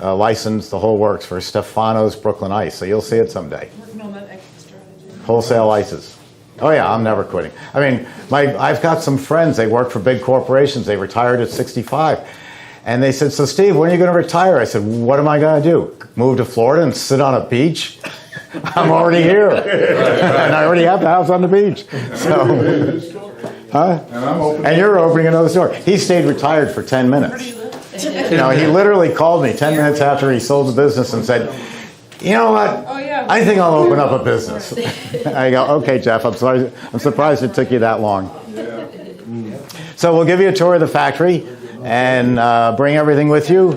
licensed, the whole works for Stefano's Brooklyn Ice. So you'll see it someday. Working on that exit strategy. Wholesale ices. Oh yeah, I'm never quitting. I mean, I've got some friends, they work for big corporations, they retired at 65. And they said, so Steve, when are you going to retire? I said, what am I going to do? Move to Florida and sit on a beach? I'm already here. And I already have the house on the beach. So, huh? And you're opening another store. He stayed retired for 10 minutes. He literally called me 10 minutes after he sold the business and said, you know what? Oh, yeah. I think I'll open up a business. I go, okay, Jeff, I'm sorry. I'm surprised it took you that long. So we'll give you a tour of the factory and bring everything with you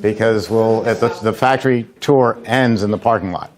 because the factory tour ends in the parking lot.